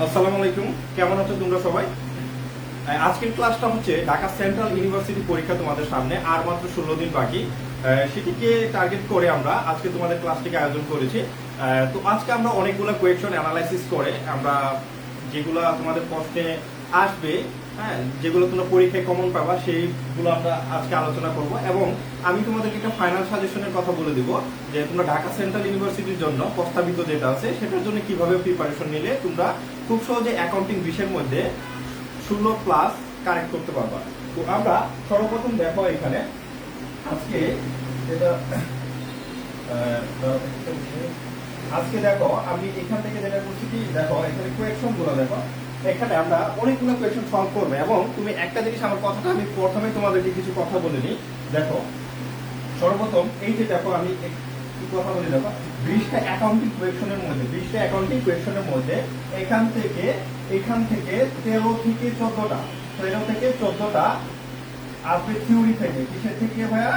আসসালামু আলাইকুম, কেমন আছো তোমরা সবাই? আজকের ক্লাসটা হচ্ছে ঢাকা সেন্ট্রাল ইউনিভার্সিটি পরীক্ষা তোমাদের সামনে আর মাত্র 16 দিন বাকি। সেটিকে টার্গেট করে আমরা আজকে তোমাদের ক্লাসটিকে আয়োজন করেছি। তো আজকে আমরা অনেকগুলো কোয়েকশন অ্যানালাইসিস করে আমরা যেগুলা তোমাদের প্রশ্নে আসবে, হ্যাঁ, যেগুলো তোমরা পরীক্ষায় কমন পাবা সেইগুলো আমরা আজকে আলোচনা করব। এবং আমি তোমাদেরকে একটা ফাইনাল সাজেশনের কথা বলে দিব যে তোমরা ঢাকা সেন্ট্রাল ইউনিভার্সিটির জন্য প্রস্তাবিত যেটা আছে সেটার জন্য কিভাবে প্রিপারেশন নিলে তোমরা খুব সহজে অ্যাকাউন্টিং বিষয়ের মধ্যে 16 প্লাস কারেক্ট করতে পারবা। তো আমরা সর্বপ্রথম দেখো এখানে আজকে যেটা আজকে দেখো আমি এখান থেকে যেটা করছি কি, দেখো এখানে কোয়েকশন গুলো দেখো, এখানে আমরা অনেকগুলো কোয়েকশন সলভ করবো। এবং তুমি একটা জিনিস, আমার কথাটা আমি প্রথমে তোমাদেরকে কিছু কথা বলে নিই। দেখো সর্বপ্রথম এই যে দেখো আমি কথা বলি, দেখো 20টা অ্যাকাউন্টিং কোয়েকশনের মধ্যে 20টা অ্যাকাউন্টিং কোয়েকশনের মধ্যে এখান থেকে 13 থেকে 14টা 13 থেকে 14টা আসবে থিওরি থেকে। কিসের থেকে ভাইয়া?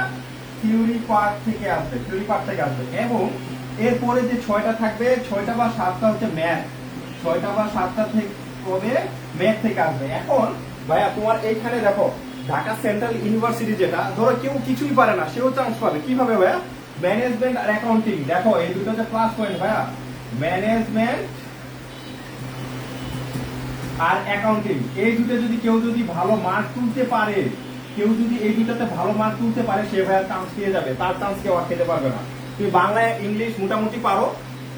থিওরি পার্ট থেকে আসবে, থিওরি পার্ট থেকে আসবে। এবং এরপরে যে 6টা থাকবে, 6টা বা 7টা হচ্ছে ম্যাথ, 6টা বা 7টা থেকে হবে ম্যাথ থেকে আসবে। এখন ভাইয়া তোমার এইখানে দেখো ঢাকা সেন্ট্রাল ইউনিভার্সিটি, যেটা ধরো কেউ কিছুই পারে না সেও চান্স পাবে। কিভাবে ভাইয়া? ম্যানেজমেন্ট আর অ্যাকাউন্টিং, দেখো এই দুটো হচ্ছে প্লাস পয়েন্ট ভাইয়া। ম্যানেজমেন্ট আর অ্যাকাউন্টিং, এই দুটো যদি কেউ যদি ভালো মার্ক তুলতে পারে, কেউ যদি এই দুটাতে ভালো মার্ক তুলতে পারে, সে ভাইয়া চান্স পেয়ে যাবে, তার চান্স কেউ আর খেতে পারবে না। তুমি বাংলায় ইংলিশ মোটামুটি পারো,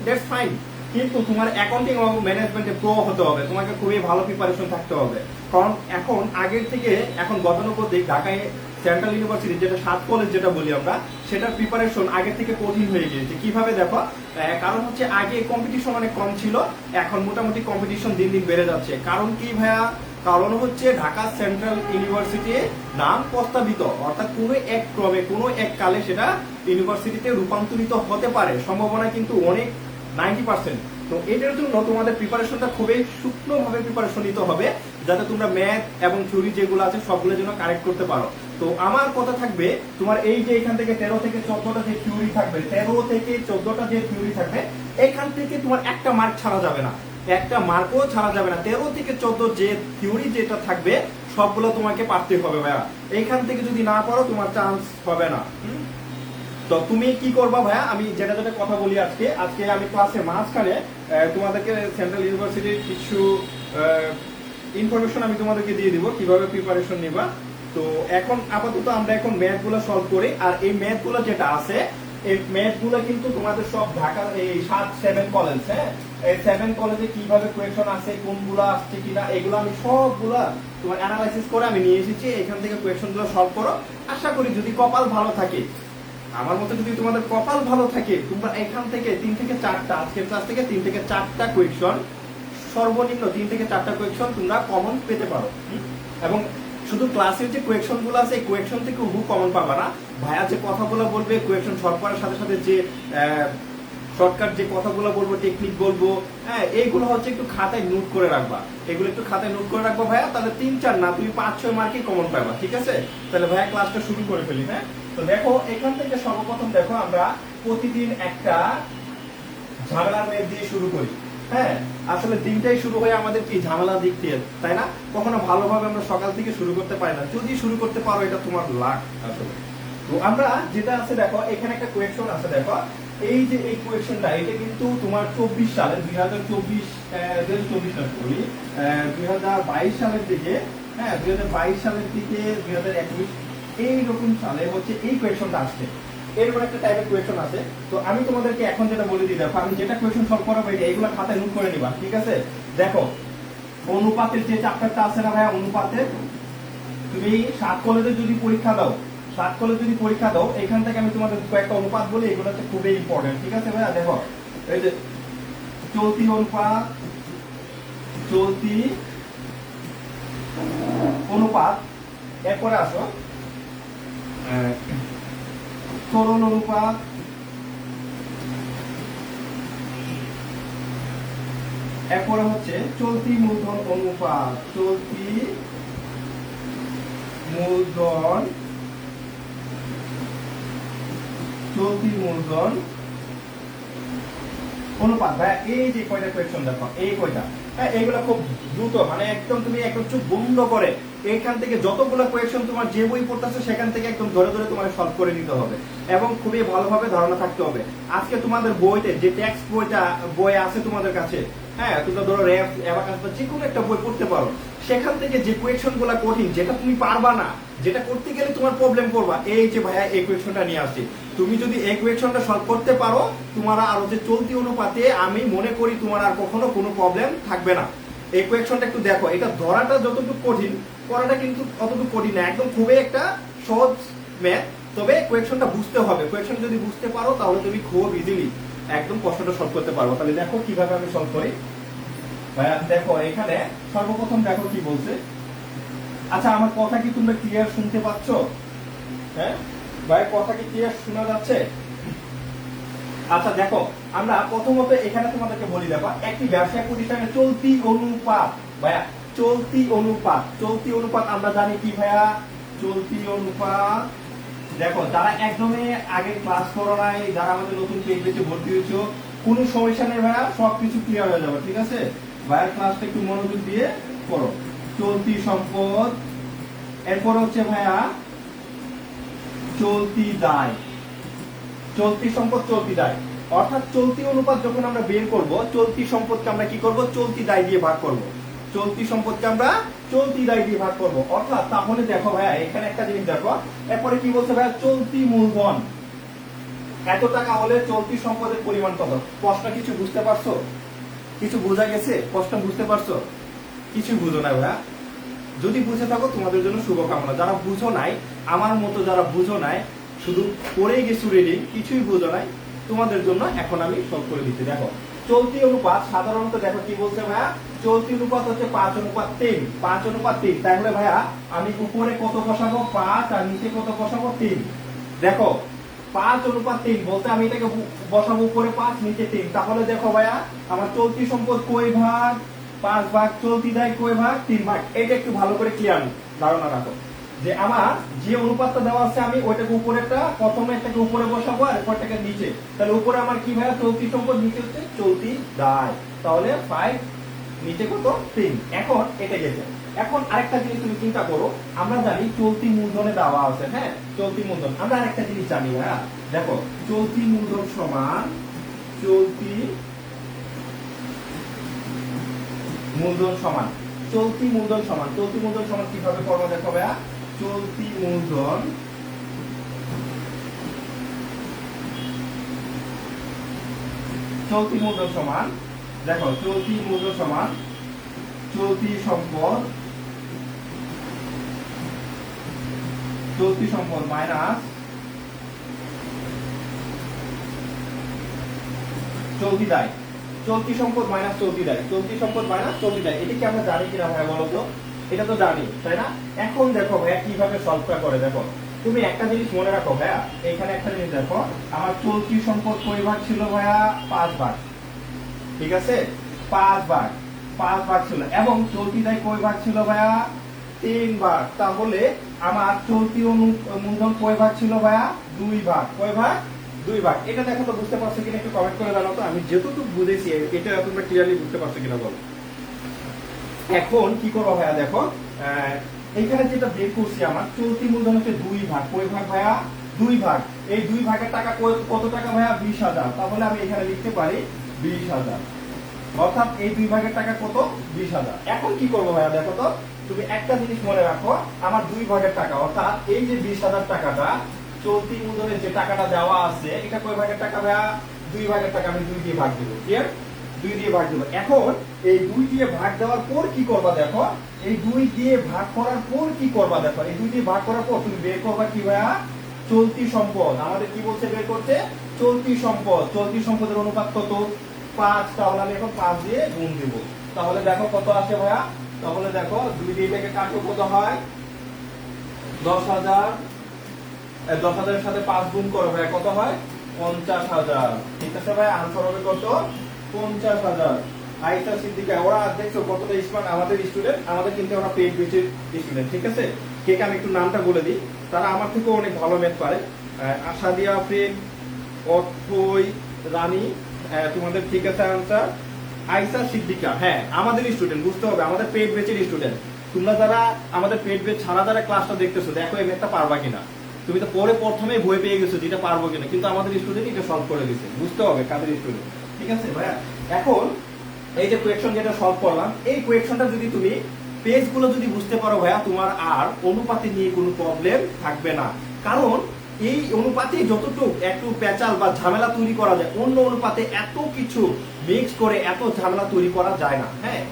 দ্যাটস ফাইন, কিন্তু তোমার অ্যাকাউন্টিং এবং ম্যানেজমেন্টে প্রো হতে হবে, তোমাকে খুবই ভালো প্রিপারেশন থাকতে হবে। কারণ এখন আগের থেকে এখন গতানুগতিক ঢাকায় সেন্ট্রাল ইউনিভার্সিটি যেটা 7 কলেজ যেটা বলি আমরা, সেটার প্রিপারেশন আগের থেকে কঠিন হয়ে গিয়েছে। কিভাবে দেখো, কারণ হচ্ছে আগে কম্পিটিশন অনেক কম ছিল, এখন মোটামুটি কম্পিটিশন দিন দিন বেড়ে যাচ্ছে। কারণ কি ভাইয়া? কারণ হচ্ছে ঢাকা সেন্ট্রাল ইউনিভার্সিটি নাম প্রস্তাবিত, অর্থাৎ কোনো এক ক্রমে কোনো এক কালে সেটা ইউনিভার্সিটিতে রূপান্তরিত হতে পারে, সম্ভাবনা কিন্তু অনেক 90%। তো এটার জন্য তোমাদের প্রিপারেশনটা খুবই সূক্ষ্মভাবে প্রিপারেশন নিতে হবে, যাতে তোমরা ম্যাথ এবং থিওরি যেগুলো আছে সবগুলো যেন কারেক্ট করতে পারো। তো আমার কথা থাকবে, তোমার এই যে এখান থেকে 13 থেকে 14টা যে থিওরি থাকবে, 13 থেকে 14টা যে থিওরি থাকবে, এখান থেকে তোমার একটা মার্ক ছাড়া যাবে না, একটা মার্কও ছাড়া যাবে না। 13 থেকে 14 যে থিওরি যেটা থাকবে সবগুলো তোমাকে পারতে হবে ভাইয়া। এইখান থেকে যদি না পারো তোমার চান্স হবে না। তো তুমি কি করবা ভাইয়া? আমি যেটা যেটা কথা বলি আজকে আমি ক্লাসে মাঝখানে তোমাদেরকে সেন্ট্রাল ইউনিভার্সিটির কিছু ইনফরমেশন আমি তোমাদেরকে দিয়ে দিব কিভাবে প্রিপারেশন নিবা। তো এখন আপাতত আমরা এখন ম্যাথ গুলো সলভ করি। আর এই ম্যাথ গুলো যেটা আছে, এই ম্যাথ গুলো কিন্তু তোমাদের সব ঢাকার এই 7 কলেজ, হ্যাঁ, এই 7 কলেজে কিভাবে কোয়েকশন আছে, কোনগুলো আসছে কিনা, এগুলো আমি সবগুলা তোমার অ্যানালাইসিস করে আমি নিয়ে এসেছি। এখান থেকে কোয়েকশন গুলো সলভ করো। আশা করি যদি কপাল ভালো থাকে, আমার মতে যদি তোমাদের কপাল ভালো থাকে, তোমরা এখান থেকে 3 থেকে 4টা, আজকের ক্লাস থেকে 3 থেকে 4টা কোয়েকশন, সর্বনিম্ন 3 থেকে 4টা কোয়েকশন তোমরা কমন পেতে পারো। এবং শুধু ক্লাসের যে কোয়েকশন গুলো আছে, এই কোয়েকশন থেকে হুবহু কমন পাবা না। ভাইয়া যে কথাগুলো বলবে কোয়েকশন সলভ করার সাথে সাথে যে শর্টকাট যে কথাগুলো বলবো, টেকনিক বলবো, হ্যাঁ, এইগুলো হচ্ছে একটু খাতায় নোট করে রাখবা। এগুলো একটু খাতায় নোট করে রাখবা ভাইয়া, তাহলে 3-4 না তুমি 5-6 মার্কই কমন পাবা। ঠিক আছে? তাহলে ভাইয়া ক্লাসটা শুরু করে ফেলি। হ্যাঁ, তো দেখো এখান থেকে সর্বপ্রথম দেখো আমরা প্রতিদিন একটা ঝামেলার ম্যাথ দিয়ে শুরু করি। হ্যাঁ, আসলে দিনটাই শুরু হয় আমাদের কি ঝামেলার দিক দিয়ে, তাই না? কখনো ভালোভাবে আমরা সকাল থেকে শুরু করতে পারি না। যদি শুরু করতে পারো এটা তোমার লাক আসলে। তো আমরা যেটা আছে দেখো, এখানে একটা কোয়েকশন আছে। দেখো এই যে এই কোয়েকশনটা, এটা কিন্তু তোমার 24 সালে 2024 না বলি 2022 সালের দিকে, হ্যাঁ 2022 সালের দিকে 2021 এইরকম সালে হচ্ছে এই কোয়েকশনটা আসছে। এরকম একটা টাইপের কোয়েকশন আছে। তো আমি তোমাদেরকে এখন যেটা বলে দিই, দেখো আমি যেটা কোয়েকশন সলভ করাবো এইগুলো খাতায় নোট করে নিবা। ঠিক আছে? দেখো অনুপাতের যে চ্যাপ্টারটা আছে না ভাইয়া, অনুপাতের, তুমি 7 কলেজে যদি পরীক্ষা দাও, 7 কলেজ যদি পরীক্ষা দাও, এখান থেকে আমি তোমাদের কয়েকটা অনুপাত বলি, এগুলো হচ্ছে খুবই ইম্পর্টেন্ট। ঠিক আছে ভাইয়া? দেখো এই যে চলতি অনুপাত, চলতি অনুপাত, এরপরে আসো সরল অনুপাত, এরপরে হচ্ছে চলতি মূলধন অনুপাত, চলতি মূলধন চলতি মূলধন অনুপাত। ভাইয়া এই যে কয়টা কোয়েশ্চন দেখো, এই কয়টা, হ্যাঁ এইগুলা খুব দ্রুত, মানে একদম তুমি একদম চোখ বন্ধ করে এখান থেকে যতগুলো কোয়েশ্চন তোমার যে বই পড়তেছো সেখান থেকে একদম ধরে ধরে তোমার সলভ করে নিতে হবে এবং খুবই ভালোভাবে ধারণা থাকতে হবে। আজকে তোমাদের বইতে যে টেক্সট বই আছে তোমাদের কাছে, হ্যাঁ তোমরা ধরো র্যাপ অ্যাবাকাস বা যে কোনো একটা বই পড়তে পারো, সেখান থেকে যে কোয়েশ্চন গুলা কঠিন, যেটা তুমি পারবা না, যেটা করতে গেলে তোমার প্রবলেম করবা, এই যে ভাইয়া এই কোয়েশ্চনটা নিয়ে আসছি, তুমি যদি এই কোয়েশ্চনটা সলভ করতে পারো, তোমার আরো যে চলতি অনুপাতে আমি মনে করি তোমার আর কখনো কোনো প্রবলেম থাকবে না। এই কোয়েশ্চনটা একটু দেখো, এটা ধরাটা যতটুকু কঠিন, করাটা কিন্তু অতটুকু কঠিন না, একদম খুবই একটা সহজ ম্যাথ। তবে কোয়েশ্চনটা বুঝতে হবে, কোয়েশ্চন যদি বুঝতে পারো তাহলে তুমি খুব ইজিলি একদম প্রশ্নটা সলভ করতে পারবো। তাহলে দেখো কিভাবে আমি সলভ করি। ভাইয়া দেখো এখানে সর্বপ্রথম দেখো কি বলছে। আচ্ছা আমার কথা কি তোমরা ক্লিয়ার শুনতে পাচ্ছ? হ্যাঁ ভাই কথা কি ক্লিয়ার শোনা যাচ্ছে? আচ্ছা দেখো আমরা প্রথমত এখানে তোমাদেরকে বলি, দেখো একটি ব্যবসায়িক প্রতিষ্ঠানের চলতি অনুপাত। ভাইয়া চলতি অনুপাত, চলতি অনুপাত আমরা জানি কি ভাইয়া, চলতি অনুপাত। দেখো যারা একদমই আগে ক্লাস করো নাই, যারা আমাদের নতুন পেজ বেঁচে ভর্তি হয়েছো, কোনো সমস্যা নেই ভাইয়া, সবকিছু ক্লিয়ার হয়ে যাবে, ঠিক আছে? ভাইয়ার ক্লাসটা একটু মনোযোগ দিয়ে করো। চলতি সম্পদ, এরপর হচ্ছে ভাইয়া চলতি দায়, চলতি সম্পদ চলতি দায়, অর্থাৎ চলতি অনুপাত যখন আমরা বের করব, চলতি সম্পদকে আমরা কি করব, চলতি দায় দিয়ে ভাগ করব, চলতি সম্পদকে আমরা চলতি দায় দিয়ে ভাগ করব। অর্থাৎ তাহলে দেখো ভাইয়া এখানে একটা জিনিস দেখো, এরপরে কি বলছে ভাইয়া, চলতি মূলধন এত টাকা হলে চলতি সম্পদের পরিমাণ কত। প্রশ্ন কিছু বুঝতে পারছো? কিছু বোঝা গেছে? প্রশ্ন বুঝতে পারছো? কিছু বুঝো না ভাইয়া? যদি বুঝে থাকো তোমাদের জন্য শুভকামনা, যারা বুঝো নাই আমার মতো, যারা বুঝো নাই শুধু পড়েই গেছো রিডিং, কিছুই বুঝো নাই, তোমাদের জন্য এখন আমি সলভ করে দিচ্ছি। দেখো চলতি অনুপাত সাধারণত দেখো কি বলছে ভাইয়া, চলতি অনুপাত হচ্ছে 5:3, 5:3। তাহলে ভাইয়া আমি উপরে কত বসাবো, 5, আর নিচে কত বসাবো, 3। দেখো 5:3 বলতে আমি এটাকে বসাবো উপরে 5, নিচে 3। তাহলে দেখো ভাইয়া আমার চলতি সম্পদ কয় ভাগ, 5 ভাগ, চলতি দায় কয় ভাগ, 3 ভাগ। এটা একটু ভালো করে ক্লিয়ার ধারণা রাখো যে আমার যে অনুপাতটা দেওয়া আছে আমি ওইটাকে উপরেটা প্রথমে একটাকে উপরে বসাবো আর এরপরটাকে নিচে। তাহলে উপরে আমার কি ভাইয়া চলতি সম্পদ, নিচে হচ্ছে চলতি দায়। তাহলে 5, নিচে কত, 3। এখন এটা গেছে। এখন আরেকটা জিনিস তুমি চিন্তা করো, আমরা জানি চলতি মূলধনে দেওয়া আছে, হ্যাঁ চলতি মূলধন আমরা আরেকটা জিনিস জানি ভাইয়া, দেখো চলতি মূলধন সমান চলতি মূলধন সমান চলতি মূলধন সমান, চলতি মূলধন সমান কিভাবে করবো দেখো ভাইয়া, চলতি মূলধন সমান, দেখো চলতি মূলধন সমান চলতি সম্পদ, চলতি সম্পদ মাইনাস চলতি দায়, চলতি সম্পদ মাইনাস চলতি দায়, চলতি সম্পদ মাইনাস চলতি দায়। এটা কি আমরা জানি কিনা ভাইয়া বলো তো? এটা তো জানি তাই না? এখন দেখো ভাইয়া কিভাবে সলভটা করে। দেখো তুমি একটা জিনিস মনে রাখো ভাইয়া, এখানে একটা জিনিস দেখো, আমার চলতি সম্পদ কয় ভাগ ছিল ভাইয়া, 5 ভাগ, ঠিক আছে 5 ভাগ, 5 ভাগ ছিল, এবং চলতি দায় কয় ভাগ ছিল ভাইয়া, 3 ভাগ। তাহলে আমার চলতি মূলধন কয় ভাগ ছিল ভাইয়া, 2 ভাগ। কয় ভাগ, 2 ভাগ। এটা দেখো তো বুঝতে পারছো কিনা একটু কমেন্ট করে জানাও তো, আমি যতটুকু বুঝেছি এটা তোমরা ক্লিয়ারলি বুঝতে পারছো কিনা বলো। এখন কি করবো ভাইয়া, দেখো এইখানে যেটা বের করছি আমার চলতি মূলধন হচ্ছে 2 ভাগ। কয় ভাগ ভাইয়া, 2 ভাগ। এই 2 ভাগের টাকা কত টাকা ভাইয়া, 20,000। তাহলে আমি এখানে লিখতে পারি 20,000, অর্থাৎ এই 2 ভাগের টাকা কত, 20,000। এখন কি করবো ভাইয়া, দেখো তো তুমি একটা জিনিস মনে রাখো, আমার 2 ভাগের টাকা অর্থাৎ এই যে 20,000 টাকাটা চলতি মূলধনের যে টাকাটা দেওয়া আছে, এটা কয় ভাগের টাকা ভাইয়া, 2 ভাগের টাকা। আমি 2 দিয়ে ভাগ দেবো, ক্লিয়ার, 2 দিয়ে ভাগ দেবো। এখন এই 2 দিয়ে ভাগ দেওয়ার পর কি করবা, দেখো এই 2 দিয়ে ভাগ করার পর কি করবা, দেখো এই 2 দিয়ে ভাগ করার পর তুমি বের করবা কি ভাইয়া, চলতি সম্পদ। আমাদের কি বলছে বের করতে, চলতি সম্পদ। চলতি সম্পদের অনুপাত কত, 5। তাহলে আমি এখন 5 দিয়ে গুণ দেব। তাহলে দেখো কত আসে ভাইয়া, তাহলে দেখো 2 দিয়ে এটাকে কাটবো, কত হয়, 10,000। 10,000 এর সাথে 5 গুণ করো ভাইয়া, কত হয়, 50,000। ঠিক আছে ভাই, আনসার হবে কত, 50,000। আইসা সিদ্দিকা ওরা দেখছো কতটা স্মার্ট আমাদের স্টুডেন্ট, আমাদের কিন্তু ওরা পেইড বেচের স্টুডেন্ট, ঠিক আছে। কে আমি একটু নামটা বলে দিই, তারা আমার থেকেও অনেক ভালো ম্যাথ পারে। সাদিয়া আফরিন, অথই রানী, তোমাদের ঠিক আছে আনসার। আইসা সিদ্দিকা, হ্যাঁ আমাদের স্টুডেন্ট, বুঝতে হবে আমাদের পেড ব্যাচের স্টুডেন্ট। তোমরা যারা আমাদের পেড ব্যাচ ছাড়া যারা ক্লাসটা দেখতেছো, দেখো এই ম্যাথটা পারবা কিনা। তুমি তো পরে প্রথমে ভয় পেয়ে গেছো যেটা পারবো কিনা, কিন্তু আমাদের স্টুডেন্ট এটা সলভ করে দিচ্ছে, বুঝতে হবে কাদের স্টুডেন্ট। ঠিক আছে ভাইয়া, এখন এই যে কোয়েকশন যেটা সলভ করলাম, এই কোয়েকশনটা যদি তুমি পেজগুলো যদি বুঝতে পারো ভাইয়া, তোমার আর অনুপাতে নিয়ে কোনো প্রবলেম থাকবে না। কারণ এই অনুপাতে যতটুকু একটু পেঁচাল বা ঝামেলা তৈরি করা যায়, অন্য অনুপাতে এত কিছু মিক্স করে এত ঝামেলা তৈরি করা যায় না। হ্যাঁ,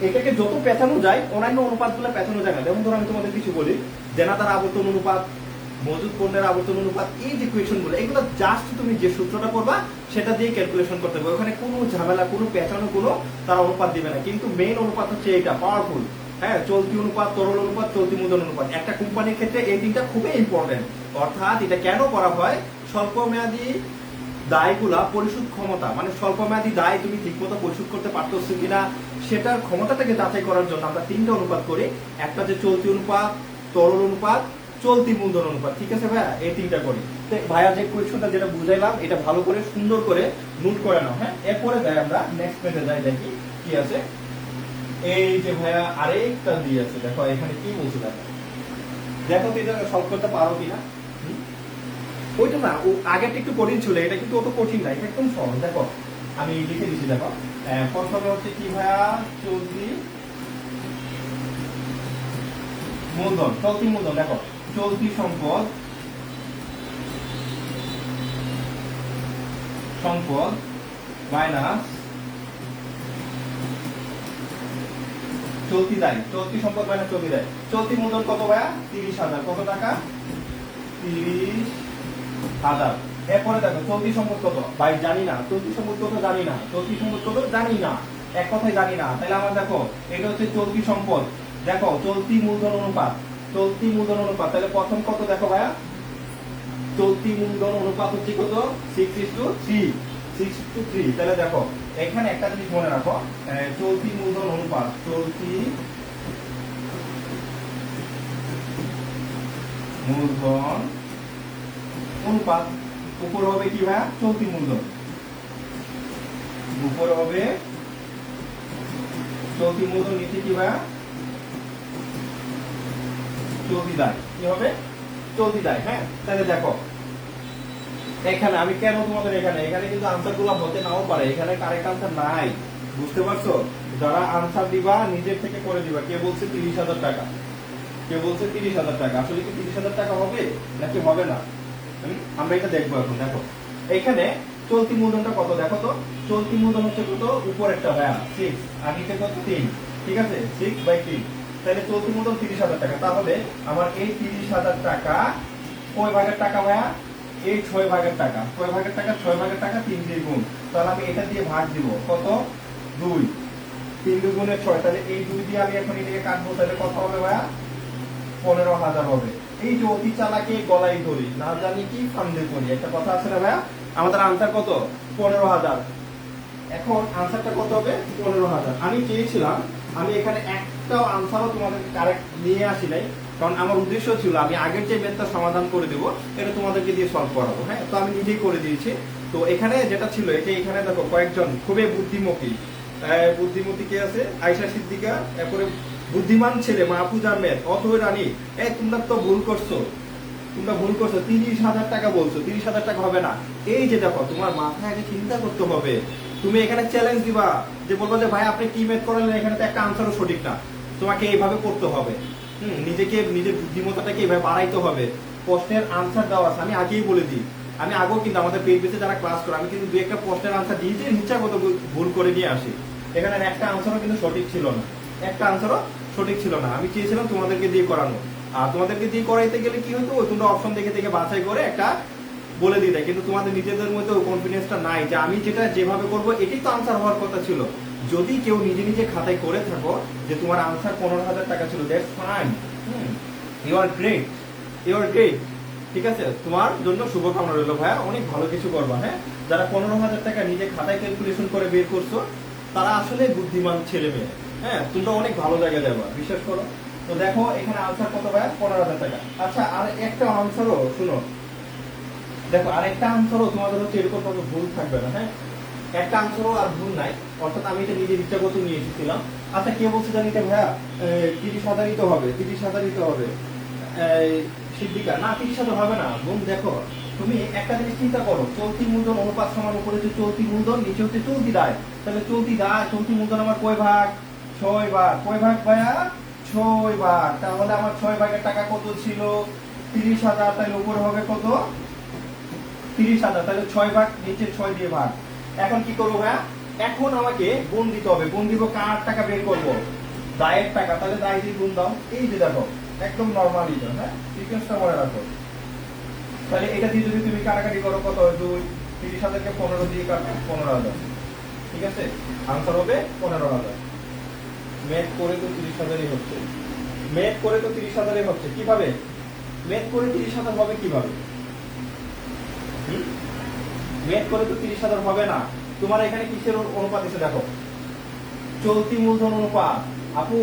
এটাকে যত পেঁচানো যায় অন্যান্য অনুপাতগুলো পেঁচানো যায় না। যেমন ধরো আমি তোমাদের কিছু বলি, জেনাদার আবর্তন অনুপাত, মজুদ পণ্যের আবর্তন অনুপাত, এই যে কোয়েশন গুলো, এগুলো জাস্ট তুমি যে সূত্রটা করবা সেটা দিয়ে ক্যালকুলেশন করতে হবে। ওখানে কোনো ঝামেলা, কোনো পেঁচানো, কোনো তারা অনুপাত দিবে না। কিন্তু মেইন অনুপাত হচ্ছে এটা, পাওয়ারফুল। হ্যাঁ, চলতি অনুপাত, তরল অনুপাত, চলতি মূলধন অনুপাত। একটা কোম্পানির ক্ষেত্রে এই তিনটা খুবই ইম্পর্টেন্ট। অর্থাৎ এটা কেন করা হয়, স্বল্প মেয়াদী দায়গুলা পরিশোধ ক্ষমতা, মানে স্বল্প মেয়াদী দায় তুমি ঠিকমতো পরিশোধ করতে পারতেছো কিনা সেটার ক্ষমতাটাকে যাচাই করার জন্য আমরা তিনটা অনুপাত করি। একটা যে চলতি অনুপাত, তরল অনুপাত, চলতি মূলধন অনুপাত। ঠিক আছে ভাইয়া, এই তিনটা করি। ভাইয়া যে কোয়েশনটা যেটা বুঝাইলাম, এটা ভালো করে সুন্দর করে নোট করে নাও। হ্যাঁ, এরপরে যাই আমরা নেক্সট পেজে যাই, দেখি কি আছে। এই যে ভাইয়া আরেকটা দিয়ে আছে, দেখো এখানে কি বলছে, দেখো দেখো তো এটা সলভ করতে পারো কিনা। ওইটা না, ও আগেরটা একটু কঠিন ছিল, এটা কিন্তু অত কঠিন না, এটা একদম সহজ। দেখো আমি লিখে দিচ্ছি, দেখো প্রথমে হচ্ছে কি ভাইয়া, চলতি মূলধন, চলতি মূলধন। দেখো চলতি সম্পদ, সম্পদ মাইনাস চলতি দায়, চলতি সম্পদ মাইনাস চলতি দায়। চলতি মূলধন কত ভাইয়া, 30,000। কত টাকা, 30,000। এরপরে দেখো চলতি সম্পদ কত, ভাই জানি না। চলতি সম্পদ কত জানি না, চলতি সম্পদ কত জানি না, এক কথাই জানি না। তাহলে আমার দেখো এটা হচ্ছে চলতি সম্পদ। দেখো চলতি মূলধন অনুপাত, চলতি মূলধন অনুপাত, তাহলে প্রথম কত দেখো ভাইয়া, চলতি মূলধন অনুপাত হচ্ছে কত, 6:3, 6:3। তাহলে দেখো এখানে একটা জিনিস মনে রাখো, চলতি মূলধন অনুপাত, চলতি মূলধন অনুপাত, উপর হবে কি ভাইয়া, চলতি মূলধন, উপর হবে চলতি মূলধন, নিচে কি ভাইয়া, চলতি দায়। কি হবে, চলতি দায়। হ্যাঁ, তাহলে দেখো এখানে আমি কেন তোমাদের এখানে এখানে কিন্তু আনসার গুলো হতে নাও পারে, এখানে কারেক্ট আনসার নাই, বুঝতে পারছো। যারা আনসার দিবা নিজের থেকে করে দিবা। কে বলছে 30,000 টাকা, কে বলছে 30,000 টাকা, আসলে কি 30,000 টাকা হবে নাকি হবে না, আমরা এটা দেখবো এখন। দেখো এখানে চলতি মূলধনটা কত দেখো তো, চলতি মূলধন হচ্ছে কত, উপর একটা ভাইয়া 6 আর নিচে কত 3। ঠিক আছে, 6/3। তাহলে চলতি মূলধন 30,000 টাকা। তাহলে আমার এই 30,000 টাকা কয় ভাগের টাকা ভাইয়া, এই 6 ভাগের টাকা। কয় ভাগের টাকা, 6 ভাগের টাকা, 3 দিয়ে গুণ। তাহলে আমি এটা দিয়ে ভাগ দিব, কত 2, 3 গুণে 6। তাহলে এই 2 দিয়ে আমি এখন এটাকে কাটবো, তাহলে কত হবে ভাইয়া, 15,000 হবে। এই যে অতি চালাকে গলায় ধরি, না জানি কি ফান্দে করি, একটা কথা আছে না ভাইয়া। আমাদের আনসার কত, 15,000। এখন আনসারটা কত হবে, 15,000। আমি চেয়েছিলাম আমি এখানে একটাও আনসারও তোমাদেরকে কারেক্ট নিয়ে আসি নাই, কারণ আমার উদ্দেশ্য ছিল আমি আগের যে ম্যাথটা সমাধান করে দেবো এটা তোমাদেরকে দিয়ে সলভ করাবো। হ্যাঁ, তো আমি নিজেই করে দিয়েছি। তো এখানে যেটা ছিল, এটা এখানে দেখো কয়েকজন খুবই বুদ্ধিমতী, বুদ্ধিমতী কে আছে, আয়েশা সিদ্দিকা, এরপরে বুদ্ধিমান ছেলে মাহফুজ আহমেদ, অথৈ রানী। তোমরা তো ভুল করছো, তোমরা ভুল করছো, 30,000 টাকা বলছো, 30,000 টাকা হবে না। এই যে দেখো তোমার মাথায় আগে চিন্তা করতে হবে। তুমি এখানে চ্যালেঞ্জ দিবা, যে বলবো যে ভাই আপনি কি ম্যাথ করালেন, এখানে তো একটা আনসারও সঠিক না, তোমাকে এইভাবে করতে হবে। নিজেকে, নিজের বুদ্ধিমত্তাটাকে এইভাবে বাড়াইতে হবে। প্রশ্নের আনসার দেওয়া আছে, আমি আগেই বলে দিই, আমি আগেও কিন্তু আমাদের পেজ বেসে যারা ক্লাস করে, আমি কিন্তু 2-1টা প্রশ্নের আনসার নিজে ইচ্ছাগত ভুল করে নিয়ে আসি। এখানে একটা আনসারও কিন্তু সঠিক ছিল না, একটা আনসারও সঠিক ছিল না। আমি চেয়েছিলাম তোমাদেরকে দিয়ে করানো, আর তোমাদেরকে দিয়ে করাইতে গেলে কি হতো, তোমরা অপশন দেখে দেখে বাছাই করে একটা বলে দিতে, কিন্তু তোমাদের নিজেদের মধ্যে ওই কনফিডেন্সটা নাই যে আমি যেটা যেভাবে করবো এটাই তো আনসার হওয়ার কথা ছিল। যদি কেউ নিজে নিজে খাতায় করে থাকো যে তোমার আনসার 15,000 টাকা ছিল, that's fine, you are great, you are great. ঠিক আছে, তোমার জন্য শুভকামনা রইল ভাইয়া, অনেক ভালো কিছু করবা। হ্যাঁ, যারা 15,000 টাকা নিজে খাতায় ক্যালকুলেশন করে বের করছো তারা আসলে বুদ্ধিমান ছেলে মেয়ে। হ্যাঁ, তোমরা অনেক ভালো জায়গায় যাবা, বিশ্বাস করো। তো দেখো এখানে আনসার কত ভাইয়া, 15,000 টাকা। আচ্ছা, আর একটা আনসারও শুনো, দেখো আরেকটা আনসারও তোমাদের হচ্ছে এরকম ভাবে ভুল থাকবে না, হ্যাঁ, একটা আনসারও আর ভুল নাই, অর্থাৎ আমি এটা নিজের ইচ্ছাগত নিয়ে এসেছিলাম। আচ্ছা কে বলছে জানি এটা ভাইয়া 30,000ই তো হবে, 30,000ই তো হবে, সিদ্দিকা না 30,000 হবে না বোন। দেখো তুমি একটা জিনিস চিন্তা করো, চলতি মূলধন অনুপাত সমান উপরে হচ্ছে চলতি মূলধন, নিচে হচ্ছে চলতি দায়, তাহলে চলতি দায় চলতি মূলধন আমার কয় ভাগ? 6 ভাগ। কয় ভাগ ভাইয়া? 6 ভাগ। তাহলে আমার 6 ভাগের টাকা কত ছিল? 30,000। তাহলে উপরে হবে কত? 30,000। তাহলে 6 ভাগ, নিচে 6 দিয়ে ভাগ। এখন কি করবো ভাইয়া? এখন আমাকে গুণ দিতে হবে। গুণ দিব কার টাকা বের করবো? দায়ের টাকা। তাহলে দায় দিয়ে গুণ দাও। এই যে দেখো একদম নরমালি, হ্যাঁ, সিকোয়েন্সটা মনে রাখো। তাহলে এটা দিয়ে যদি তুমি কাটাকাটি করো কত? 2। 30,000কে 15 দিয়ে কাটো, 15,000। ঠিক আছে, আনসার হবে 15,000। মেথ করে তো 30,000ই হচ্ছে, মেথ করে তো 30,000ই হচ্ছে। কিভাবে মেথ করে 30,000 হবে? কিভাবে মেথ করে তো 30,000 হবে না। তোমার এখানে কিসের অনুপাত এসে দেখো? চলতি মূলধন অনুপাত। আপু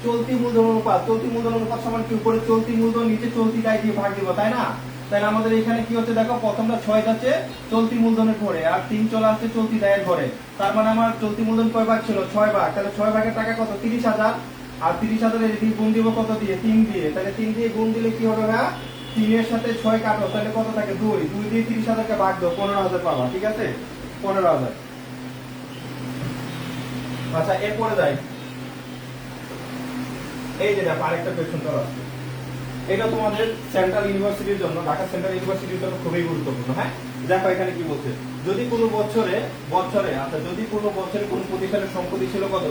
চলতি মূলধন অনুপাত, চলতি মূলধন অনুপাত সমান কি? উপরে চলতি মূলধন, নিচে চলতি দায় দিয়ে ভাগ দিব, তাই না? তাহলে আমাদের এখানে কি হচ্ছে দেখো, প্রথমটা 6 যাচ্ছে চলতি মূলধনের ঘরে, আর 3 চলে আসছে চলতি দায়ের ঘরে। তার মানে আমার চলতি মূলধন কয় ভাগ ছিল? 6 ভাগ। তাহলে 6 ভাগের টাকা কত? 30,000। আর 30,000 এর গুণ দিব কত দিয়ে? 3 দিয়ে। তাহলে 3 দিয়ে গুণ দিলে কি হবে ভাইয়া? 3 এর সাথে 6 কাটো, তাহলে কত থাকে? 2। 2 দিয়ে 30,000কে ভাগ দাও, 15,000 পাবা। ঠিক আছে, 15,000। আচ্ছা এরপরে যাই, এই যে দেখো আরেকটা কোয়েশ্চন তো আছে, এটা তোমাদের সেন্ট্রাল ইউনিভার্সিটির জন্য, ঢাকা সেন্ট্রাল ইউনিভার্সিটির জন্য খুবই গুরুত্বপূর্ণ। হ্যাঁ, দেখো এখানে কি বলছে, যদি কোনো বছরে আচ্ছা যদি কোনো বছরে কোন প্রতিষ্ঠানের সম্পত্তি ছিল কত?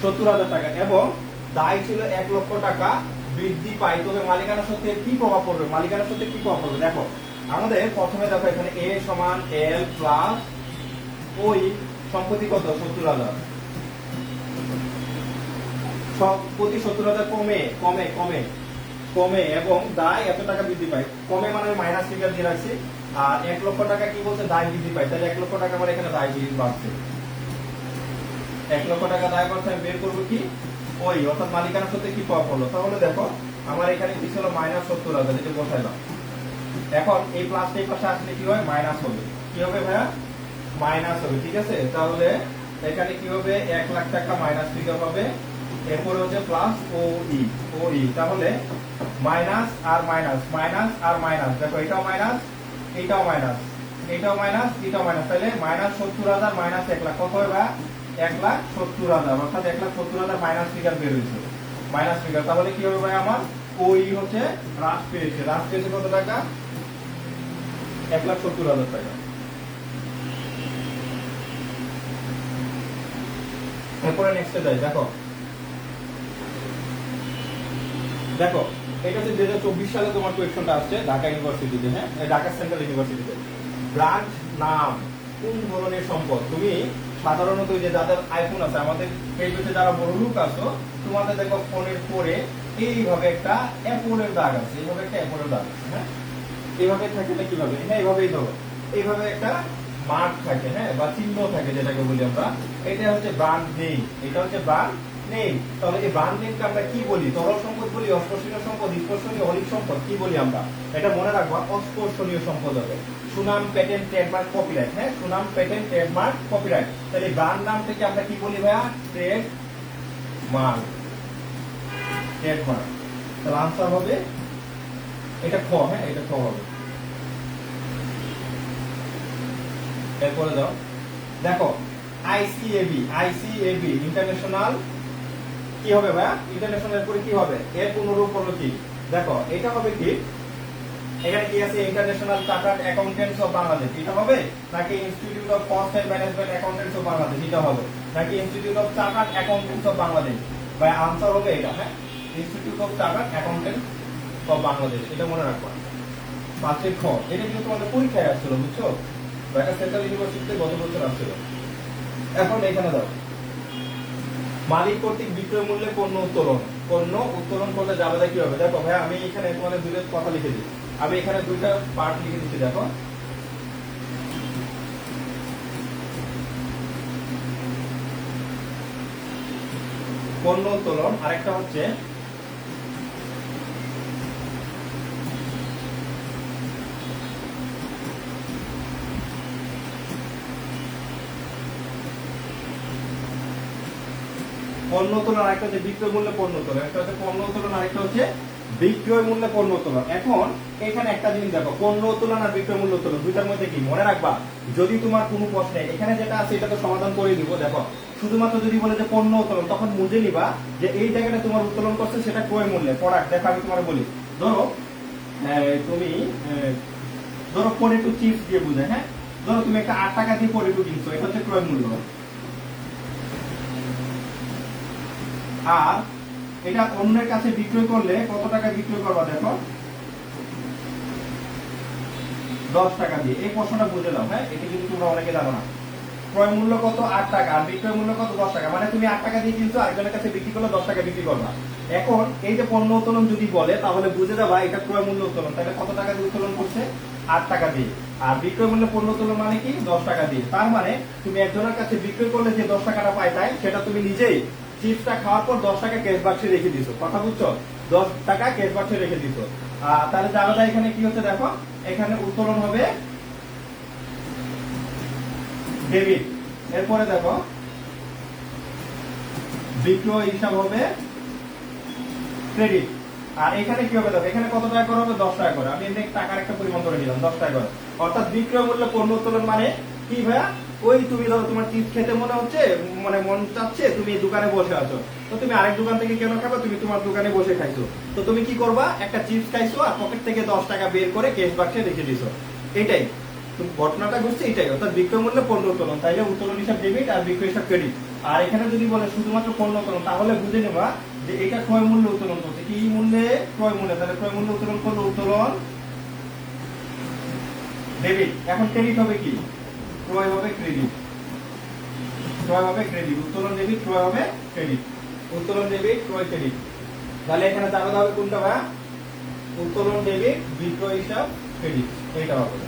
70,000 টাকা এবং দায় ছিল 1 লক্ষ টাকা বৃদ্ধি পায়, তবে মালিকানা সত্ত্বে কি প্রভাব পড়বে? মালিকানা সত্ত্বে কি প্রভাব পড়বে? দেখো আমাদের প্রথমে দেখো এখানে এ সমান এল প্লাস ওই সম্পত্তি কত? 70,000। প্রতি 70,000 কমে কমে কমে কমে এবং দায় এত টাকা বৃদ্ধি পায়। কমে মানে মাইনাস ফিগার দিয়ে রাখছি। আর 1 লক্ষ টাকা কি বলছে? দায় বৃদ্ধি পায়। তাহলে 1 লক্ষ টাকা আমার এখানে দায় বাড়ছে, 1 লক্ষ টাকা দায় বাড়ছে। আমি বের করবো কি? ওই অর্থাৎ মালিকানা সত্ত্বে কি প্রভাব পড়লো? তাহলে দেখো আমার এখানে কি ছিল? -70,000, এটা বসাইলাম। এখন এই প্লাসটা এই পাশে আসলে কি হয়? মাইনাস হবে। কি হবে ভাইয়া? মাইনাস হবে। ঠিক আছে, তাহলে এখানে কি হবে? 1 লাখ টাকা মাইনাস ফিগার হবে। এরপরে হচ্ছে প্লাস ও ই, তাহলে মাইনাস আর মাইনাস, মাইনাস আর মাইনাস। দেখো এটাও মাইনাস, এটাও মাইনাস, এটাও মাইনাস, এটাও মাইনাস। তাহলে -70,000 মাইনাস 1 লাখ কত হবে? 1,70,000, অর্থাৎ 1,70,000 মাইনাস ফিগার বের হয়েছে, মাইনাস ফিগার। তাহলে কি হবে ভাই? আমার ওই হচ্ছে হ্রাস পেয়েছে। হ্রাস পেয়েছে কত টাকা? 1,70,000 টাকা। এরপরে নেক্সটে যাই। দেখো দেখো এটা হচ্ছে 2024 সালে তোমার কোয়েশ্চনটা আসছে ঢাকা ইউনিভার্সিটিতে, হ্যাঁ, ঢাকা সেন্ট্রাল ইউনিভার্সিটিতে। ব্রান্ড নাম কোন ধরনের সম্পদ? তুমি সাধারণত যে যাদের আইফোন আছে, আমাদের ফেসবুকে যারা বড় লোক আছো, তোমাদের দেখো ফোনের পরে এইভাবে একটা অ্যাপলের দাগ আছে, এইভাবে একটা অ্যাপলের দাগ আছে, হ্যাঁ, এইভাবে থাকে না? কিভাবে? হ্যাঁ, এইভাবেই ধরো, এইভাবে একটা মার্ক থাকে, হ্যাঁ, বা চিহ্ন থাকে, যেটাকে বলি আমরা, এটা হচ্ছে ব্র্যান্ড নেম। এটা হচ্ছে ব্র্যান্ড নেম। তাহলে এই ব্র্যান্ড নেমকে আমরা কি বলি? তরল সম্পদ বলি, অস্পর্শনীয় সম্পদ, স্পর্শনীয়, অলিক সম্পদ, কি বলি আমরা? এটা মনে রাখবা, অস্পর্শনীয় সম্পদ হবে। সুনাম, পেটেন্ট, ট্রেডমার্ক, কপিরাইট। হ্যাঁ, সুনাম, পেটেন্ট, ট্রেডমার্ক, কপিরাইট। তাহলে ব্র্যান্ড নাম থেকে আমরা কি বলি ভাইয়া? Trademark, trademark. তাহলে আনসার হবে এটা খ। হ্যাঁ, এটা খ হবে। এরপরে দাও, দেখো আইসিএবি ইন্টারন্যাশনাল কি হবে ভাইয়া? ইন্টারন্যাশনাল পরে কি হবে? এর পুনরূপ হলো কি? দেখো এটা হবে কি? এখানে কি আছে? International chartered accountants of Bangladesh, এটা হবে নাকি institute of cost and management accountants of Bangladesh, এটা হবে নাকি institute of chartered accountants of Bangladesh? ভাই আনসার হবে এটা, হ্যাঁ, institute of chartered accountants of Bangladesh. এটা মনে রাখবা। 5 খ, এটা কিন্তু তোমাদের পরীক্ষায় আসছিল, বুঝছো? ঢাকা সেন্ট্রাল ইউনিভার্সিটিতে গত বছর আসছিল। এখন এখানে দাও, মালিক কর্তৃক বিক্রয় মূল্যে পণ্য উত্তোলন। পণ্য উত্তোলন করলে জাবেদা কি হবে? দেখো ভাই আমি এখানে তোমাদের দুটো কথা লিখে দিই, আমি এখানে দুইটা পার্ট লিখে দিচ্ছি। দেখো পণ্য উত্তোলন, আরেকটা হচ্ছে পণ্য উত্তোলন, আরেকটা হচ্ছে বিক্রয় মূল্যে পণ্য উত্তোলন, একটা হচ্ছে পণ্য উত্তোলন, আরেকটা হচ্ছে বিক্রয় মূল্যে পণ্য উত্তোলন। এখন এখানে একটা জিনিস দেখো, পণ্য উত্তোলন আর বিক্রয় মূল্য উত্তোলন দুইটার মধ্যে কি মনে রাখবা, যদি তোমার কোনো প্রশ্নে এখানে যেটা আছে এটা তো সমাধান করে দিব। দেখো শুধুমাত্র যদি বলে যে পণ্য উত্তোলন, তখন বুঝে নিবা যে এই জায়গাটা তোমার উত্তোলন করছে সেটা ক্রয় মূল্যে প্রোডাক্ট। দেখো আমি তোমার বলি, ধরো তুমি ধরো পটেটো চিপস দিয়ে বুঝায়, হ্যাঁ, ধরো তুমি একটা 8 টাকা দিয়ে পটেটো কিনছো, এটা হচ্ছে ক্রয় মূল্য। আর এটা অন্যের কাছে বিক্রয় করলে কত টাকা বিক্রয় করবা, দেখো 10 টাকা দিয়ে। এই প্রশ্নটা বুঝে দাও, হ্যাঁ, এটা কিন্তু তোমরা অনেকে জানো না। ক্রয় মূল্য কত 8 টাকা আর বিক্রয় মূল্য কত 10 টাকা, মানে তুমি 8 টাকা দিয়ে কিনছো, আরেকজনের কাছে বিক্রি করলে 10 টাকা বিক্রি করবা। এখন এই যে পণ্য উত্তোলন যদি বলে তাহলে বুঝে যাবা এটা ক্রয় মূল্য উত্তোলন, তাহলে কত টাকা দিয়ে উত্তোলন করছে 8 টাকা দিয়ে। আর বিক্রয় মূল্য পণ্য উত্তোলন মানে কি 10 টাকা দিয়ে। তার মানে তুমি একজনের কাছে বিক্রয় করলে যে 10 টাকাটা পাই তাই সেটা তুমি নিজেই চিপসটা খাওয়ার পর 10 টাকা ক্যাশ বাক্সে রেখে দিছো, কথা বুঝছো, 10 টাকা ক্যাশ বাক্সে রেখে দিছো। তাহলে জানাটা এখানে কি হচ্ছে, দেখো এখানে উত্তোলন হবে ডেবিট, এরপরে দেখো বিক্রয় হিসাব হবে ক্রেডিট। আর এখানে কি হবে, দেখো এখানে কত টাকা করে হবে 10 টাকা করে, আমি এখানে টাকার একটা পরিমাণ করে নিলাম 10 টাকা করে। অর্থাৎ বিক্রয় মূল্য পণ্য উত্তোলন মানে কি ভাইয়া, ওই তুমি ধরো তোমার চিপস খেতে মনে হচ্ছে, মানে মন চাচ্ছে, তুমি দোকানে বসে আছো, তো তুমি আরেক দোকান থেকে কেন খাবা, তুমি তোমার দোকানে বসে খাইছো, তো তুমি কি করবা, একটা চিপস খাইছো আর পকেট থেকে 10 টাকা বের করে ক্যাশ বাক্সে রেখে দিছো। এটাই ঘটনাটা ঘটছে, এটাই। অর্থাৎ বিক্রয় মূল্য পণ্য উত্তোলন, তাইলে উত্তোলন হিসাব ডেবিট আর বিক্রয় হিসাব ক্রেডিট। আর এখানে যদি বলে শুধুমাত্র পণ্য উত্তোলন, তাহলে বুঝে নেবা যে এটা ক্রয় মূল্য উত্তোলন করছে, কি মূল্যে, ক্রয় মূল্যে, তাহলে ক্রয় মূল্য উত্তোলন করলো উত্তোলন ডেবিট। এখন ক্রেডিট হবে কি, ক্রয় হবে ক্রেডিট, ক্রয় হবে ক্রেডিট, উত্তোলন ডেবিট, ক্রয় হবে ক্রেডিট, উত্তোলন ডেবিট, ক্রয় ক্রেডিট। তাহলে এখানে জানা হবে কোনটা ভাইয়া, উত্তোলন ডেবিট, বিক্রয় হিসাব ক্রেডিট, এইটা হবে,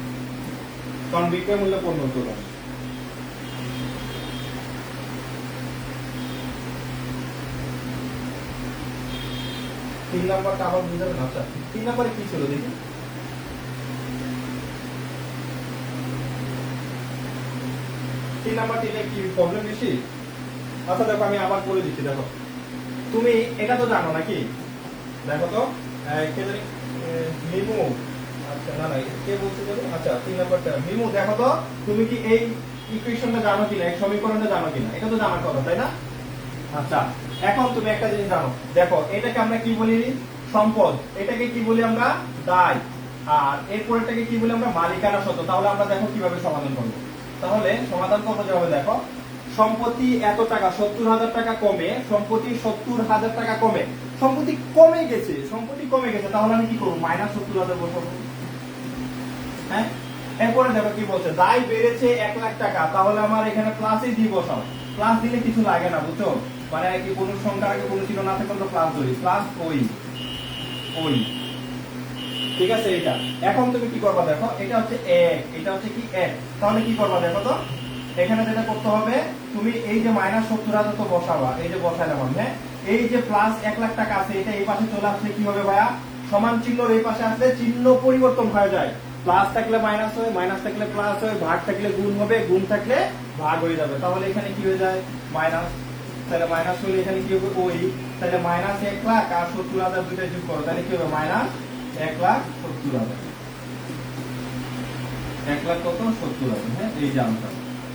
কারণ বিক্রয় মূল্য পণ্য উত্তোলন। তিন নাম্বারটা আবার বুঝাবেন। আচ্ছা 3 নাম্বারে কি ছিল দেখি, 3 নাম্বারটি কি প্রবলেম বেশি। আচ্ছা দেখো আমি আবার করে দিচ্ছি, দেখো তুমি এটা তো জানো নাকি, দেখো তো কে জানি মিমু, আচ্ছা না না কে বলছে জানো, আচ্ছা 3 নাম্বারটা মিমু, দেখো তো তুমি কি এই ইকুয়েশনটা জানো কিনা, এই সমীকরণটা জানো কিনা, এটা তো জানার কথা তাই না। আচ্ছা এখন তুমি একটা জিনিস জানো, দেখো এটাকে আমরা কি বলি, সম্পদ, এটাকে কি বলি আমরা, দায়, আর এরপরেটাকে কি বলি আমরা, মালিকানা সত্ত্ব। তাহলে আমরা দেখো কিভাবে সমাধান করবো, তাহলে সমাধান করবো যেভাবে, দেখো সম্পত্তি এত টাকা 70,000 টাকা কমে, সম্পত্তি 70,000 টাকা কমে, সম্পত্তি কমে গেছে, সম্পত্তি কমে গেছে, তাহলে আমি কি করবো, -70,000 বসাবো, হ্যাঁ। এরপরে দেখো কি বলছে, দায় বেড়েছে 1 লাখ টাকা, তাহলে আমার এখানে প্লাসই দিয়ে বসাও, প্লাস দিলে কিছু লাগে না বুঝছো, মানে কি কোনো সংখ্যার আগে কোনো চিহ্ন না থাকলে তো প্লাস ধরি, প্লাস ওই ওই, ঠিক আছে। এটা এখন তুমি কি করবা, দেখো এটা হচ্ছে 1, এটা হচ্ছে কি 1, তাহলে কি করবা দেখো তো, এখানে যেটা করতে হবে, তুমি এই যে -70,000 তো বসাবা, এই যে বসাইলাম আমি, হ্যাঁ, এই যে প্লাস 1 লাখ টাকা আছে এটা এই পাশে চলে আসলে কি হবে ভাইয়া, সমান চিহ্নর এই পাশে আসলে চিহ্ন পরিবর্তন হয়ে যায়, প্লাস থাকলে মাইনাস হয়, মাইনাস থাকলে প্লাস হয়, ভাগ থাকলে গুণ হবে, গুণ থাকলে ভাগ হয়ে যাবে, তাহলে এখানে কি হয়ে যায় মাইনাস, তাহলে মাইনাস হলে এখানে কি হবে ওই, তাহলে -1 লাখ আর 70,000 দুইটা যোগ করো, তাহলে কি হবে -1,70,000, 1 লাখ কত 70,000, হ্যাঁ, এই যে আনসার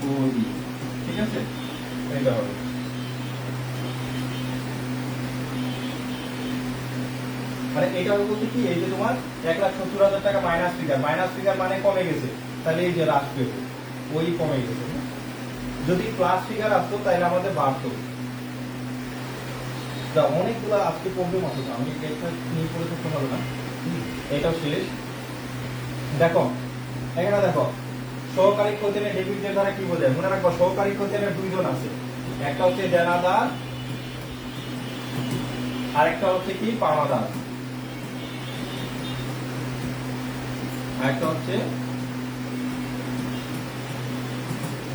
ওই, ঠিক আছে, এইটা হবে। মানে এটা হবে বলতে কি, এই যে তোমার 1,70,000 টাকা মাইনাস ফিগার মানে কমে গেছে, তাহলে এই যে রাশ পেবে ওই কমে গেছে, যদি প্লাস ফিগার আসতো তাহলে আমাদের বাড়তো। অনেকগুলো আজকে প্রবলেম আছে, আমি এটা নিয়ে পড়ে থাকতে পারবো না, এটাও শেষ। দেখো এখানে দেখো সহকারী খতিয়ানের ডেবিট যে দ্বারা কি বোঝায়, মনে রাখবো সহকারী খতিয়ানের দুইজন আছে, একটা হচ্ছে দেনাদার আর একটা হচ্ছে কি পাওনাদার, আরেকটা হচ্ছে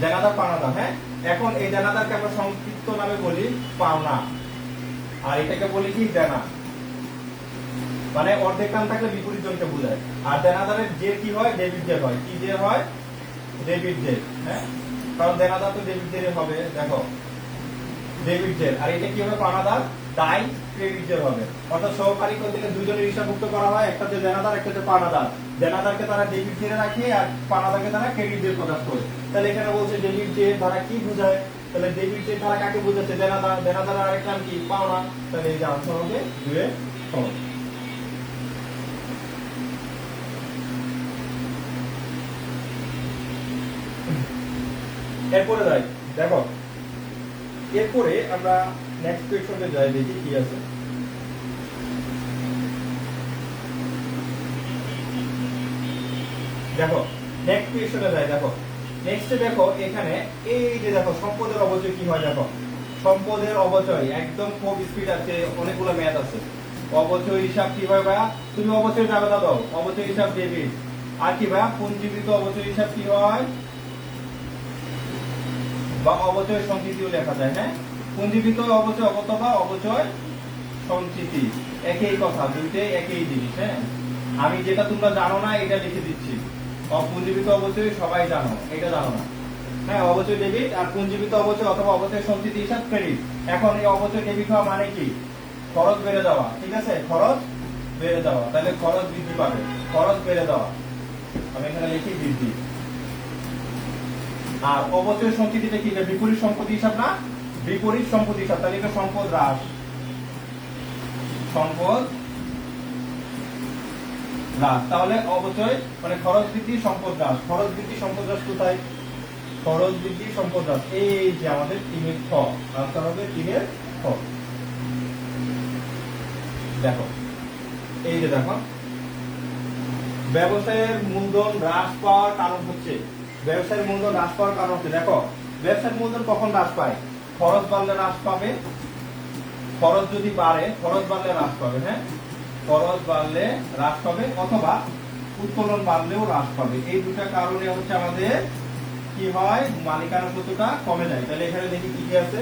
দেনাদার পাওনাদার, হ্যাঁ। এখন এই দেনাদারকে আমরা সংক্ষিপ্ত নামে বলি পাওনা, আর এটাকে বলি কি দেনা, মানে অর্ধেক কান থাকলে বিপরীত জনকে বোঝায়। আর দেনাদারের যে কি হয়, ডেবিট জেড হয়, কি জেড হয়, ডেবিট জেড, হ্যাঁ, কারণ দেনাদার তো ডেবিট জেড হবে। দেখো ডেবিট জেল। আর এটা কি হবে পাওনাদার দায় ক্রেডিট জেল হবে। অর্থাৎ সহকারী থেকে দুজনের হিসাবমুক্ত করা হয়, একটা হচ্ছে দেনাদার একটা হচ্ছে পাওনাদার। দেনাদারকে তারা ডেবিট জেলে রাখে আর পাওনাদারকে তারা ক্রেডিট জেল প্রকাশ করে। তাহলে এখানে বলছে ডেবিট জেল দ্বারা কি বোঝায়, তাহলে ডেবিট জেল দ্বারা কাকে বোঝাচ্ছে দেনাদার, দেনাদার আরেক নাম কি পাওনা। তাহলে এই যে আনসার হবে 2 সহজ। এরপরে যাই দেখো, এরপরে আমরা নেক্সট কোয়েশ্চনে যাই, দেখি কি আছে। দেখো নেক্সট কোয়েশ্চনে যাই। দেখো নেক্সটে দেখো এখানে এই যে দেখো সম্পদের অবচয় কি হয়। দেখো সম্পদের অবচয় একদম খুব স্পিড আছে, অনেকগুলো ম্যাথ আছে। অবচয় হিসাব কি হয় ভাইয়া, তুমি অবচয় যাবে দাও, অবচয় হিসাব ডেবিট। আর কি ভাইয়া পুঞ্জীবিত অবচয় হিসাব কি হয়, বা অবচয় সঞ্চিতিও লেখা যায়। হ্যাঁ, পুঞ্জীবিত অবচয় অথবা অবচয় সঞ্চিতি একই কথা, দুইটাই একই জিনিস। হ্যাঁ, আমি যেটা তোমরা জানো না এটা লিখে দিচ্ছি। অপুঞ্জীবিত অবচয় সবাই জানো, এটা জানো না। হ্যাঁ, অবচয় ডেবিট আর পুঞ্জীবিত অবচয় অথবা অবচয় সঞ্চিতি হিসাব ক্রেডিট। এখন এই অবচয় ডেবিট হওয়া মানে কি, খরচ বেড়ে যাওয়া। ঠিক আছে, খরচ বেড়ে যাওয়া, তাহলে খরচ বৃদ্ধি পাবে, খরচ বেড়ে যাওয়া। আমি এখানে লিখি বৃদ্ধি। আর অবচয় সঞ্চিতিটা কি, বিপরীত সম্পত্তি হিসাব না, বিপরীত সম্পত্তি হিসাব। তাহলে এটা সম্পদ হ্রাস, সম্পদ হ্রাস। তাহলে অবচয় মানে খরচ বৃদ্ধি সম্পদ হ্রাস, খরচ বৃদ্ধি সম্পদ হ্রাস কোথায়, খরচ বৃদ্ধি সম্পদ হ্রাস। এই যে আমাদের 3 খ আনসার হবে 3 খ। দেখো এই যে দেখো ব্যবসায়ের মূলধন হ্রাস পাওয়ার কারণ হচ্ছে, ব্যবসায়ের মূলধন হ্রাস পাওয়ার কারণ হচ্ছে, দেখো ব্যবসায়ের মূলধন কখন হ্রাস পায়, খরচ বাড়লে হ্রাস পাবে, খরচ যদি বাড়ে, খরচ বাড়লে হ্রাস পাবে। হ্যাঁ, খরচ বাড়লে হ্রাস পাবে অথবা উৎপাদন বাড়লেও হ্রাস পাবে। এই দুটা কারণে হচ্ছে আমাদের কি হয়, মালিকানা সত্ত্বটা কমে যায়। তাহলে এখানে দেখি কি কি আছে।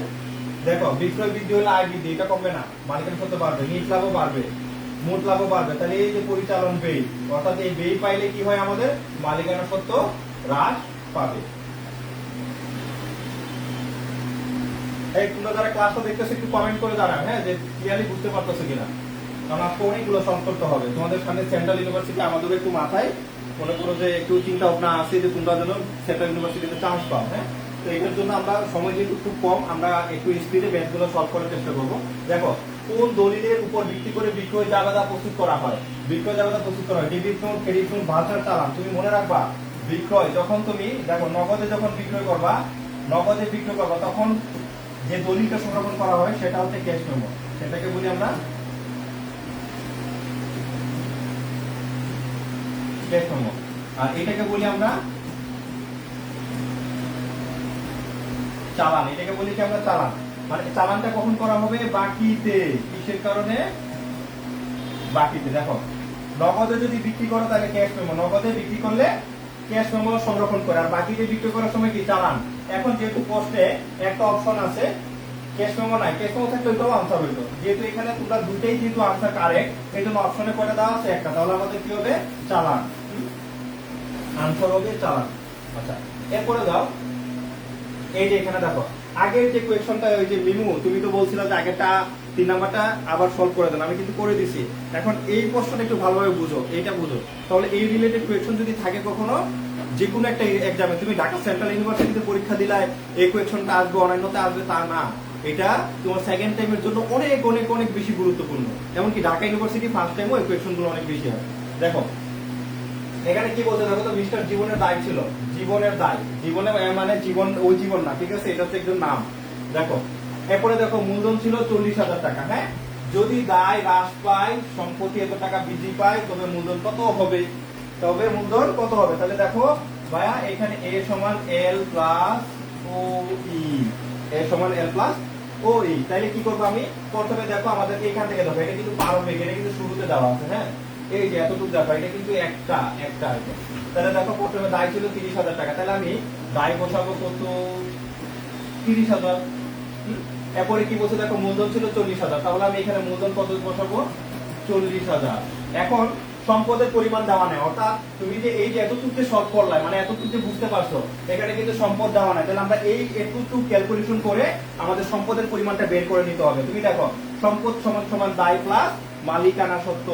দেখো বিক্রয় বৃদ্ধি হলে আয় বৃদ্ধি, এটা কমবে না, মালিকানা সত্ত্ব বাড়বে, নিট লাভও বাড়বে, মোট লাভও বাড়বে। তাহলে এই যে পরিচালন ব্যয়, অর্থাৎ এই ব্যয় পাইলে কি হয়, আমাদের মালিকানা সত্ত্ব হ্রাস পাবে। এই তোমরা যারা ক্লাসটা দেখতেছো একটু কমেন্ট করে জানাও, হ্যাঁ, যে ক্লিয়ারলি বুঝতে পারতেছো কিনা। কারণ আজকে অনেকগুলো সলভ করতে হবে তোমাদের সামনে। সেন্ট্রাল ইউনিভার্সিটি আমাদের একটু মাথায় মনে করো যে একটু চিন্তা ভাবনা আছে যে তোমরা যেন সেন্ট্রাল ইউনিভার্সিটিতে চান্স পাও। হ্যাঁ, তো এটার জন্য আমরা সময় যেহেতু খুব কম, আমরা একটু স্পিডে ম্যাথগুলো সলভ করার চেষ্টা করবো। দেখো কোন দলিলের উপর ভিত্তি করে বিক্রয় জাবেদা প্রস্তুত করা হয়, বিক্রয় জাবেদা প্রস্তুত করা হয় debit note, credit note, voucher, চালান। তুমি মনে রাখবা বিক্রয় যখন তুমি দেখো নগদে যখন বিক্রয় করবা, নগদে বিক্রয় করবা তখন যে দলিলটা সংরক্ষণ করা হয় সেটা হচ্ছে ক্যাশ মেমো, সেটাকে বলি আমরা ক্যাশ মেমো। আর এটাকে বলি আমরা চালান, এটাকে বলি কি আমরা চালান। মানে চালানটা কখন করা হবে, বাকিতে। কিসের কারণে, বাকিতে। দেখো নগদে যদি বিক্রি করো তাহলে ক্যাশ মেমো, নগদে বিক্রি করলে ক্যাশ মেমো সংরক্ষণ করে, আর বাকিতে বিক্রি করার সময় কি চালান। এখন যেহেতু পোস্টে একটা অপশন আছে ক্যাশ মেমো নাই, ক্যাশ মেমো থাকলে ওইটাও আনসার হইতো। যেহেতু এখানে তোমরা দুটেই যেহেতু আনসার কারেক্ট, এই জন্য অপশনে কয়টা দেওয়া আছে, একটা। তাহলে আমাদের কি হবে, চালান, আনসার হবে চালান। আচ্ছা এরপরে যাও, এই যে এখানে দেখো আগের যে কোয়েশনটা, ওই যে মিমু তুমি তো বলছিলে যে আগেরটা 3 নাম্বারটা আবার সলভ করে দেন, আমি কিন্তু করে দিছি। এখন এই প্রশ্নটা একটু ভালোভাবে বুঝো, এইটা বুঝো। তাহলে এই রিলেটেড কোয়েশন যদি থাকে কখনো যে কোনো একটা এক্সামে, তুমি ঢাকা সেন্ট্রাল ইউনিভার্সিটিতে পরীক্ষা দিলায় এই কোয়েশনটা আসবে, অন্যান্যতে আসবে তা না। এটা তোমার সেকেন্ড টাইমের জন্য অনেক অনেক অনেক বেশি গুরুত্বপূর্ণ। এমনকি ঢাকা ইউনিভার্সিটি ফার্স্ট টাইমও এই কোয়েশনগুলো অনেক বেশি হয়। দেখো এখানে কি বলতে দেখো তো, মিস্টার জীবনের দায় ছিল, জীবনের দায়, জীবনে মানে জীবন ওই জীবন না, ঠিক আছে, এটা হচ্ছে একজন নাম। দেখো এরপরে দেখো মূলধন ছিল 40,000 টাকা। হ্যাঁ, যদি দায় হ্রাস পায়, সম্পত্তি এত টাকা বৃদ্ধি পায়, তবে মূলধন কত হবে, তবে মূলধন কত হবে। তাহলে দেখো ভাইয়া এখানে এ সমান এল প্লাস ও ই, এ সমান এল প্লাস ও ই। তাইলে কি করবো আমি, প্রথমে দেখো আমাদের এখান থেকে দেখো, এটা কিন্তু প্রারম্ভিক, এটা কিন্তু শুরুতে দেওয়া আছে। হ্যাঁ, এই যে এতটুকু দেখো, এটা কিন্তু একটা একটা। তাহলে দেখো প্রথমে দায় ছিল 30,000 টাকা, তাহলে আমি দায় বসাবো কত, 30,000। এরপরে কি বলছে দেখো মূলধন ছিল 40,000, তাহলে আমি এখানে মূলধন কত বসাবো, 40,000। এখন সম্পদের পরিমাণ দেওয়া নেই, অর্থাৎ তুমি যে এই যে এতটুকু সলভ করলে মানে এতটুকু বুঝতে পারছো এখানে কিন্তু সম্পদ দেওয়া নাই, তাহলে আমরা এই এতটুকু ক্যালকুলেশন করে আমাদের সম্পদের পরিমাণটা বের করে নিতে হবে। তুমি দেখো সম্পদ সমান সমান দায় প্লাস মালিকানা সত্ত্ব,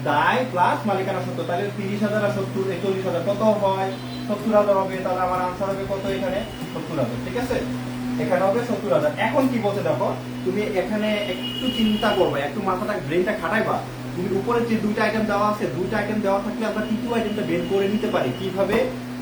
দায় প্লাস মালিকানা সত্ত্ব, তাহলে 30,000 আর 40,000 কত হয়? 70,000 হবে। তাহলে আমার আনসার হবে কত? এখানে 70,000। ঠিক আছে, এখানে হবে 70,000। এখন কি বলছে দেখো, তুমি এখানে একটু চিন্তা করবে, একটু মাথাটা ব্রেনটা খাটাইবা। তুমি উপরে যে দুইটা আইটেম দেওয়া আছে, দুইটা আইটেম দেওয়া থাকলে আমরা তৃতীয় আইটেমটা বের করে নিতে পারি। কিভাবে?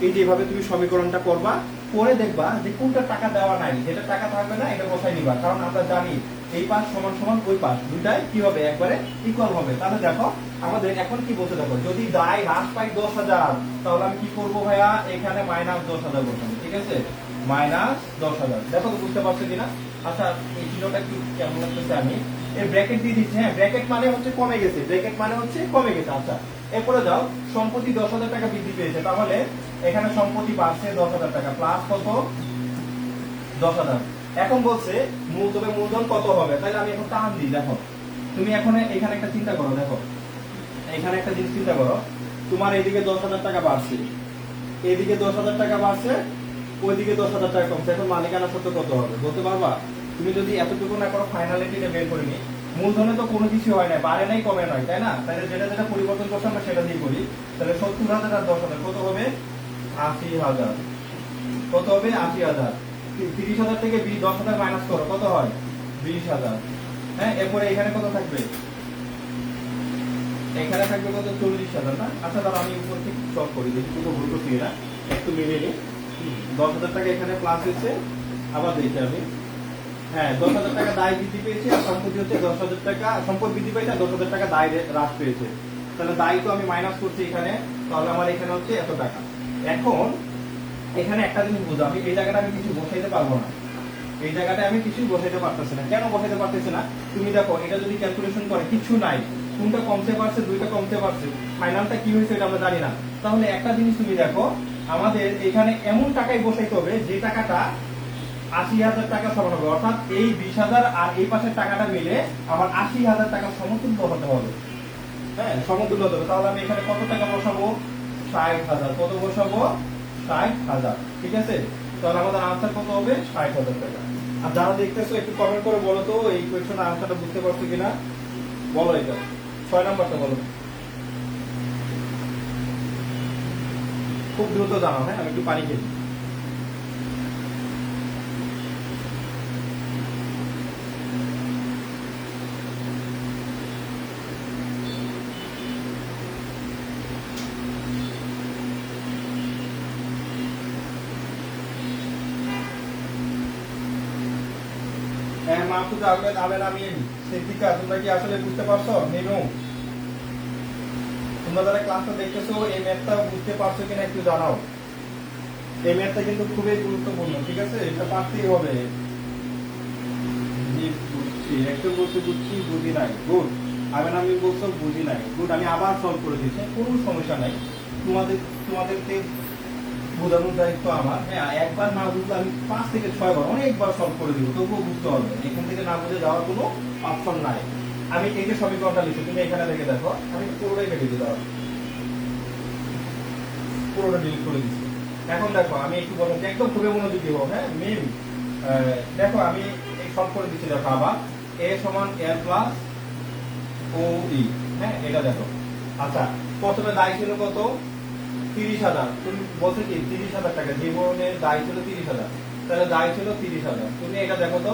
এই যেভাবে তুমি সমীকরণটা করবা, করে দেখবা যে কোনটা টাকা দেওয়া নাই, যেটা টাকা থাকবে না এটা বসাই নিবা। কারণ আমরা জানি এই পাশ সমান সমান ওই পাশ, দুইটাই কি হবে? একবারে ইকুয়াল হবে। তাহলে দেখো আমাদের এখন কি বলতে দেখো, যদি দায় হ্রাস পাই 10,000, তাহলে আমি কি করবো ভাইয়া? এখানে -10,000 বসাবো। ঠিক আছে, -10,000। দেখো তো বুঝতে পারছো কিনা? আচ্ছা, এই চিহ্নটা কি কেমন লাগতেছে? আমি এই ব্র্যাকেট দিয়ে দিচ্ছি। হ্যাঁ, ব্র্যাকেট মানে হচ্ছে কমে গেছে, ব্র্যাকেট মানে হচ্ছে কমে গেছে। আচ্ছা, এরপরে যাও, সম্পত্তি 10,000 টাকা বৃদ্ধি পেয়েছে, তাহলে এখানে সম্পত্তি বাড়ছে 10,000 টাকা প্লাস কত? 10,000। এখন বলছে মূলধন কত হবে? তাহলে আমি এখন টান দিই। দেখো তুমি এখন এখানে একটা চিন্তা করো, দেখো এখানে একটা জিনিস চিন্তা করো, তোমার এদিকে 10,000 টাকা বাড়ছে, এদিকে 10,000 টাকা বাড়ছে, ওইদিকে 10,000 টাকা কমছে। এখন মালিকানা সত্ত্ব কত হবে বলতে পারবা? তুমি যদি এতটুকু না করো, ফাইনালিটিটা বের করে নি। মূলধনে তো কোনো কিছু হয় না, বাড়ে নাই কমে নাই, তাই না? তাহলে যেটা যেটা পরিবর্তন করছে আমরা সেটা দিয়ে করি। তাহলে 70,000 আর 10,000 কত হবে? 80,000। কত হবে? 80,000। 30,000 থেকে 10,000 মাইনাস করো, কত হয়? 20,000। হ্যাঁ, এরপরে এখানে কত থাকবে? এখানে থাকবে কত? 40,000 না? আচ্ছা, তাহলে আমি উপর থেকে সলভ করি, দেখি পুরো ভুল করছি না, একটু মিলিয়ে নিই। 10,000 টাকা এখানে প্লাস হয়েছে, আবার দেখি আমি। হ্যাঁ, 10,000 টাকা দায় বৃদ্ধি পেয়েছে, আর সম্পত্তি হচ্ছে 10,000 টাকা, সম্পদ বৃদ্ধি পেয়েছে আর 10,000 টাকা দায় হ্রাস পেয়েছে। তাহলে দায় তো আমি মাইনাস করছি এখানে, তাহলে আমার এখানে হচ্ছে এত টাকা। এখন এখানে একটা জিনিস বুঝো, আমি এই জায়গাটা আমি কিছু বসাইতে পারবো না, এই জায়গাটা আমি কিছু বসাইতে পারতেছি না। কেন বসাইতে পারতেছি না? তুমি দেখো এটা যদি ক্যালকুলেশন করে কিছু নাই, কোনটা কমতে পারছে, দুইটা কমতে পারছে, ফাইনালটা কি হয়েছে এটা আমরা জানি না। তাহলে একটা জিনিস তুমি দেখো, আমাদের এখানে এমন টাকাই বসাইতে হবে যে টাকাটা 80,000 টাকা সমান হবে, অর্থাৎ এই 20,000 আর এই পাশের টাকাটা মিলে আমার 80,000 টাকা সমতুল্য হতে হবে। হ্যাঁ, সমতুল্য হতে হবে। তাহলে আমি এখানে কত টাকা বসাবো? 60,000। কত বসাবো? 60,000। ঠিক আছে, তাহলে আমাদের আনসার কত হবে? 60,000 টাকা। আর যারা দেখতেছো একটু কমেন্ট করে বলো তো এই কোয়েশ্চনের আনসারটা বুঝতে পারছো কিনা, বলো। এটা 6 নাম্বারটা বলো, খুব দ্রুত জানাও। হ্যাঁ, আমি একটু পানি খেয়ে নিই। হ্যাঁ, মাহফুজ আহমেদ, আবেল আমিন, সিদ্দিকা, তোমরা কি আসলে বুঝতে পারছো? মিনু, তোমরা যারা ক্লাসটা দেখতেছো এই ম্যাথটা বুঝতে পারছো কিনা একটু জানাও। এই ম্যাথটা কিন্তু খুবই গুরুত্বপূর্ণ। ঠিক আছে, এটা পারতেই হবে। জি বুঝছি, একটু বলছে বুঝছি, বুঝি নাই। গুড। আবেল আমিন বলছো বুঝি নাই। গুড, আমি আবার সলভ করে দিচ্ছি, কোনো সমস্যা নাই। তোমাদেরকে বোঝানোর দায়িত্ব আমার। হ্যাঁ, একবার না বুঝলে আমি 5 থেকে 6 বার অনেকবার সলভ করে দিব, তবুও বুঝতে হবে। এখান থেকে না বুঝে যাওয়ার কোনো অপশন নাই। আমি এই যে সমীকরণটা লিখছি, তুমি এখানে দেখে দেখো, আমি পুরোটাই কেটে দিতে পারবো, পুরোটা ডিলিট করে দিচ্ছি। এখন দেখো আমি একটু বলছি, একদম খুবই মনোযোগী হোক। হ্যাঁ, মিম, দেখো আমি সলভ করে দিচ্ছি। দেখো আবার এ সমান এর প্লাস ও ই। হ্যাঁ, এটা দেখো। আচ্ছা, প্রথমে দায় ছিল কত? 30,000। তুমি বলছো কি 30,000 টাকা, জীবনের দায় ছিল 30,000, তাহলে দায় ছিল 30,000। তুমি এটা দেখো তো,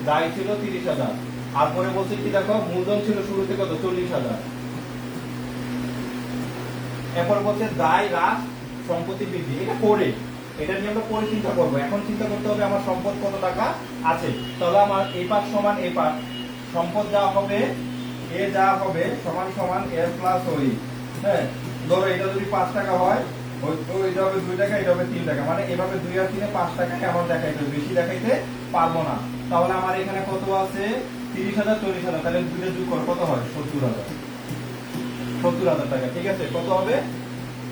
দায় ছিল 30,000, আর পরে বলছে কি দেখো, মূলধন ছিল শুরুতে কত? 40,000। এরপর বলছে দায় হ্রাস, সম্পত্তি বৃদ্ধি। এটা পরে, এটা নিয়ে আমরা পরে চিন্তা করবো। এখন চিন্তা করতে হবে আমার সম্পদ কত টাকা আছে। তাহলে আমার এই পাশ সমান এই পাশ, সম্পদ যা হবে এ যা হবে সমান সমান এর প্লাস ওই। হ্যাঁ, ধরো এটা যদি 5 টাকা হয়, এটা হবে 2 টাকা, এটা হবে 3 টাকা, মানে এভাবে 2 আর 3 5 টাকাকে আমার দেখাইতে হবে, বেশি দেখাইতে পারবো না। তাহলে আমার এখানে কত আছে? 30,000, 40,000, তাহলে দুইটা যোগ করো, কত হয়? 70,000। 70,000 টাকা। ঠিক আছে, কত হবে?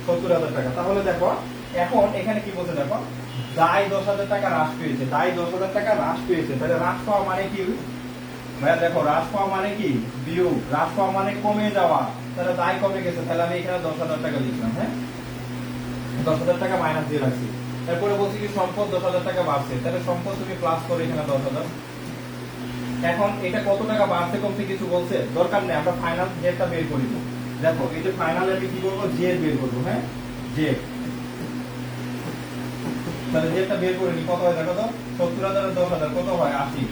70,000 টাকা। তাহলে দেখো এখন এখানে কি বলছে দেখো, দায় 10,000 টাকা হ্রাস পেয়েছে, দায় 10,000 টাকা হ্রাস পেয়েছে। তাহলে হ্রাস পাওয়া মানে কি ভাইয়া? দেখো হ্রাস পাওয়া মানে কি? বিয়োগ। হ্রাস পাওয়া মানে কমে যাওয়া। তাহলে দায় কমে গেছে, তাহলে আমি এখানে 10,000 টাকা লিখলাম। হ্যাঁ, 10,000 টাকা মাইনাস দিয়ে রাখছি। তারপরে বলছি কি সম্পদ 10,000 টাকা বাড়ছে, তাহলে সম্পদ তুমি প্লাস করে এখানে 10,000। এখন এটা কত টাকা বাড়ছে কমছে কিছু বলছে, দরকার নেই, আমরা ফাইনাল জেডটা বের করি। দেখো এই যে ফাইনাল আমি কি করবো, জেড বের করবো। হ্যাঁ, জেড, তাহলে জেডটা বের করে নি, কত হয় দেখো তো, 70,000 10,000 কত হয় 80।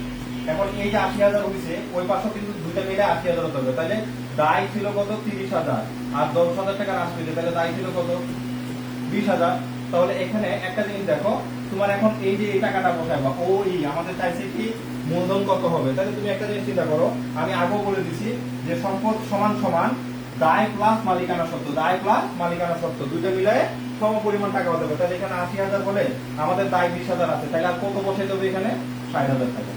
এখন এই যে 80,000 হয়েছে, ওই পাশে কিন্তু দুইটা মিলে 80,000 হতে হবে, তাহলে দায় ছিল কত 30,000 আর 10,000 টাকা হ্রাস পেয়েছে, তাহলে দায় ছিল কত 20,000। তাহলে এখানে একটা জিনিস দেখো, তোমার এখন এই যে এই টাকাটা বসাইবা, ওই আমাদের চাইছে কি মূলধন কত হবে, তাহলে তুমি একটা জিনিস চিন্তা করো, আমি আগেও বলে দিছি যে সম্পদ সমান সমান দায় প্লাস মালিকানা সত্ত্ব, দায় প্লাস মালিকানা সত্ত্ব দুইটা মিলায়ে সম পরিমাণ টাকা হতে হবে। তাহলে এখানে 80,000 বলে আমাদের দায় 20,000 আছে, তাহলে আর কত বসাইতে হবে এখানে 60,000 টাকা।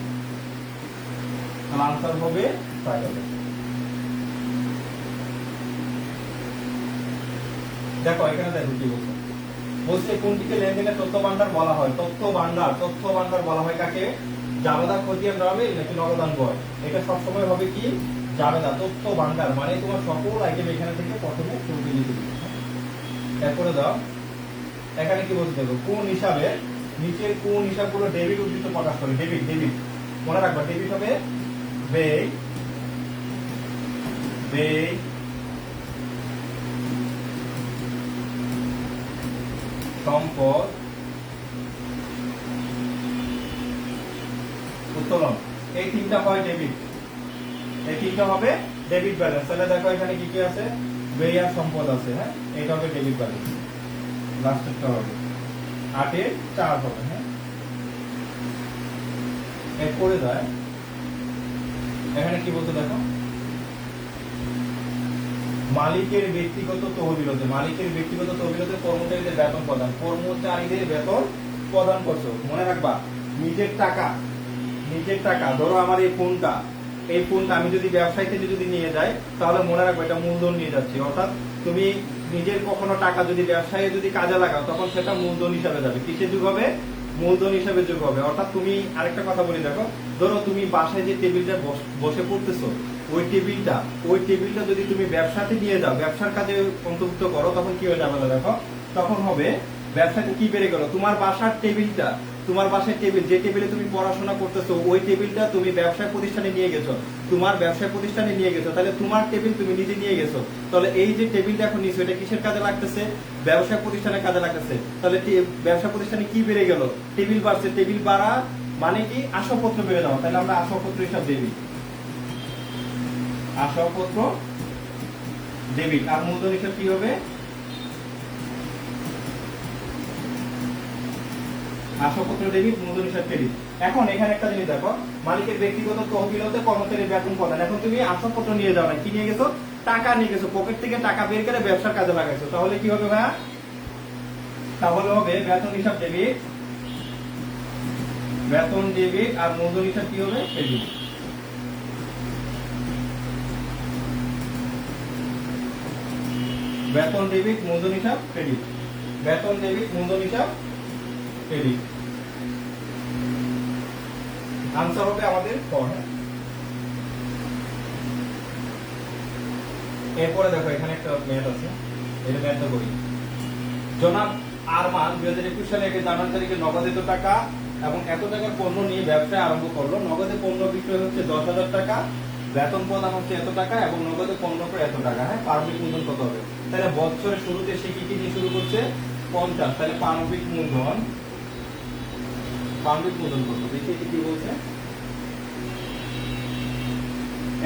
তাহলে আনসার হবে 60,000। দেখো এখানে দেখো কি বলছে, বলছে কোনটিকে লেনদেনের তথ্য ভান্ডার বলা হয়। তথ্য ভান্ডার বলা হয় কাকে, জাবেদা খতিয়ান রাবে নাকি নগদান বয়, এটা সবসময় হবে কি জাবেদা। তথ্য ভান্ডার মানে তোমার সকল আইটেম এখানে থেকে প্রথমে শুরুতে লিখে দিবে। এরপরে দাও এখানে কি বলছে দেখো, কোন হিসাবে নিচের কোন হিসাবগুলো ডেবিট উদ্ধৃত প্রকাশ করে। ডেবিট মনে রাখবা, ডেবিট হবে ব্যয়, সম্পদ, উত্তোলন, এই তিনটা হয় ডেবিট, এই তিনটা হবে ডেবিট ব্যালেন্স। তাহলে দেখো এখানে কি কি আছে, ব্যয় আর সম্পদ আছে। হ্যাঁ, এটা হবে ডেবিট ব্যালেন্স, লাস্টেরটা হবে 8-4 হবে। হ্যাঁ, এরপরে যায় এখানে কি বলতে দেখো, মালিকের ব্যক্তিগত তহবিলতে, কর্মচারীদের বেতন প্রদান করছো। মনে রাখবা নিজের টাকা ধরো আমার এই ফোনটা আমি যদি ব্যবসায়ী থেকে যদি নিয়ে যাই, তাহলে মনে রাখবো এটা মূলধন নিয়ে যাচ্ছি। অর্থাৎ তুমি নিজের কখনো টাকা যদি ব্যবসায়ী যদি কাজে লাগাও, তখন সেটা মূলধন হিসাবে যাবে। কিসে যোগ হবে, মূলধন হিসাবে যোগ হবে। অর্থাৎ তুমি আরেকটা কথা বলি দেখো, ধরো তুমি বাসায় যে টেবিলটা বসে পড়তেছো, ওই টেবিলটা যদি তুমি ব্যবসাতে নিয়ে যাও, ব্যবসার কাজে অন্তর্ভুক্ত করো, তখন কি হয়ে যাবে দেখো, তখন হবে ব্যবসাতে কি বেড়ে গেল, তোমার বাসার টেবিল যে টেবিলে তুমি পড়াশোনা করতেছো, ওই টেবিলটা তুমি ব্যবসায় প্রতিষ্ঠানে নিয়ে গেছো, তাহলে তোমার টেবিল তুমি নিজে নিয়ে গেছো। তাহলে এই যে টেবিলটা এখন নিছো, এটা কিসের কাজে লাগতেছে, ব্যবসায় প্রতিষ্ঠানের কাজে লাগতেছে। তাহলে ব্যবসা প্রতিষ্ঠানে কি বেড়ে গেল, টেবিল বাড়ছে। টেবিল বাড়া মানে কি আসবাবপত্র বেড়ে যাওয়া, তাহলে আমরা আসবাবপত্র হিসাব দেবি, আসবাবপত্র ডেবিট। আর মূলধন হিসাব কি হবে, আসবাবপত্র ডেবিট, মূলধন হিসাব ক্রেডিট। এখন এখানে একটা জিনিস দেখো, মালিকের ব্যক্তিগত তহবিলতে কর্মচারীর বেতন প্রদান। এখন তুমি আসবাবপত্র নিয়ে যাও না, কি নিয়ে গেছো, টাকা নিয়ে গেছো, পকেট থেকে টাকা বের করে ব্যবসার কাজে লাগাইছো। তাহলে কি হবে ভাইয়া, তাহলে হবে বেতন হিসাব ডেবিট, আর মূলধন হিসাব কি হবে ক্রেডিট। বেতন ডেবিট, মূলধন হিসাব ক্রেডিট, আনসার হবে আমাদের ক। এরপরে দেখো এখানে একটা ম্যাথ আছে, এটা ম্যাথটা করি। জনাব আরমান 2021 সালে জানুয়ারি তারিখে নগদিত টাকা এবং এত টাকার পণ্য নিয়ে ব্যবসা আরম্ভ করলো। নগদে পণ্য বিক্রয় হচ্ছে 10,000 টাকা, বেতন প্রদান হচ্ছে এত টাকা এবং নগদে পণ্য করে এত টাকা। হ্যাঁ, প্রারম্ভিক মূলধন কত হবে, তাহলে বছরের শুরুতে সে কি দিয়ে শুরু করছে 50, তাহলে প্রারম্ভিক মূলধন কত, দেখি এটা কি বলছে,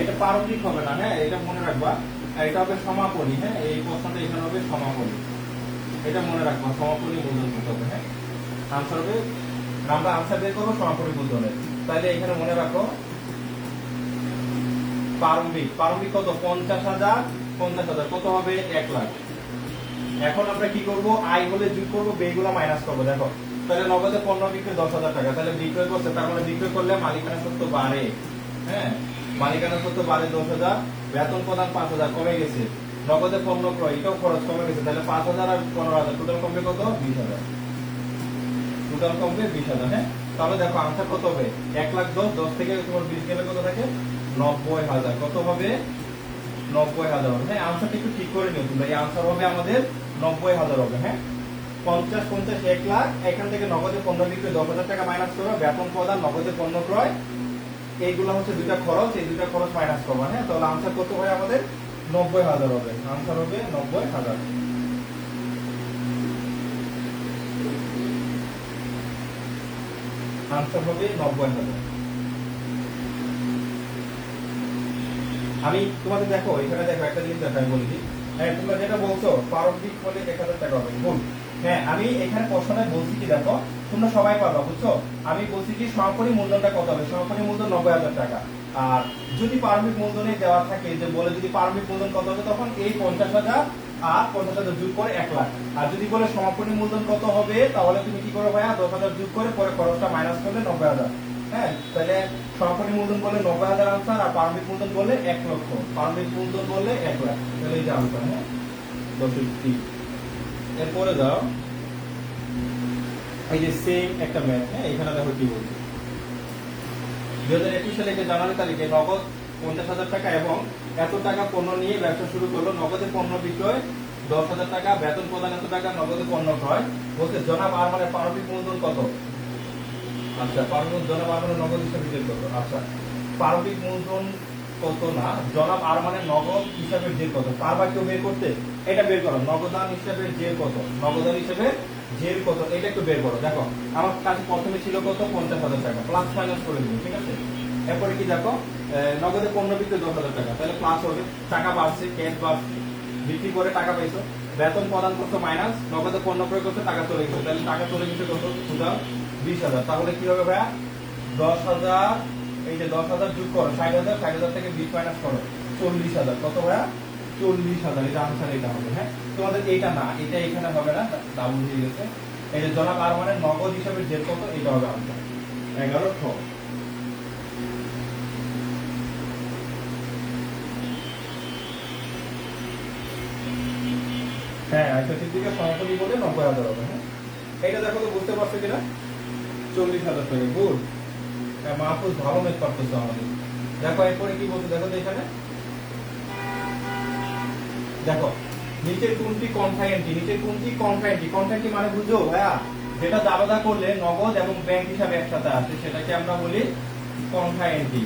এটা প্রারম্ভিক হবে না। হ্যাঁ, এটা মনে রাখবা, এটা হবে সমাপনী। হ্যাঁ, এই প্রশ্নটা এখানে হবে সমাপনী, এটা মনে রাখবা, সমাপনী মূলধন কত হবে। হ্যাঁ, আনসার হবে, আমরা আনসার বের করবো সমাপনী মূলধনের। তাহলে এখানে মনে রাখো প্রারম্ভিক কত 50,000 কত হবে 1 লাখ। এখন আমরা কি করব, আয় হলে যোগ করবো, ব্যয়গুলো মাইনাস করবো। দেখো তাহলে নগদে পণ্য বিক্রয় 10,000 টাকা, তাহলে বিক্রয় করছে, তার মানে বিক্রয় করলে মালিকানা সত্ত্ব বাড়ে। হ্যাঁ, মালিকানা সত্ত্ব বাড়ে 10,000, বেতন প্রদান 5,000 কমে গেছে, নগদে পণ্য ক্রয় এটাও খরচ কমে গেছে, তাহলে 5,000 আর 15,000 টোটাল কমবে কত 20,000, হ্যাঁ, তাহলে দেখো আনসার কত হবে 1,10,000, 10 থেকে তোমার 20 গেলে কত থাকে 90,000, কত হবে 90,000 হবে। হ্যাঁ, আনসারটা একটু ঠিক করে নিও তোমরা। এই আনসার হবে আমাদের 90,000 হবে। হ্যাঁ, 50 50 1 লাখ, এখান থেকে নগদে পণ্য বিক্রি 10,000 টাকা মাইনাস করো, বেতন প্রদান, নগদে পণ্য ক্রয়, এইগুলো হচ্ছে দুইটা খরচ, এই দুইটা খরচ মাইনাস করবা। হ্যাঁ, তাহলে আনসার কত হয় আমাদের 90,000 হবে। আনসার হবে 90,000। আনসার হবে 90,000। আমি তোমাদের দেখো এখানে দেখো একটা জিনিস দেখা আমি বলি। হ্যাঁ, তোমরা যেটা বলছো প্রারম্ভিক হলে 1,000 টাকা হবে, ভুল। হ্যাঁ, আমি এখানে প্রশ্নে বলছি কি দেখো, তোমরা সবাই পারবা, বুঝছো? আমি বলছি কি সমাপনী মূলধনটা কত হবে, সমাপনী মূলধন 90,000 টাকা। আর যদি প্রারম্ভিক মূলধনে দেওয়া থাকে যে বলে যদি প্রারম্ভিক মূলধন কত হবে, তখন এই 50,000 আর 50,000 যোগ করে 1 লাখ। আর যদি বলে সমাপনী মূলধন কত হবে, তাহলে তুমি কি করো ভাইয়া, 10,000 যোগ করে পরে খরচটা মাইনাস করলে 90,000। হ্যাঁ, তাহলে সমাপনী মূলধন বলে 90,000 আনসার, আর প্রারম্ভিক মূলধন বলে 1 লক্ষ, প্রারম্ভিক মূলধন বলে 1 লাখ। তাহলে এই যে আনসার। হ্যাঁ, 10 এরপরে দাও এই যে সেম একটা ম্যাথ। হ্যাঁ, এখানে দেখো কি বলছে, 2021 সালে জানুয়ারি তারিখে নগদ 50,000 টাকা এবং এত টাকা পণ্য নিয়ে ব্যবসা শুরু করলো, নগদে পণ্য বিক্রয় 10,000 টাকা, বেতন প্রদান এত টাকা, নগদে পণ্য ক্রয়। বলছে জনাব আরমানের প্রারম্ভিক মূলধন কত? আচ্ছা, প্রারম্ভিক জনাব আরমানের নগদ হিসাবে বের করো। আচ্ছা, প্রারম্ভিক মূলধন কত না, জনাব আরমানের নগদ হিসাবে যে কত, পারবা কেউ বের করতে? এটা বের করো, নগদান হিসাবে যে কত, নগদান হিসাবে যে কত, এটা একটু বের করো। দেখো আমার কাছে প্রথমে ছিল কত, 50,000 টাকা, প্লাস মাইনাস করে দিবো, ঠিক আছে? এরপরে কি দেখো, নগদে পণ্য বিক্রি 10,000 টাকা, তাহলে প্লাস হবে, টাকা বাড়ছে, ক্যাশ বাড়ছে, বিক্রি করে টাকা পাইছো, বেতন প্রদান করছো মাইনাস, নগদে পণ্য প্রয়োগ করছো, টাকা চলে গেছে, তাহলে টাকা চলে গেছে কত, সুতরাং 20,000। তাহলে কি হবে ভাইয়া, 10,000, এই যে 10,000 যোগ করো 60,000, 60,000 থেকে 20 মাইনাস করো 40,000, কত ভাইয়া, 40,000। এটা আনসার এটা হবে। হ্যাঁ, তোমাদের এইটা না, এটা এখানে হবে না, ডাবল হয়ে গেছে। এই যে জনাব আরমানের নগদ হিসাবে যে কত, এটা হবে আনসার 11 খ। হ্যাঁ, 68 দিকে সমাপনী বলে 90,000 হবে। হ্যাঁ, এটা দেখো তো বুঝতে পারছো কিনা, 40,000 টাকা, গুড। মাহফুজ ভালো মেক করতেছো আমাদের। দেখো এরপরে কি বলছে, দেখো তো এখানে দেখো, নিচের কোনটি কনফাইন্টি, নিচের কোনটি কনফাইন্টি, কনফাইন্টি মানে বুঝো ভাইয়া, যেটা দাবাদা করলে নগদ এবং ব্যাংক হিসাবে একসাথে আসে সেটাকে আমরা বলি কনফাইন্টি।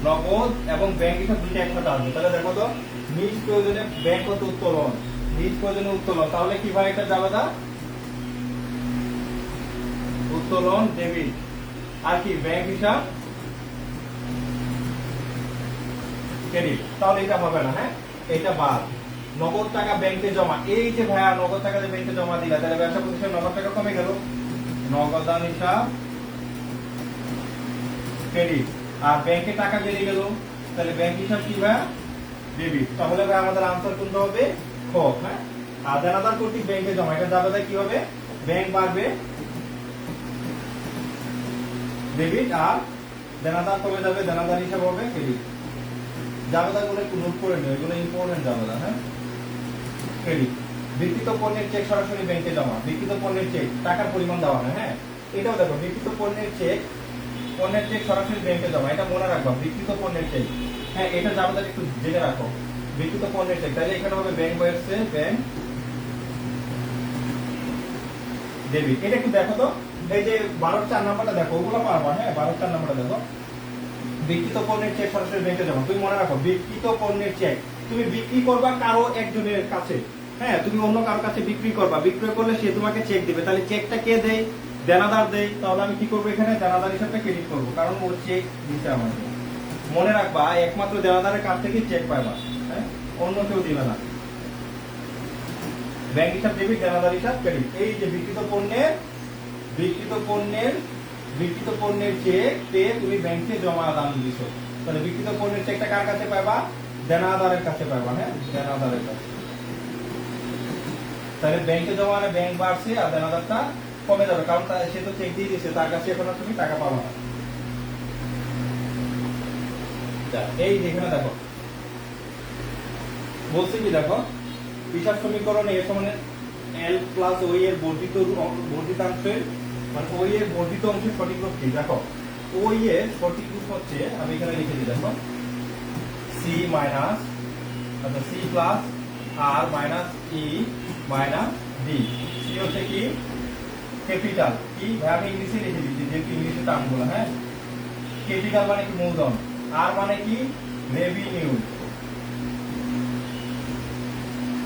নগদ এবং ব্যাংক হিসাব দুইটা একসাথে আসবে। তাহলে দেখো তো, নিজ প্রয়োজনে ব্যাংক হতে উত্তোলন, নিজ প্রয়োজনে উত্তোলন, তাহলে কি ভাই এটা দাবাদা, উত্তোলন ডেবিট, আর কি ব্যাংক হিসাব ক্রেডিট, তাহলে এটা হবে না। হ্যাঁ, এটা বাদ। নগদ টাকা ব্যাংকে জমা, এই যে ভাইয়া নগদ টাকা যে ব্যাংকে জমা দিলা, তাহলে ব্যবসা প্রতিষ্ঠানে নগদ টাকা কমে গেল, নগদান হিসাব ক্রেডিট, আর ব্যাংকে টাকা বেড়ে গেল, তাহলে ব্যাংক হিসাব কি ভাইয়া, ডেবিট। তাহলে ভাই আমাদের আনসার কোনটা হবে, খ। হ্যাঁ, আর দেনাদার কর্তৃক ব্যাংকে জমা, এটা দাবাদা কি হবে, ব্যাংক বাড়বে ডেবিট, আর দেনাদার কমে যাবে, দেনাদার হিসাব হবে ক্রেডিট। জাবেদাগুলো একটু নোট করে নিও, এগুলো ইম্পর্টেন্ট জাবেদা। হ্যাঁ, ক্রেডিট, বিক্রিত পণ্যের চেক সরাসরি ব্যাংকে জমা, বিক্রিত পণ্যের চেক টাকার পরিমাণ দেওয়া হয়। হ্যাঁ, এটাও দেখো, বিক্রিত পণ্যের চেক, পণ্যের চেক সরাসরি ব্যাংকে জমা, এটা মনে রাখবা, বিক্রিত পণ্যের চেক। হ্যাঁ, এটা জাবেদা একটু জেনে রাখো, বিক্রিত পণ্যের চেক, তাহলে এখানে হবে ব্যাংক বয়ারছে ব্যাংক ডেবিট। এটা একটু দেখো তো, এই যে 12-4 নাম্বারটা দেখো, ওগুলো পারবা। হ্যাঁ, 12-4 নাম্বারটা দেখো, বিক্রিত পণ্যের চেক সরাসরি ব্যাংকে জমা। তুমি মনে রাখো, বিক্রিত পণ্যের চেক তুমি বিক্রি করবা কারো একজনের কাছে। হ্যাঁ, তুমি অন্য কারো কাছে বিক্রি করবা, বিক্রয় করলে সে তোমাকে চেক দিবে, তাহলে চেকটা কে দেয়, দেনাদার দেয়। তাহলে আমি কি করবো, এখানে দেনাদার হিসাবে ক্রেডিট করবো, কারণ ওর চেক দিতে আমাকে। মনে রাখবা, একমাত্র দেনাদারের কাছ থেকে চেক পাইবা। হ্যাঁ, অন্য কেউ দিবে না। ব্যাংক হিসাব ডেবিট, দেনাদার হিসাব ক্রেডিট। এই যে বিক্রিত পণ্যের, বিক্রিত পণ্যের, বিক্রিত পণ্যের চেক পেয়ে তুমি ব্যাংকে জমা দান দিছো, তাহলে বিক্রিত পণ্যের চেকটা কার কাছে পাবা, দেনাদারের কাছে পাবা। হ্যাঁ, দেনাদারের কাছে। তাহলে ব্যাংকে জমা মানে ব্যাংক বাড়ছে আর দেনাদারটা কমে যাবে, কারণ সে তো চেক দিয়ে দিয়েছে, তার কাছে এখন আর তুমি টাকা পাবা না। এই যেখানে দেখো বলছে কি, দেখো হিসাব সমীকরণে এ সমানে এল প্লাস ওই এর বর্ধিতাংশের, মানে ওই এর বর্ধিত অংশের সঠিক রূপ কি। দেখো ওই এর সঠিক রূপ হচ্ছে, আমি এখানে লিখে দিই, দেখো সি মাইনাস আচ্ছা সি প্লাস আর minus E minus D. C হচ্ছে কি ক্যাপিটাল, কি আমি ইংলিশে লিখে দিচ্ছি যেহেতু ইংলিশে টার্মগুলো, হ্যাঁ। ক্যাপিটাল মানে কি মূলধন, আর মানে কি রেভিনিউ,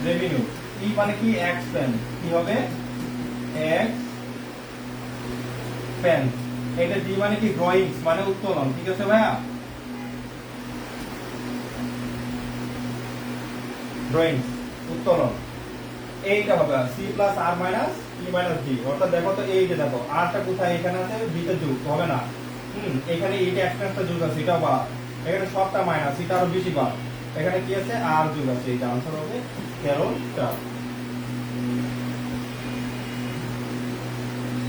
রেভিনিউ, ই মানে কি এক্সপেন্স, কি হবে এক্সপেন্স। এটা ডি মানে কি ড্রয়িংস মানে উত্তোলন, ঠিক আছে ভাইয়া, ড্রয়িংস উত্তোলন। এইটা হবে সি প্লাস আর মাইনাস ই মাইনাস ডি। অর্থাৎ দেখো তো এই যে দেখো আরটা কোথায়, এখানে আছে, বিতে যোগ হবে না, এখানে এইটা এক্সট্রাটা যোগ আছে, এটা বা এখানে সবটা মাইনাস, এটা আরো বেশি বার, এখানে কি আছে আর যোগ আছে, এটা आंसर হবে 13।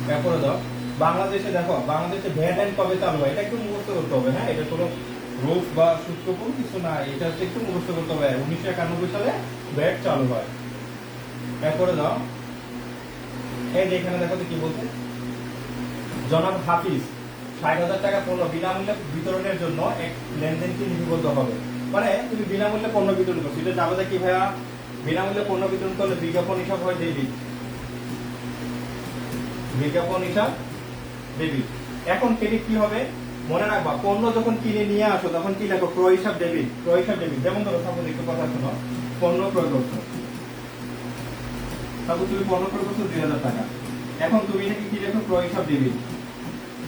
তারপরে দাও বাংলাদেশে, দেখো বাংলাদেশে ভ্যাট এন্ড কবে চালু হয়, এটা একটু মুখস্থ করতে হবে, হ্যাঁ। এটা কোনো রুলস বা সূত্র কোন কিছু না, এটা হচ্ছে একটু মুখস্থ করতে হবে। 1991 সালে ভ্যাট চালু হয়। তারপরে দাও এই যে এখানে দেখো তো কি বলছে, জনাব হাফিজ ৬০,০০০ টাকা পণ্য বিনামূল্যে বিতরণের জন্য এক লেনদেনকে লিপিবদ্ধ হবে। মানে তুমি বিনামূল্যে পণ্য বিতরণ করছো, এটা যাবে কি ভাইয়া, বিনামূল্যে পণ্য বিতরণ করলে বিজ্ঞাপন হিসাব হয় ডেবিট, বিজ্ঞাপন হিসাব ডেবিট। এখন ক্রেডিট কি হবে মনে রাখবা, পণ্য যখন কিনে নিয়ে আসো তখন কি লেখো ক্রয় হিসাব ডেবিট, ক্রয় হিসাব ডেবিট। যেমন ধরো সাপোজ একটু কথা শোনো, পণ্য ক্রয় করছো, সাপোজ তুমি পণ্য ক্রয় করছো ২০০০ টাকা, এখন তুমি এটাকে কি লেখো ক্রয় হিসাব ডেবিট।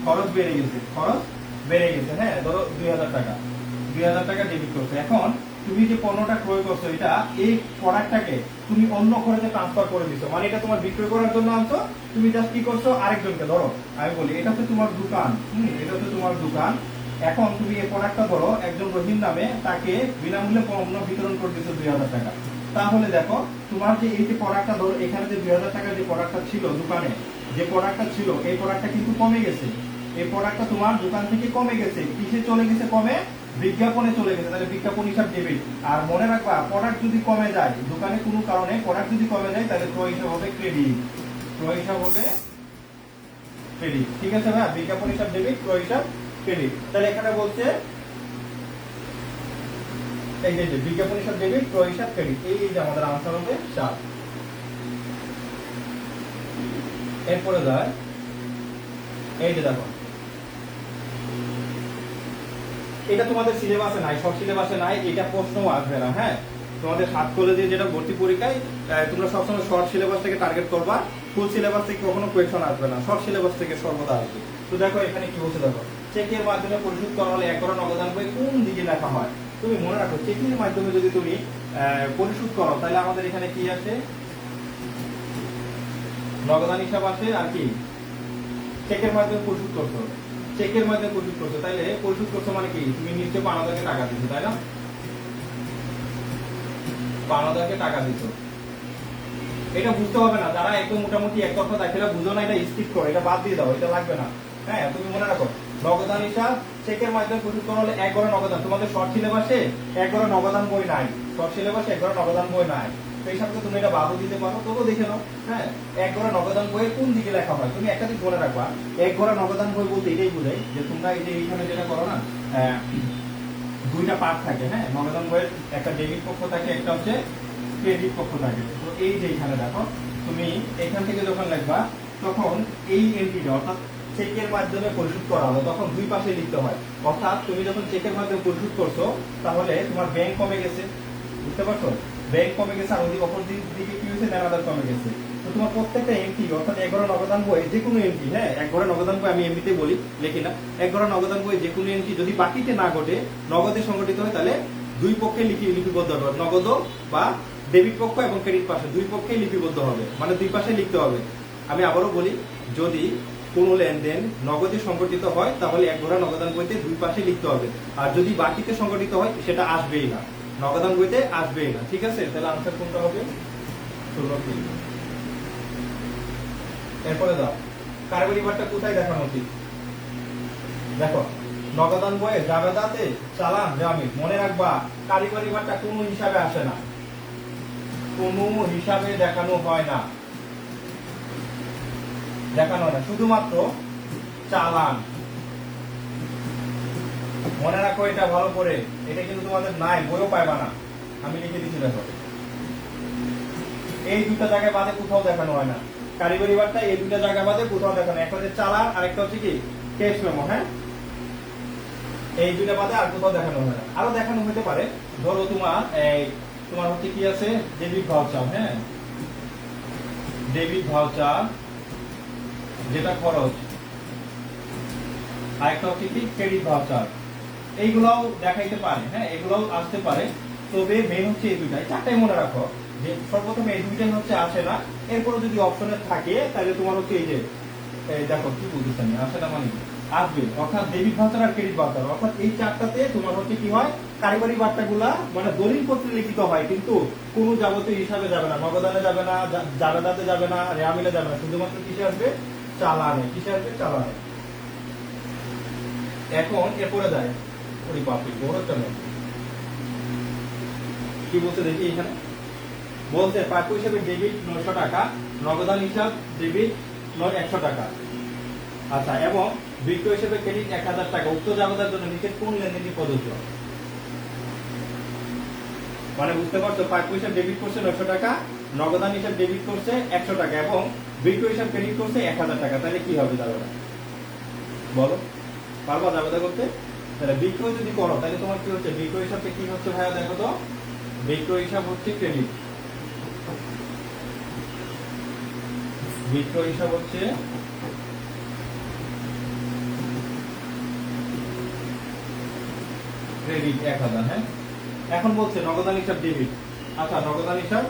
খরচ বেড়ে গেছে, খরচ বেড়ে গেছে, হ্যাঁ ধরো ২০০০ টাকা, ২০০০ টাকা ডেবিট করছো। এখন তুমি যে পণ্যটা ক্রয় করছো, এটা এই প্রোডাক্টটাকে তুমি অন্য খরচে ট্রান্সফার করে দিছো, মানে এটা তোমার বিক্রয় করার জন্য আনছো, তুমি জাস্ট কি করছো আরেকজনকে, ধরো আমি বলি এটা হচ্ছে তোমার দোকান, এটা হচ্ছে তোমার দোকান। এখন তুমি এই প্রোডাক্টটা ধরো একজন রহিম নামে তাকে বিনামূল্যে পণ্য বিতরণ করে দিছো ২০০০ টাকা। তাহলে দেখো তোমার যে এই যে প্রোডাক্টটা ধরো এখানে যে ২০০০ টাকার যে প্রোডাক্টটা ছিল দোকানে, যে প্রোডাক্টটা ছিল এই প্রোডাক্টটা কিন্তু কমে গেছে, এই প্রোডাক্টটা তোমার দোকান থেকে কমে গেছে, কিসে চলে গেছে কমে, বিজ্ঞাপনে চলে গেছে, তাহলে বিজ্ঞাপন হিসাব ডেবিট। আর মনে রাখবা প্রোডাক্ট যদি কমে যায় দোকানে কোনো কারণে, প্রোডাক্ট যদি কমে যায় তাহলে ক্রয় হিসাব হবে ক্রেডিট, ক্রয় হিসাব হবে ক্রেডিট, ঠিক আছে ভাই। বিজ্ঞাপন হিসাব ডেবিট, ক্রয় হিসাব ক্রেডিট। তাহলে এখানে বলছে এই যে বিজ্ঞাপন হিসাব ডেবিট, ক্রয় হিসাব ক্রেডিট, এই যে আমাদের आंसर হবে 7। এরপরে যায় এই যে দেখো এটা তোমাদের সিলেবাসে নাই, সব সিলেবাসে নাই, এটা প্রশ্নও আসবে না, হ্যাঁ। তোমাদের 7 কলেজে যেটা ভর্তি পরীক্ষায় তোমরা সবসময় শর্ট সিলেবাস থেকে টার্গেট করবা, ফুল সিলেবাস থেকে কখনো কোয়েশ্চন আসবে না, শর্ট সিলেবাস থেকে সর্বদা আসবে। তো দেখো এখানে কি বলছে, দেখো চেকের মাধ্যমে পরিশোধ করা হলে ১ করা নগদান বই কোন দিকে লেখা হয়। তুমি মনে রাখো চেকের মাধ্যমে যদি তুমি পরিশোধ করো তাহলে আমাদের এখানে কি আছে, নগদান হিসাব আছে, আর কি চেকের মাধ্যমে পরিশোধ করছো, চেকের মাধ্যমে পরিশোধ করছো, তাইলে পরিশোধ করছো মানে কি তুমি নিশ্চয় পাওনাদারকে টাকা দিচ্ছ, তাই না, পাওনাদারকে টাকা দিচ্ছ। এটা বুঝতে হবে না, যারা একদম মোটামুটি এক কথা দেখে বুঝো না, এটা স্কিপ করো, এটা বাদ দিয়ে দাও, এটা লাগবে না, হ্যাঁ। তুমি মনে রাখো নগদান হিসাব চেকের মাধ্যমে পরিশোধ করা হলে ১ গড়া নগদান, তোমাদের শর্ট সিলেবাসে ১ গড়া নগদান বই নাই, শর্ট সিলেবাসে ১ গড়া নগদান বই নাই, তো এই সাথে তুমি এটা বাদও দিতে পারো, তবুও দেখে নাও, হ্যাঁ। ১ গড়া নগদান বইয়ে কোন দিকে লেখা হয়, তুমি একটা দিক মনে রাখবা, ১ গড়া নগদান বই বলতে এটাই বোঝায় যে তোমরা এই যে এইখানে যেটা করো না, দুইটা পার্ট থাকে, হ্যাঁ। নগদান বইয়ের একটা ডেবিট পক্ষ থাকে, একটা হচ্ছে ক্রেডিট পক্ষ থাকে। তো এই যে এখানে দেখো তুমি এখান থেকে যখন লিখবা তখন এই এন্ট্রিটা, অর্থাৎ চেকের মাধ্যমে পরিশোধ করা হলো, তখন দুই পাশে লিখতে হয়। অর্থাৎ তুমি যখন চেকের মাধ্যমে পরিশোধ করছো তাহলে তোমার ব্যাংক কমে গেছে, বুঝতে পারছো, ব্যাংক কমে গেছে, আর ওদিকে অপর দিকে কি হয়েছে, দেনাদার কমে গেছে। তো তোমার প্রত্যেকটা এন্ট্রি, অর্থাৎ ১ গড়া নগদান বই যে কোনো এন্ট্রি, হ্যাঁ ১ গড়া নগদান বই আমি এমনিতে বলি, লিখি না, ১ গড়া নগদান বই যে কোনো এন্ট্রি যদি বাকিতে না ঘটে নগদে সংগঠিত হয় তাহলে দুই পক্ষে লিপিবদ্ধ হবে, নগদ বা ডেবিট পক্ষ এবং ক্রেডিট পাশে দুই পক্ষেই লিপিবদ্ধ হবে, মানে দুই পাশে লিখতে হবে। আমি আবারও বলি, যদি কোনো লেনদেন নগদে সংগঠিত হয় তাহলে ১ গড়া নগদান বইতে দুই পাশে লিখতে হবে, আর যদি বাকিতে সংগঠিত হয় সেটা আসবেই না, নগদান বইতে আসবেই না, ঠিক আছে। তাহলে আনসার কোনটা হবে 16। এরপরে দাও কারিগরি বারটা কোথায় দেখানো উচিত, দেখো নগদান বইয়ে জাবেদাতে চালান জামিন, মনে রাখবা কারিগরি বারটা কোনো হিসাবে আসে না, কোনো হিসাবে দেখানো হয় না, দেখানো হয় না, শুধুমাত্র চালান, মনে রাখো এটা ভালো করে, এটা কিন্তু তোমাদের নাই, বইও পাইবা না, আমি লিখে দিচ্ছি দেখো, এই দুটা জায়গায় বাদে কোথাও দেখানো হয় না। কারিগরি বার্তা এই দুটা জায়গা বাদে কোথাও দেখানো, একটা হচ্ছে চালান আর একটা হচ্ছে কি ক্যাশ মেমো। হ্যাঁ, এই দুটা বাদে আর কোথাও দেখানো হয় না। আরো দেখানো হতে পারে, ধরো তোমার হচ্ছে কি আছে ডেবিট ভাউচার। হ্যাঁ, ডেবিট ভাউচার যেটা খরচ, আর একটা হচ্ছে কি ক্রেডিট ভাউচার, এইগুলাও দেখাইতে পারে। হ্যাঁ, এগুলাও আসতে পারে, তবে মেন হচ্ছে এই দুটাই, চারটাই মনে রাখো যে সর্বপ্রথম এই দুইটাই হচ্ছে আসে না। এরপরে যদি অপশনে থাকে তাহলে তোমার হচ্ছে এই যে দেখো কি বলতেছি আমি, আসে না মানে আসবে, অর্থাৎ ডেবিট ভাউচার আর ক্রেডিট ভাউচার, অর্থাৎ এই চারটাতে তোমার হচ্ছে কি হয় কারিগরি বার্তাগুলা মানে দলিল পত্রে লিখিত হয়, কিন্তু কোনো যাবতীয় হিসাবে যাবে না, নগদানে যাবে না, জাবেদাতে যাবে না, রেয়ামিলে যাবে না, শুধুমাত্র কিসে আসবে চালানে, কিসে আসবে চালানে। এখন এরপরে যায় ওই বাপরে বড় চলে কি বলছে দেখি, এখানে বলছে প্রাপ্য হিসেবে ডেবিট 900 টাকা, নগদান হিসাব ডেবিট 100 টাকা। আচ্ছা, এবং বিক্রয় হিসেবে ক্রেডিট 1000 টাকা। উক্ত জাবেদার জন্য নিচের কোন লেনদেনটি প্রযোজ্য? মানে বুঝতে পারছো, প্রাপ্য হিসাব ডেবিট করছে 900 টাকা, নগদান হিসাব ডেবিট করছে 100 টাকা এবং বিক্রয় হিসাব ক্রেডিট করছে 1000 টাকা, তাহলে কি হবে জাবেদা? বলো, পারবা জাবেদা করতে? তাহলে বিক্রয় যদি করো তাহলে তোমার কি হচ্ছে, বিক্রয় হিসাবে কি হচ্ছে ভাইয়া দেখো তো, বিক্রয় হিসাব হচ্ছে ক্রেডিট, বিক্রয় হিসাব হচ্ছে ক্রেডিট 1000। হ্যাঁ, এখন বলছে নগদান হিসাব ডেবিট। আচ্ছা, নগদান হিসাব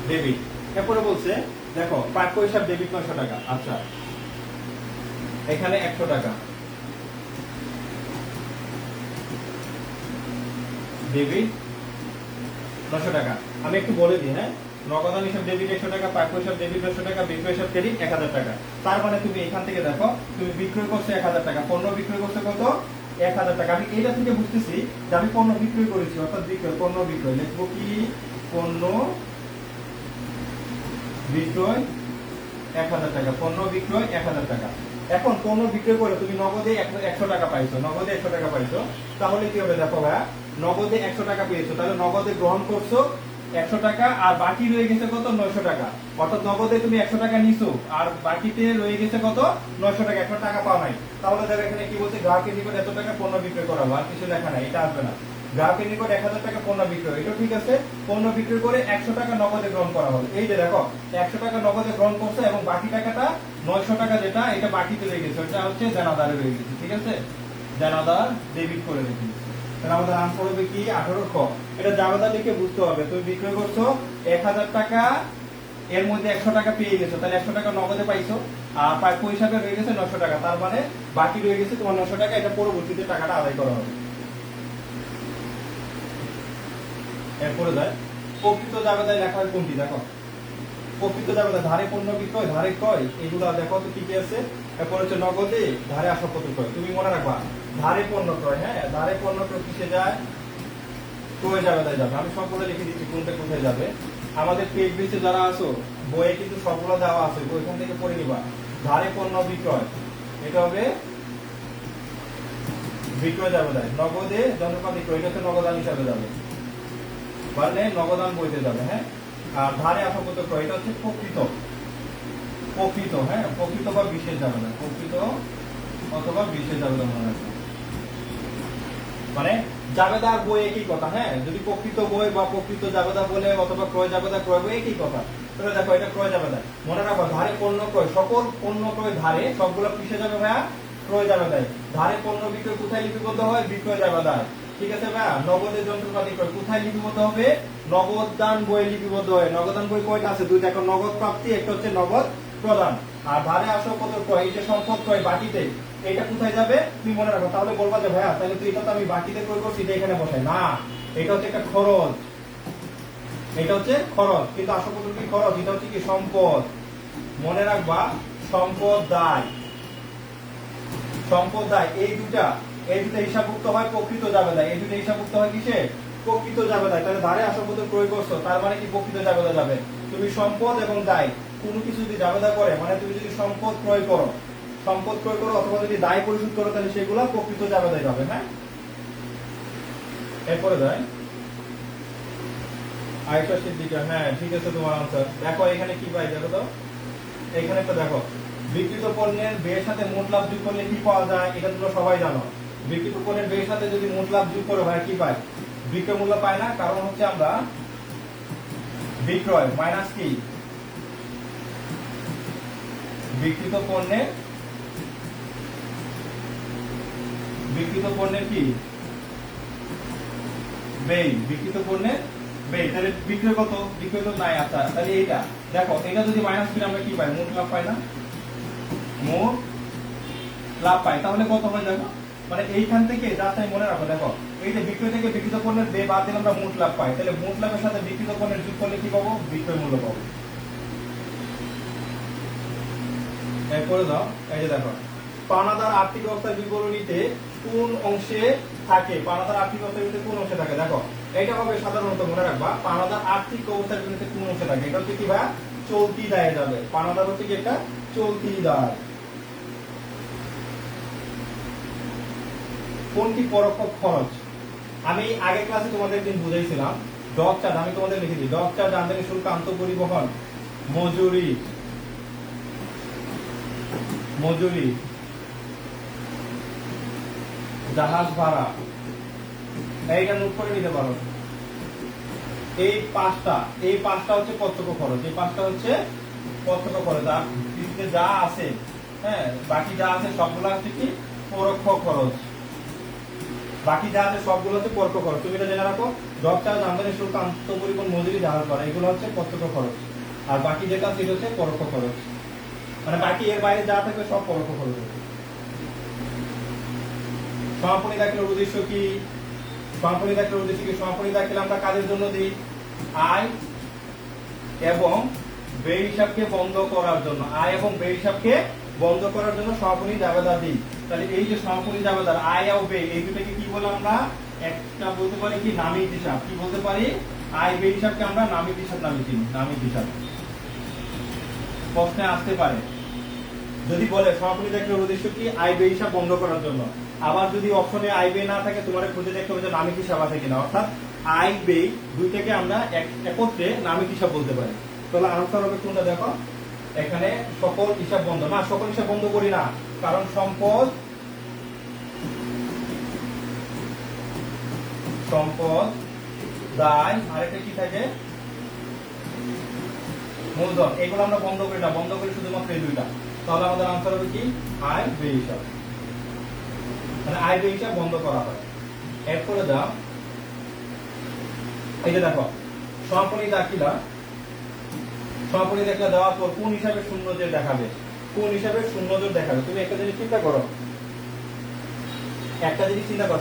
ডেবিট, এরপরে বলছে দেখো প্রাপ্য হিসাব ডেবিট 900 টাকা। আচ্ছা, এখানে 100 টাকা ডেবিট 900 টাকা। আমি একটু বলে দিই। হ্যাঁ, নগদান হিসাব ডেবিট 100 টাকা, প্রাপ্য হিসাব ডেবিট 900 টাকা, বিক্রয় হিসাব ক্রেডিট 1000 টাকা। তার মানে তুমি এখান থেকে দেখো তুমি বিক্রয় করছো 1000 টাকা, পণ্য বিক্রয় করছো কত 1000 টাকা। আমি এটা থেকে বুঝতেছি যে আমি পণ্য বিক্রয় করেছি, অর্থাৎ বিক্রয়, পণ্য বিক্রয় লিখবো কি, পণ্য বিক্রয় 1000 টাকা, পণ্য বিক্রয় 1000 টাকা। এখন পণ্য বিক্রয় করে তুমি নগদে 100 টাকা পাইছো, নগদে 100 টাকা পাইছো, তাহলে কি হবে দেখো ভাইয়া, নগদে 100 টাকা পেয়েছো, তাহলে নগদে গ্রহণ করছো 100 টাকা, আর বাকি রয়ে গেছে কত 900 টাকা। অর্থাৎ নগদে তুমি 100 টাকা নিছো আর বাকিতে রয়ে গেছে কত 900 টাকা, 100 টাকা পাও নাই। তাহলে দেখো এখানে কি বলছে, গ্রাহকের নিকট এত টাকা পণ্য বিক্রয় করাবো, আর কিছু লেখা নাই, এটা আসবে না। গ্রাহকের নিকট 1000 টাকা পণ্য বিক্রয়, এটা ঠিক আছে, পণ্য বিক্রয় করে 100 টাকা নগদে গ্রহণ করা হলো। এই যে দেখো 100 টাকা নগদে গ্রহণ করছে এবং বাকি টাকাটা 900 টাকা যেটা এটা বাকিতে রয়ে গেছে, এটা হচ্ছে দেনাদারে রয়ে গেছে। ঠিক আছে, দেনাদার ডেবিট করে রেখে দিচ্ছি। তাহলে আমাদের আনসার হবে কি 18 খ। এটা জাবেদা লিখে বুঝতে হবে, তুমি বিক্রয় করছো 1000 টাকা, এর মধ্যে 100 টাকা পেয়ে গেছো, তাহলে 100 টাকা নগদে পাইছো, আর প্রাপ্য হিসাবে রয়ে গেছে 900 টাকা, তার মানে বাকি রয়ে গেছে তোমার 900 টাকা, এটা পরবর্তীতে টাকাটা আদায় করা হবে। এরপরে যায় প্রকৃত জাবেদায় লেখা হয় কোনটি, দেখো প্রকৃত জাবেদা ধারে পণ্য বিক্রয়, ধারে ক্রয়, এগুলো দেখো তো কি কি আছে। এরপর হচ্ছে নগদে, ধারে আসপত্র ক্রয়, তুমি মনে রাখবা ধারে পণ্য ক্রয়। হ্যাঁ, ধারে পণ্য ক্রয় কিসে যায়, ক্রয় জাবেদায় যাবে। আমি সবগুলো লিখে দিচ্ছি কোনটা কোথায় যাবে। আমাদের পেজ বেসে যারা আছো বইয়ে কিন্তু সবগুলো দেওয়া আছে, ওইখান থেকে পড়ে নিবা। ধারে পণ্য বিক্রয়, এটা হবে বিক্রয় জাবেদায়। নগদে যন্ত্রপাতি ক্রয়, এটা হচ্ছে নগদান হিসাবে যাবে, মানে নগদান বইতে যাবে। হ্যাঁ, আর ধারে আসপত্র ক্রয়, এটা হচ্ছে প্রকৃত, প্রকৃত। হ্যাঁ, প্রকৃত বা বিশেষ জাবেদা, প্রকৃত অথবা বিশেষ জাবেদা মনে রাখবে, মানে জাবেদার বই একই কথা। হ্যাঁ, যদি প্রকৃত বই বা প্রকৃত জাবেদা বলে অথবা ক্রয় জাবেদা ক্রয় বই একই কথা। তাহলে দেখো এটা ক্রয় জাবেদা, মনে রাখবা ধারে পণ্য ক্রয়, সকল পণ্য ক্রয় ধারে সবগুলো কিসে যাবে ভাইয়া, ক্রয় জাবেদায়। ধারে পণ্য বিক্রয় কোথায় লিপিবদ্ধ হয়, বিক্রয় জাবেদায়। ঠিক আছে ভাইয়া, নগদে যন্ত্রপাতি ক্রয় কোথায় লিপিবদ্ধ হবে, নগদান বই লিপিবদ্ধ হয়। নগদান বই কয়টা আছে, দুইটা, একটা নগদ প্রাপ্তি, একটা হচ্ছে নগদ প্রদান। আর ধারে আসপত্র ক্রয়, এই যে সম্পদ ক্রয় বাকিতে, এটা কোথায় যাবে তুমি মনে রাখো। তাহলে বলবা যে ভাইয়া তাহলে তো এটা তো আমি বাকিতে ক্রয় করছি, এটা এখানে বসাই না, এটা হচ্ছে একটা খরচ, এটা হচ্ছে খরচ। কিন্তু আসপত্র কি খরচ, এটা হচ্ছে কি সম্পদ। মনে রাখবা সম্পদ দায়, সম্পদ দায়, এই দুটা হিসাবভুক্ত হয় প্রকৃত জাবেদায়, এই দুটা হিসাবভুক্ত হয় কিসে, প্রকৃত জাবেদায়। তাহলে ধারে আসপত্র ক্রয় করছো, তার মানে কি প্রকৃত জাবেদা যাবে। তুমি সম্পদ এবং দায় কোনো কিছু যদি জাবেদা করে, মানে তুমি যদি সম্পদ ক্রয় করো, সম্পদ ক্রয় করো অথবা যদি দায় পরিশোধ করো, তাহলে সেগুলো প্রকৃত জাবেদায় যাবে। হ্যাঁ, এরপরে যায় আয়েশা সিদ্দিকা। হ্যাঁ ঠিক আছে, তোমার আনসার। দেখো এখানে কি পাই, দেখো তো এখানে তো দেখো বিক্রিত পণ্যের ব্যয়ের সাথে মোট লাভ যোগ করলে কি পাওয়া যায়, এটা তোমরা সবাই জানো। বিক্রিত পণ্যের ব্যয়ের সাথে যদি মোট লাভ যোগ করে ভাই কি পাই, বিক্রয় মূল্য পায় না, কারণ হচ্ছে আমরা বিক্রয় মাইনাস কি বিক্রিত পণ্যের কি ব্যয়, বিক্রিত পণ্যের ব্যয়, তাহলে বিক্রয় কত, বিক্রয় তো নাই। আচ্ছা তাহলে এইটা দেখো, এটা যদি মাইনাস করে আমরা কি পাই, মোট লাভ পাই না, মোট লাভ পাই, তাহলে কত হয় দেখো, মানে এইখান থেকে জাস্ট আমি মনে রাখো, দেখো এই যে বিক্রয় থেকে বিক্রিত পণ্যের ব্যয় বাদ দিলে আমরা মোট লাভ পাই, তাহলে মোট লাভের সাথে বিক্রিত পণ্যের যোগ করলে কি পাবো, বিক্রয় মূল্য পাবো। এরপরে দাও, এই যে দেখো পাওনাদার আর্থিক অবস্থার বিবরণীতে কোন অংশে থাকে, পাওনাদার আর্থিক অবস্থার বিবরণীতে কোন অংশে থাকে, দেখো এটা হবে সাধারণত মনে রাখবা, পাওনাদার আর্থিক অবস্থার বিবরণীতে কোন অংশে থাকে, এটা হচ্ছে কি ভাই চলতি দায়ে যাবে। পাওনাদার হচ্ছে কি একটা চলতি দায়। কোনটি পরোক্ষ খরচ, আমি আগের ক্লাসে তোমাদের একদিন বুঝাইছিলাম, ডক চার্জ আমি তোমাদের লিখেছি, ডক চার্জ, আমদানি শুল্ক, আন্তঃপরিবহন, মজুরি, জাহাজ ভাড়া, এইটা নোট করে নিতে পারো। এই পাঁচটা হচ্ছে প্রত্যক্ষ খরচ, এই পাঁচটা হচ্ছে প্রত্যক্ষ খরচ, আর পৃথিবীতে যা আছে, হ্যাঁ বাকি যা আছে সবগুলো হচ্ছে কি পরোক্ষ খরচ, বাকি যা আছে সবগুলো হচ্ছে পরোক্ষ খরচ। তুমি এটা জেনে রাখো, ডক চার্জ, আমদানি শুল্ক, আন্তঃপরিবহন, মজুরি, জাহাজ ভাড়া, এগুলো হচ্ছে প্রত্যক্ষ খরচ, আর বাকি যেটা সেটা হচ্ছে পরোক্ষ খরচ, মানে বাকি এর বাইরে যা থাকবে সব পরোক্ষ খরচ। সমাপনী দাখিলের উদ্দেশ্য কি, সমাপনী দাখিলের উদ্দেশ্য কি, সমাপনী দাখিল আমরা কাজের জন্য দিই, আয় এবং ব্যয় হিসাবকে বন্ধ করার জন্য, আয় এবং ব্যয় হিসাবকে বন্ধ করার জন্য সমাপনী দাবেদার দিই। তাহলে এই যে সমাপনী দাবেদার আয় ও ব্যয়, এই দুটোকে কি বলে আমরা, একটা বলতে পারি কি নামিত হিসাব, কি বলতে পারি, আয় ব্যয় হিসাবকে আমরা নামিত হিসাব নামে চিনি, নামিত হিসাব। প্রশ্নে আসতে পারে যদি বলে সমাপনী দাখিলের উদ্দেশ্য কি, আয় ব্যয় হিসাব বন্ধ করার জন্য, আবার যদি অপশনে আয় ব্যয় না থাকে তোমার খুঁজে দেখতে হবে যে নামিত হিসাব আছে কিনা, অর্থাৎ আয় ব্যয় দুইটাকে আমরা একত্রে নামিত হিসাব বলতে পারি। তাহলে আনসার হবে কোনটা, দেখো এখানে সকল হিসাব বন্ধ, না সকল হিসাব বন্ধ করি না, কারণ সম্পদ দায় আরেকটা কি থাকে মূলধন, এগুলো আমরা বন্ধ করি না, বন্ধ করি শুধুমাত্র এই দুইটা। তাহলে আমাদের আনসার হবে কি আয় ব্যয় হিসাব, মানে আয় ব্যয় হিসাব বন্ধ করা হয়। এরপরে দাও, এই যে দেখো সমাপনী দাখিলা দেওয়ার পর কোন হিসাবে শূন্য জোর দেখাবে, কোন হিসাবে শূন্য জোর দেখাবে, তুমি একটা জিনিস চিন্তা করো,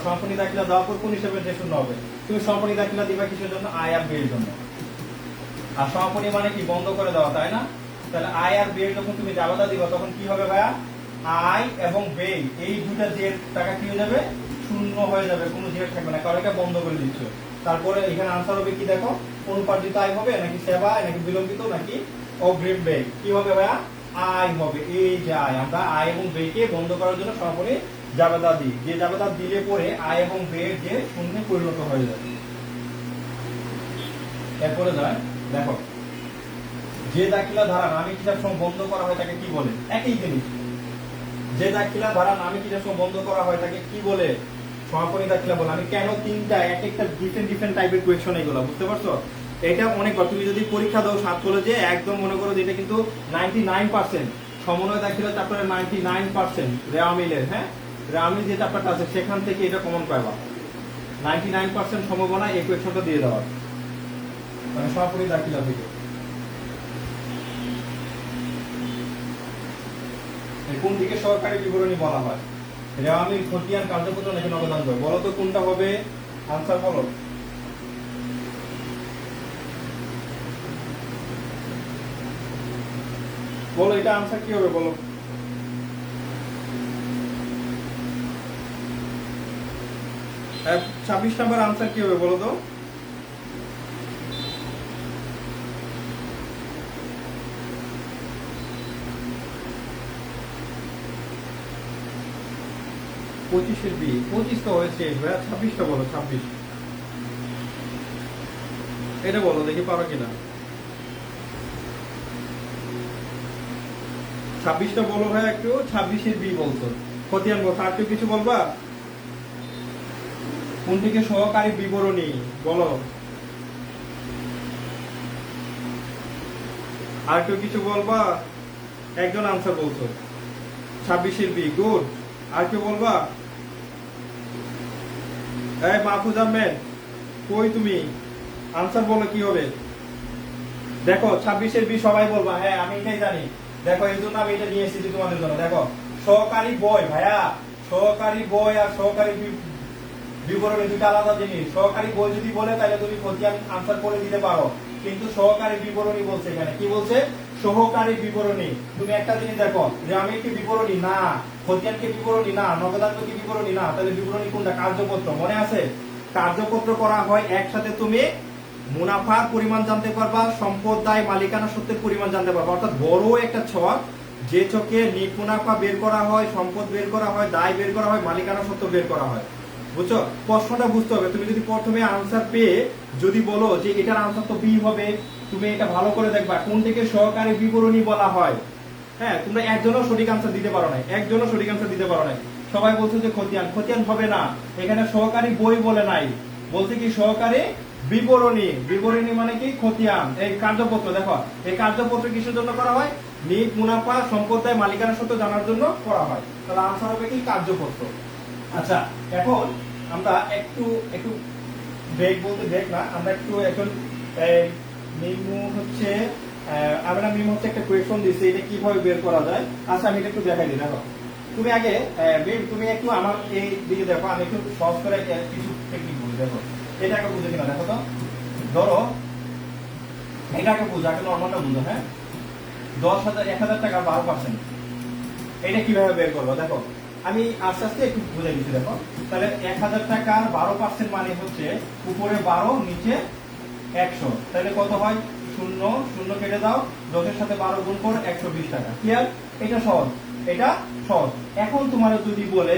সমাপনী দাখিলা দেওয়ার পর কোন হিসাবে যে শূন্য হবে, তুমি সমাপনী দাখিলা দিবা কিসের জন্য, আয় আর ব্যয়ের জন্য, আর সমাপনী মানে কি বন্ধ করে দেওয়া, তাই না? তাহলে আয় আর ব্যয় যখন তুমি জাবেদা দিবা তখন কি হবে ভাইয়া, আয় এবং ব্যয় এই দুটা যে টাকা কি হয়ে যাবে, শূন্য হয়ে যাবে, কোনো জেড থাকবে না, কারণ এটা বন্ধ করে দিচ্ছ। তারপরে এখানে আনসার হবে কি, দেখো অনুপার্জিত আয় হবে নাকি সেবা, নাকি বিলম্বিত, নাকি অগ্রিম ব্যয়, কি হবে ভাইয়া, আয় হবে। এই যে আয়, আমরা আয় এবং ব্যয়কে বন্ধ করার জন্য সমাপনী জাবেদা দিই, যে জাবেদা দিলে পরে আয় এবং ব্যয়ের যে শূন্যে পরিণত হয়ে যাবে। এরপরে যায় দেখো, যে দাখিলা ধারা নামে কিতাব সহ বন্ধ করা হয় তাকে কি বলে, একই জিনিস, যে দাখিলা ধারা নামে কিতাব সহ বন্ধ করা হয় তাকে কি বলে, সমাপনী দাখিলা বলে। আমি কেন তিনটা এক একটা ডিফারেন্ট টাইপের কোয়েশ্চন, এগুলো বুঝতে পারছো, এটা অনেকবার তুমি যদি পরীক্ষা দাও সাত কলেজে একদম মনে করো যেটা কিন্তু 99% সমন্বয় দাখিলা চ্যাপ্টারের 99% রেওয়ামিলের, হ্যাঁ রেওয়ামিল যে চ্যাপ্টারটা আছে সেখান থেকে এটা কমন পাবা, 99% সম্ভাবনা এই কোয়েশ্চনটা দিয়ে দেওয়ার, মানে সমাপনী দাখিলা থেকে। কোন দিকে সরকারি বিবরণী বলা হয়, রেওয়ামিল, খতিয়ান, কার্যপত্র নাকি নগদান বই, বলো তো কোনটা হবে, আনসার বলো। বলো এটা আনসার কি হবে বলো, 26 নাম্বার আনসার কি হবে বলো তো, পঁচিশের বি, 25 তো হয়েছে, 26টা বলো, 26 এটা বলো দেখি পারো কিনা। 26টা বলো ভাই একটু। 26-এর বি বলছো, খতিয়ান বলছো। আর কেউ কিছু বলবা? কোনটিকে সহকারী বিবরণী বলো? আর কেউ কিছু বলবা? একজন আনসার বলছো 26-এর বি, গুড। আর কেউ বলবা? এই মাহফুজ আহমেদ কই তুমি? আনসার বলো কি হবে। দেখো 26-এর বি সবাই বলবা, হ্যাঁ আমি এটাই জানি। দেখো এই জন্য আমি এটা নিয়ে এসেছি তোমাদের জন্য। দেখো সহকারী বই ভাইয়া, সহকারী বই আর সহকারী বিবরণী দুটো আলাদা জিনিস। সহকারী বই যদি বলে তাহলে তুমি খতিয়ান আনসার করে দিতে পারো, কিন্তু সহকারী বিবরণী বলছে এখানে। কি বলছে? সহকারী বিবরণী। তুমি একটা জিনিস দেখো যে আমি কি বিবরণী না, খতিয়ান কি বিবরণী না, নগদান কি বিবরণী না, তাহলে বিবরণী কোনটা? কার্যপত্র। মনে আছে? কার্যপত্র করা হয় একসাথে, তুমি মুনাফার পরিমাণ জানতে পারবা, সম্পদ দায় মালিকানা সত্ত্বের পরিমাণ জানতে পারবা। অর্থাৎ বড় একটা ছক, যে ছকে নিট মুনাফা বের করা হয়, সম্পদ বের করা হয়, দায় বের করা হয়, মালিকানা সত্ত্ব বের করা হয়। বুঝছো? প্রশ্নটা বুঝতে হবে। তুমি যদি প্রথমে আনসার পেয়ে যদি বলো যে এটার আনসার তো বি হবে, তুমি এটা ভালো করে দেখবা কোনটিকে সহকারী বিবরণী বলা হয়। হ্যাঁ, তোমরা একজনও সঠিক আনসার দিতে পারো না, একজনও সঠিক আনসার দিতে পারো না। সবাই বলছো যে খতিয়ান, খতিয়ান হবে না। এখানে সহকারী বই বলে নাই, বলছে কি সহকারী বিবরণী। বিবরণী মানে কি? খতিয়ান। এই কার্যপত্র দেখো, এই কার্যপত্র কিসের জন্য করা হয়? নিট মুনাফা সম্পদ দায় মালিকানা সত্ত্ব জানার জন্য করা হয়। তাহলে আনসার হবে কি? কার্যপত্র। আচ্ছা, এখন আমরা একটু একটু ব্রেক, বলতে ব্রেক না, আমরা একটু এখন মিমু হচ্ছে আমরা মিমু হচ্ছে একটা কোয়েশন দিছি, এটা কিভাবে বের করা যায়। আচ্ছা আমি এটা একটু দেখাই দিই। দেখো তুমি আগে তুমি একটু আমার এই দিকে দেখো, আমি একটু সহজ করে কিছু টেকনিক বলি। দেখো এটাকে বুঝে কিনা দেখো তো। ধরো এটাকে বুঝো, আগে নর্মালটা বুঝো। হ্যাঁ, 10,000 টাকা 12%, এটা কিভাবে বের করবো? দেখো আমি আস্তে আস্তে একটু বুঝে দিচ্ছি। দেখো তাহলে 1,000 টাকার 12% মানে হচ্ছে উপরে 12 নিচে 100, তাহলে কত হয়? 0 0 কেটে দাও, 10-এর সাথে 12 গুণ কর, 120 টাকা। ক্লিয়ার? এটা সহজ, এটা সহজ। এখন তোমার যদি বলে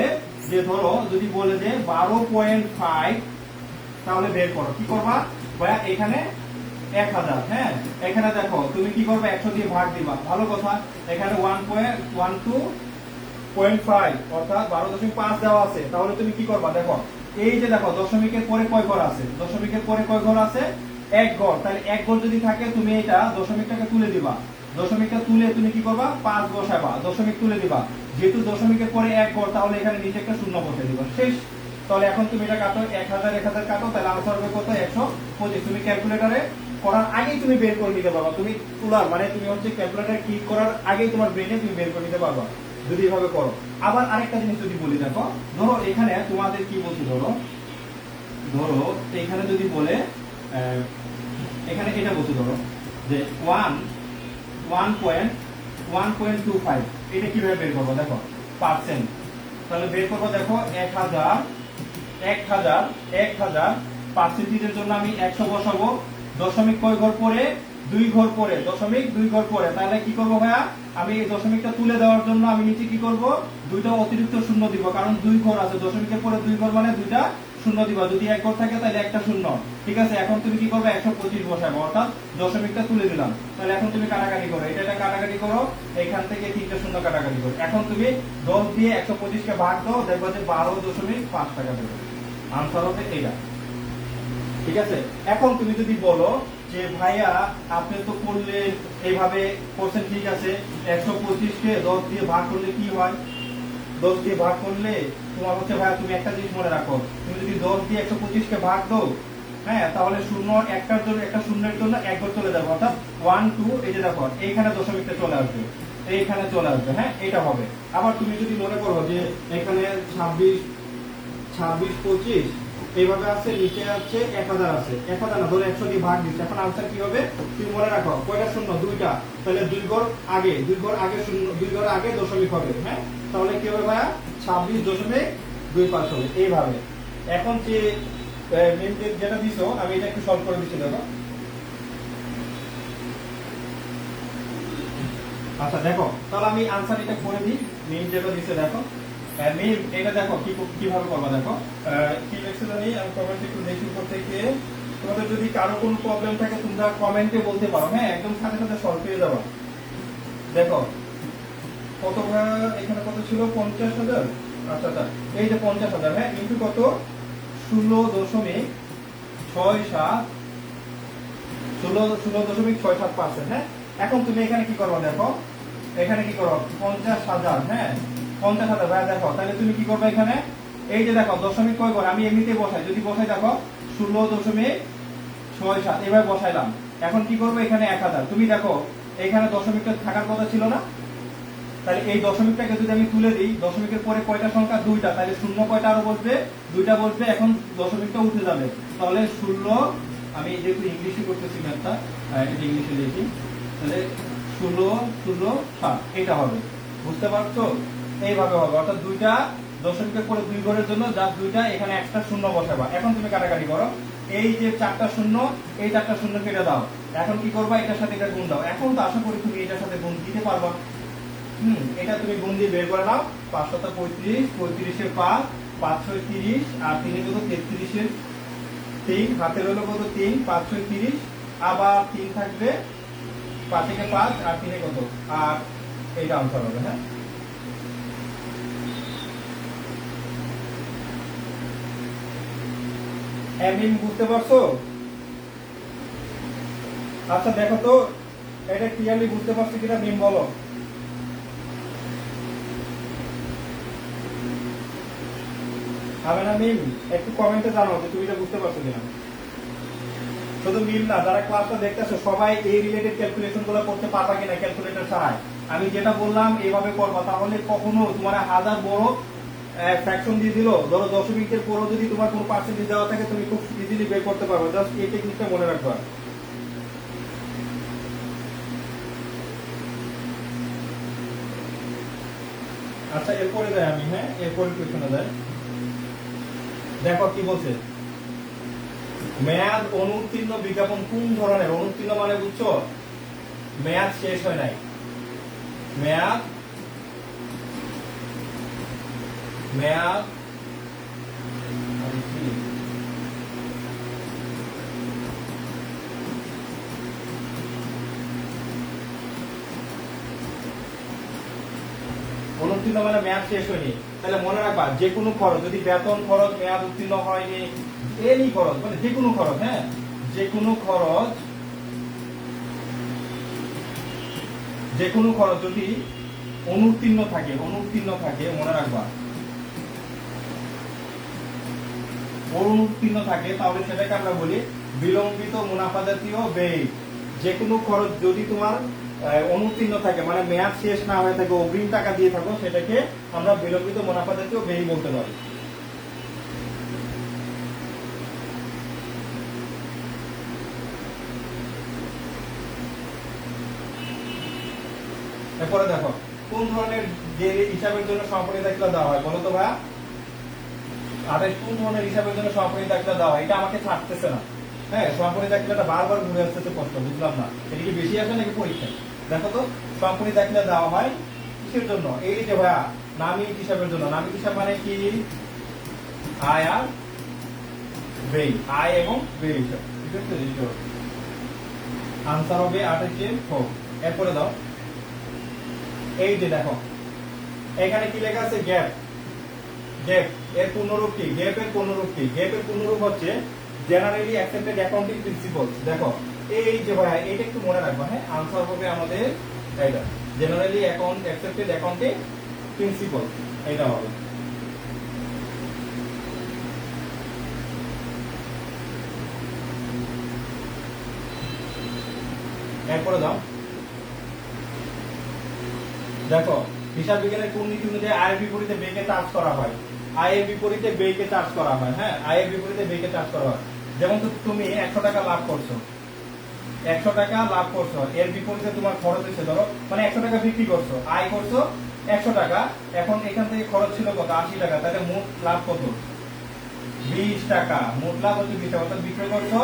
যে ধরো যদি বলে যে 12.5, তাহলে বের করো। কি করবা ভাইয়া? এখানে 1,000, হ্যাঁ এখানে দেখো তুমি কি করবে? 100 দিয়ে ভাগ দিবা। ভালো কথা। এখানে 1.5 অর্থাৎ 12.5 দেওয়া আছে, তাহলে তুমি কি করবা? দেখো এই যে দেখো দশমিকের পরে কয় ঘর আছে? দশমিকের পরে কয় ঘর আছে? 1 ঘর। তাহলে 1 ঘর যদি থাকে তুমি এটা দশমিকটাকে তুলে দিবা। দশমিকটা তুলে তুমি কি করবা? 5 বসাবা, দশমিক তুলে দিবা। যেহেতু দশমিকের পরে 1 ঘর, তাহলে এখানে নিচে একটা শূন্য বসে দিবা। শেষ। তাহলে এখন তুমি এটা কাটো, 1,000 কাটো, তাহলে আনসার হবে কত? 125। তুমি ক্যালকুলেটরে করার আগেই তুমি বের করে নিতে পারবা। তুমি তোলার মানে তুমি হচ্ছে ক্যালকুলেটর ক্লিক করার আগেই তোমার ব্রেনে তুমি বের করে নিতে পারবা যদি এভাবে করো। আবার আরেকটা জিনিস যদি বলি, দেখো ধরো এখানে তোমাদের কি বলছি, ধরো ধরো এখানে যদি বলে এখানে এটা বলছি, ধরো যে 1.25, এটা কিভাবে বের করবো? দেখো পার্সেন্ট, তাহলে বের করবো। দেখো 1,000 পার্সেন্টেজের জন্য আমি 100 বসাবো। দশমিক কয় ঘর পরে? 2 ঘর পরে। দশমিক 2 ঘর পরে। তাহলে কি করবো ভাইয়া? আমি এই দশমিকটা তুলে দেওয়ার জন্য আমি নিচে কি করব? 2টা অতিরিক্ত শূন্য দিব, কারণ 2 ঘর আছে। দশমিকের পরে 2 ঘর মানে 2টা শূন্য দিবা। যদি 1 ঘর থাকে তাহলে একটা শূন্য। ঠিক আছে, এখন তুমি কি করবে? 125 বসাবো, অর্থাৎ দশমিকটা তুলে দিলাম। তাহলে এখন তুমি কাটাকাটি করো, এটা কাটাকাটি করো, এখান থেকে 3টা শূন্য কাটাকাটি করো। এখন তুমি 10 দিয়ে 125 কে ভাগ দাও, দেখবা যে 12.5 টাকা দেবে। আনসার হবে এটা। ঠিক আছে, এখন তুমি যদি বলো যে ভাইয়া আপনি তো করলে এইভাবে করছেন, ঠিক আছে, 125 কে 10 দিয়ে ভাগ করলে কি হয়? 10 দিয়ে ভাগ করলে তোমার হচ্ছে ভাইয়া তুমি একটা জিনিস মনে রাখো, তুমি যদি 10 দিয়ে 125 কে ভাগ দাও, হ্যাঁ, তাহলে শূন্য একটার জন্য, একটা শূন্যের জন্য 1 ঘর চলে যাবে, অর্থাৎ 1 2, এই যে দেখো এইখানে দশমিকটা চলে আসবে, এইখানে চলে আসবে। হ্যাঁ, এটা হবে। আবার তুমি যদি মনে করো যে এখানে 26 25 এইভাবে আছে, নিচে আছে 1,000 আছে, 1,000 না, ধরো 100 দিয়ে ভাগ দিচ্ছে। এখন আনসার কি হবে? তুমি মনে রাখো কয়টা শূন্য? 2টা। তাহলে 2 ঘর আগে, 2 ঘর আগে শূন্য, 2 ঘর আগে দশমিক হবে। হ্যাঁ, তাহলে কি হবে ভাইয়া? 26.25 হবে। এইভাবে এখন যে যেটা দিছো, আমি এটা একটু সলভ করে দিচ্ছি। দেখো আচ্ছা, দেখো তাহলে আমি আনসার এটা করে দিই। মেইন যেটা দিছে দেখো, মেইন এটা দেখো কিভাবে করবা। দেখো কি লিখছে জানি, আমি কমেন্ট একটু দেখি উপর থেকে। তোমাদের যদি কারো কোনো প্রবলেম থাকে তোমরা কমেন্টে বলতে পারো, হ্যাঁ, একদম সাথে সাথে সলভ পেয়ে যাবো। দেখো কত এখানে কত ছিল, 50,000। আচ্ছা আচ্ছা, এই যে 50,000, হ্যাঁ, ইন্টু কত, 16.67%, হ্যাঁ। এখন তুমি এখানে কি করবো, দেখো এখানে কি করো, 50,000, হ্যাঁ, 50,000 ভাই। দেখো তাহলে তুমি কি করবে এখানে, এই যে দেখো দশমিক কয় করে, আমি এমনিতে বসাই, যদি বসাই দেখো 16.67 এভাবে বসাইলাম। এখন কি করবো, এখানে 1000, তুমি দেখো এখানে দশমিকটা থাকার কথা ছিল না, তাহলে এই দশমিকটাকে যদি আমি তুলে দিই, দশমিকের পরে কয়টা সংখ্যা, দুইটা, তাহলে শূন্য কয়টা আরো বসবে, দুইটা বসবে। এখন দশমিকটা উঠে যাবে, তাহলে 16, আমি যেহেতু ইংলিশে করতেছি ম্যাথটা, এটা ইংলিশে লিখি, তাহলে 16, 7 এটা হবে, বুঝতে পারছো? এইভাবে হবে, অর্থাৎ দুইটা দশমিকের পরে দুই ঘরের জন্য জাস্ট দুইটা এখানে একটা শূন্য বসাবা। এখন তুমি কাটাকাটি করো, এই যে 4টা শূন্য, এই 4টা শূন্য কেটে দাও। এখন কি করবা, এটার সাথে এটা গুণ দাও। এখন তো আশা করি তুমি এটার সাথে গুণ দিতে পারবা। এটা তুমি গুণ দিয়ে বের করে নাও, 5 7 35, 35 এর 5, 5 6 30, আর 3 কত, 33 এর 3, হাতের হলো কত, 3, 5 6 30, আবার 3 থাকবে, 5 থেকে 5, আর 3 কত, আর এইটা আনসার হবে, হ্যাঁ। এমিন বুঝতে পারছো? আচ্ছা দেখো তো এটা ক্লিয়ারলি বুঝতে পারছো কিনা, মিম বলো। হবে না মিম? একটু কমেন্টে জানাও যে তুমি এটা বুঝতে পারছো কিনা। শুধু মিম না, যারা ক্লাসটা দেখতেছো সবাই এই রিলেটেড ক্যালকুলেশন গুলো করতে পারবা কিনা ক্যালকুলেটর ছাড়াই। আমি যেটা বললাম এইভাবে করবা, তাহলে কখনো তোমার হাজার বড় ফ্র্যাকশন দিয়ে দিল, ধরো দশমিকের পরও যদি তোমার কোনো পার্সেন্টেজ দেওয়া থাকে, তুমি খুব ইজিলি বের করতে পারবে। জাস্ট এই টেকনিকটা মনে রাখবা। আচ্ছা এরপরে যাই আমি, হ্যাঁ, এরপরে কোয়েশ্চনে যাই। দেখো কি বলছে, মেয়াদ অনুত্তীর্ণ বিজ্ঞাপন কোন ধরনের? অনুত্তীর্ণ মানে বুঝছো, মেয়াদ শেষ হয় নাই, মেয়াদ মেয়াদ অনুত্তীর্ণ মানে মেয়াদ শেষ হয়নি। তাহলে মনে রাখবা, যে কোনো খরচ, যদি বেতন খরচ মেয়াদ উত্তীর্ণ হয়নি, এনি খরচ মানে যে কোনো খরচ, হ্যাঁ, যে কোনো খরচ, যে কোনো খরচ যদি অনুত্তীর্ণ থাকে, অনুত্তীর্ণ থাকে, মনে রাখবা অনুত্তীর্ণ থাকে, তাহলে সেটাকে আমরা বলি বিলম্বিত মুনাফা জাতীয় ব্যয়। যে কোনো খরচ যদি তোমার অনুত্তীর্ণ থাকে, মানে মেয়াদ শেষ না হয়ে থাকে, অগ্রিম টাকা দিয়ে থাকো, সেটাকে আমরা বিলম্বিত মুনাফা জাতীয় ব্যয় বলতে পারি। এরপরে দেখো কোন ধরনের যে হিসাবের জন্য সমাপনী দাখিলা দেওয়া হয়, বলো তো ভাইয়া। আরে কোন ধরনের হিসাবের জন্য সমাপনী দাখিলা দেওয়া হয়, এটা আমাকে ছাড়তেছে না, হ্যাঁ। সমাপনী দাখিলাটা বারবার ঘুরে আসতেছে, কষ্ট, বুঝলাম না এটা কি বেশি আসে নাকি পরীক্ষায়। দেখো তো সমাপনী দাখিলা দেওয়া হয় কিসের জন্য, এই যে ভাইয়া নামিক হিসাবের জন্য। নামিক হিসাব মানে কি, আয় আর ব্যয়, আয় এবং ব্যয় হিসাব, ঠিক আছে। আনসার হবে 28 এরপরে দাও, এই যে দেখো এখানে কি লেখা আছে, গ্যাপ। গ্যাপ এর পূর্ণরূপ কি, গ্যাপ এর পূর্ণরূপ কি, গ্যাপ এর পূর্ণরূপ হচ্ছে জেনারেলি অ্যাকসেপ্টেড অ্যাকাউন্টিং প্রিন্সিপালস। দেখো এই যে ভাই এটা একটু মনে রাখবা, হ্যাঁ। আনসার হবে আমাদের এইটা, জেনারেলি অ্যাকসেপ্টেড অ্যাকাউন্টিং প্রিন্সিপাল, এটা হবে। এরপরে দাও, দেখো হিসাব বিজ্ঞানের কোন নীতি অনুযায়ী আয়ের বিপরীতে ব্যয়কে চার্জ করা হয়। আয়ের বিপরীতে ব্যয়কে চার্জ করা হয়, হ্যাঁ, আয়ের বিপরীতে ব্যয়কে চার্জ করা হয়। যেমন তুমি 100 টাকা লাভ করছো, 100 টাকা লাভ করছো, এর বিপরীতে তোমার খরচ হচ্ছে, ধরো মানে 100 টাকা বিক্রি করছো, আয় করছো 100 টাকা, এখন এখান থেকে খরচ ছিল কত, 80 টাকা, তাহলে মোট লাভ কত, 20 টাকা। মোট লাভ হচ্ছে 20 টাকা, অর্থাৎ বিক্রয় করছো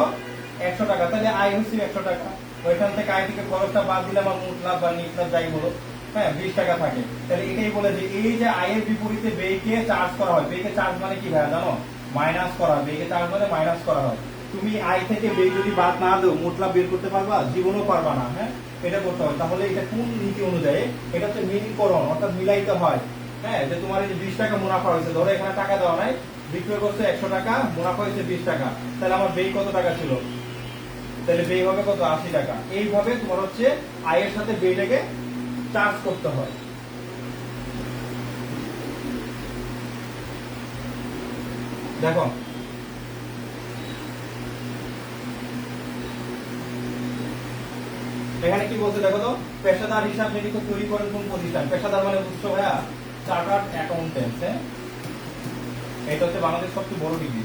100 টাকা, তাহলে আয় হচ্ছে 100 টাকা। ওইখান থেকে আয় থেকে খরচটা বাদ দিলে আমার মোট লাভ বা নিট লাভ যাই বলো, হ্যাঁ, 20 টাকা থাকে। তাহলে এটাই বলে যে এই যে আয়ের বিপরীতে ব্যয়কে চার্জ করা হয়, ব্যয়কে চার্জ মানে কি ভাইয়া জানো, মাইনাস করা হয়, ব্যয়কে চার্জ মানে মাইনাস করা হয়। তুমি আই থেকে বে যদি বাদ না দাও মোট লাভ বের করতে পারবা? জীবনও পারবা না। হ্যাঁ, এটা করতে হবে। তাহলে এটা কোন নীতি অনুযায়ী? এটা হচ্ছে মিলকরণ, অর্থাৎ মিলাইতে হয়। হ্যাঁ, যে তোমার এই যে 20 টাকা মুনাফা হয়েছে, ধরো এখানে টাকা দেওয়া নাই, বিক্রয় করছে 100 টাকা, মুনাফা হয়েছে 20 টাকা, তাহলে আমার ব্যয় কত টাকা ছিল? তাহলে ব্যয় হবে কত? 80 টাকা। এইভাবে তোমার হচ্ছে আয়ের সাথে ব্যয়টাকে চার্জ করতে হয়। দেখো এখানে কি বলছে দেখো তো, পেশাদার হিসাব নিরীক্ষক তৈরি করেন কোন প্রতিষ্ঠান? পেশাদার মানে বুঝছো ভাইয়া? Chartered accountant. হ্যাঁ, এটা হচ্ছে বাংলাদেশ সবচেয়ে বড় ডিগ্রি।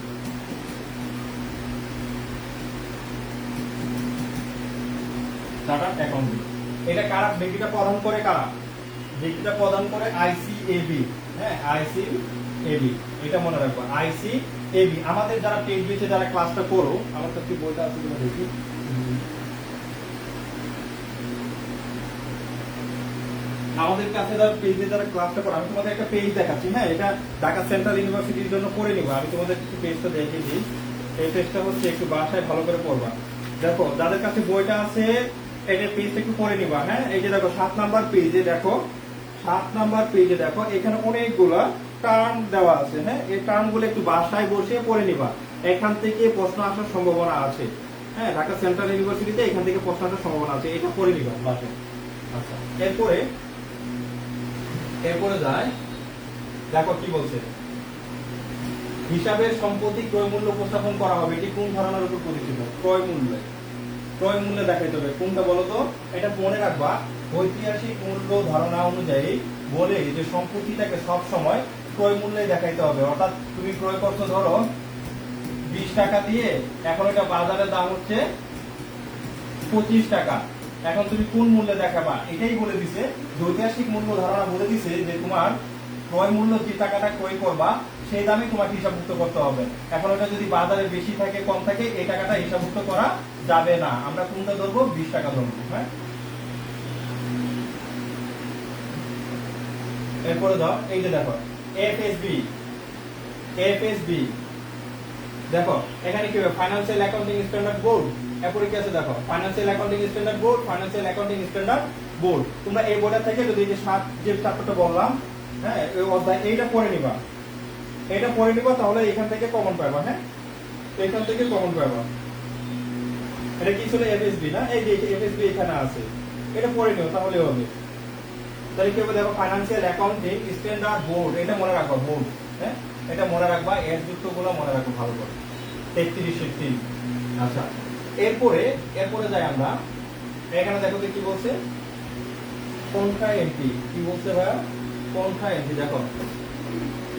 Chartered accountant. এটা কারা ডিগ্রিটা প্রদান করে? কারা ডিগ্রিটা প্রদান করে? আইসিএবি। হ্যাঁ, আইসিএবি, এটা মনে রাখবা, আইসিএবি। আমাদের যারা পেজ বেচে যারা ক্লাসটা করো, আমার কাছে বইটা আছে কিনা দেখি। আমাদের কাছে যারা পেজে যারা ক্লাসটা করো, আমি তোমাদের একটা পেজ দেখাচ্ছি। হ্যাঁ, এটা ঢাকা সেন্ট্রাল ইউনিভার্সিটির জন্য করে নিবো। আমি তোমাদের একটু পেজটা দেখে দিই। এই পেজটা হচ্ছে একটু বাসায় ভালো করে পড়বা। দেখো যাদের কাছে বইটা আছে এটা পেজটা একটু পড়ে নিবা। হ্যাঁ, এই যে দেখো 7 নাম্বার পেজে দেখো, 7 নাম্বার পেজে দেখো এখানে অনেকগুলা টার্ম দেওয়া আছে। হ্যাঁ, এই টার্মগুলো একটু বাসায় বসে পড়ে নিবা। এখান থেকে প্রশ্ন আসার সম্ভাবনা আছে। হ্যাঁ, ঢাকা সেন্ট্রাল ইউনিভার্সিটিতে এখান থেকে প্রশ্ন আসার সম্ভাবনা আছে, এটা পড়ে নিবা বাসায়। আচ্ছা, এরপরে যায়, দেখো কি বলছে, হিসাবের সম্পত্তি ক্রয় মূল্য উপস্থাপন করা হবে। এটি কোন ধারণার উপর প্রতিষ্ঠিত? ক্রয় মূল্যে। ক্রয় মূল্যে দেখাইতে হবে। কোনটা বলো তো? এটা মনে রাখবা, ঐতিহাসিক মূল্য ধারণা অনুযায়ী বলে যে সম্পত্তিটাকে সব সময় ক্রয় মূল্যে দেখাইতে হবে। অর্থাৎ তুমি ক্রয় করছো ধরো 20 টাকা দিয়ে, এখন এটা বাজারের দাম হচ্ছে 25 টাকা। এখন তুমি কোন মূল্যে দেখাবা? এটাই বলে দিছে, ঐতিহাসিক মূল্য ধারণা বলে দিছে যে তোমার ক্রয় মূল্য যে টাকাটা ক্রয় করবা সেই দামে তোমাকে হিসাবভুক্ত করতে হবে। এখন ওটা যদি বাজারে বেশি থাকে কম থাকে এই টাকাটা হিসাবভুক্ত করা যাবে না। আমরা কোনটা ধরবো? 20 টাকা ধরবো। হ্যাঁ, এরপরে দাও, এই যে দেখো এফএসবি। এফএসবি দেখো এখানে কি হবে? Financial accounting standard board. এরপরে কি আছে দেখো? Financial accounting standard board, financial accounting standard board. তোমরা এই বোর্ডের থেকে যদি এই যে 7 যে চ্যাপ্টারটা বললাম, হ্যাঁ, এই অধ্যায় এইটা পড়ে নিবা। এটা পড়ে নিবা, তাহলে এখান থেকে কমন পাবা। হ্যাঁ, এখান থেকে কমন পাবা। এটা কি ছিল? এফএসবি না? এই যে এফএসবি এখানে আছে, এটা পড়ে নিও তাহলে হবে। তাহলে কি হবে দেখো, ফাইন্যান্সিয়াল অ্যাকাউন্টিং স্ট্যান্ডার্ড বোর্ড, এটা মনে রাখবা বোর্ড। হ্যাঁ, এটা মনে রাখবা, এর যুক্তগুলো মনে রাখো ভালো করে। 33 আচ্ছা, এরপরে যাই আমরা। এখানে দেখো তো কি বলছে, কন্ট্রা এন্ট্রি। কি বলছে ভাইয়া? Contra entry. দেখো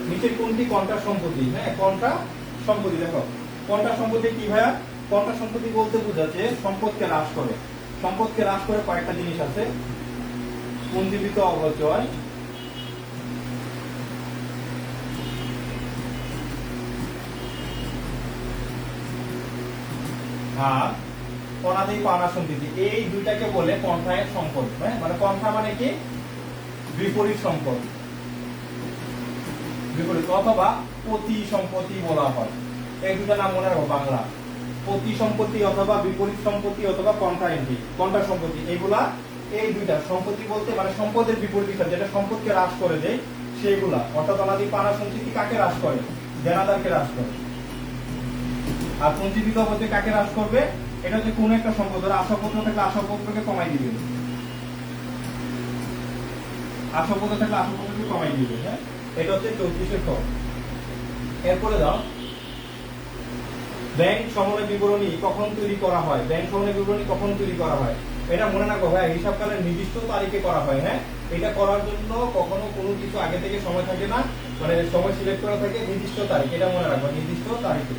নিচের কোনটি কন্ট্রা সম্পত্তি? হ্যাঁ, কন্ট্রা সম্পত্তি। দেখো কন্ট্রা সম্পত্তি কি ভাইয়া? কন্ট্রা সম্পত্তি বলতে বোঝাচ্ছে সম্পদকে হ্রাস করে। সম্পদকে হ্রাস করে কয়েকটা জিনিস আছে, পুঞ্জীবিত অপচয়, আর অনাদায়ী পাওনা সম্পত্তি। এই দুইটাকে বলে কন্ট্রায়ের সম্পদ। হ্যাঁ, মানে কন্ট্রা মানে কি? বিপরীত সম্পদ, বিপরীত, অথবা প্রতি সম্পত্তি বলা হয়। এই দুটা নাম মনে রাখো বাংলা, প্রতি সম্পত্তি অথবা বিপরীত সম্পত্তি অথবা কন্ট্রা এন্ট্রি, কন্ট্রা সম্পত্তি। এইগুলা এই দুইটা সম্পত্তি বলতে মানে সম্পদের বিপরীত হিসাব, যেটা সম্পদকে হ্রাস করে দেয় সেইগুলা। অর্থাৎ অনাদায়ী পাওনা সম্পত্তি কাকে হ্রাস করে? দেনাদারকে হ্রাস করে। আর পুঞ্জীবিত অপচয় কাকে হ্রাস করবে? এটা হচ্ছে কোন একটা সম্পদ, ধরো আসপত্র থাকলে আসপত্রকে কমাই দিবে, আসপত্র থাকলে আসপত্রকে কমাই দিবে। হ্যাঁ, এটা হচ্ছে 34 ক। এরপরে দাও, ব্যাংক সমন্বয় বিবরণী কখন তৈরি করা হয়? ব্যাংক সমন্বয় বিবরণী কখন তৈরি করা হয়? এটা মনে রাখো ভাই, হিসাবকালের নির্দিষ্ট তারিখে করা হয়। হ্যাঁ, এটা করার জন্য কখনো কোনো কিছু আগে থেকে সময় থাকে না, মানে সময় সিলেক্ট করা থাকে নির্দিষ্ট তারিখ। এটা মনে রাখো, নির্দিষ্ট তারিখে।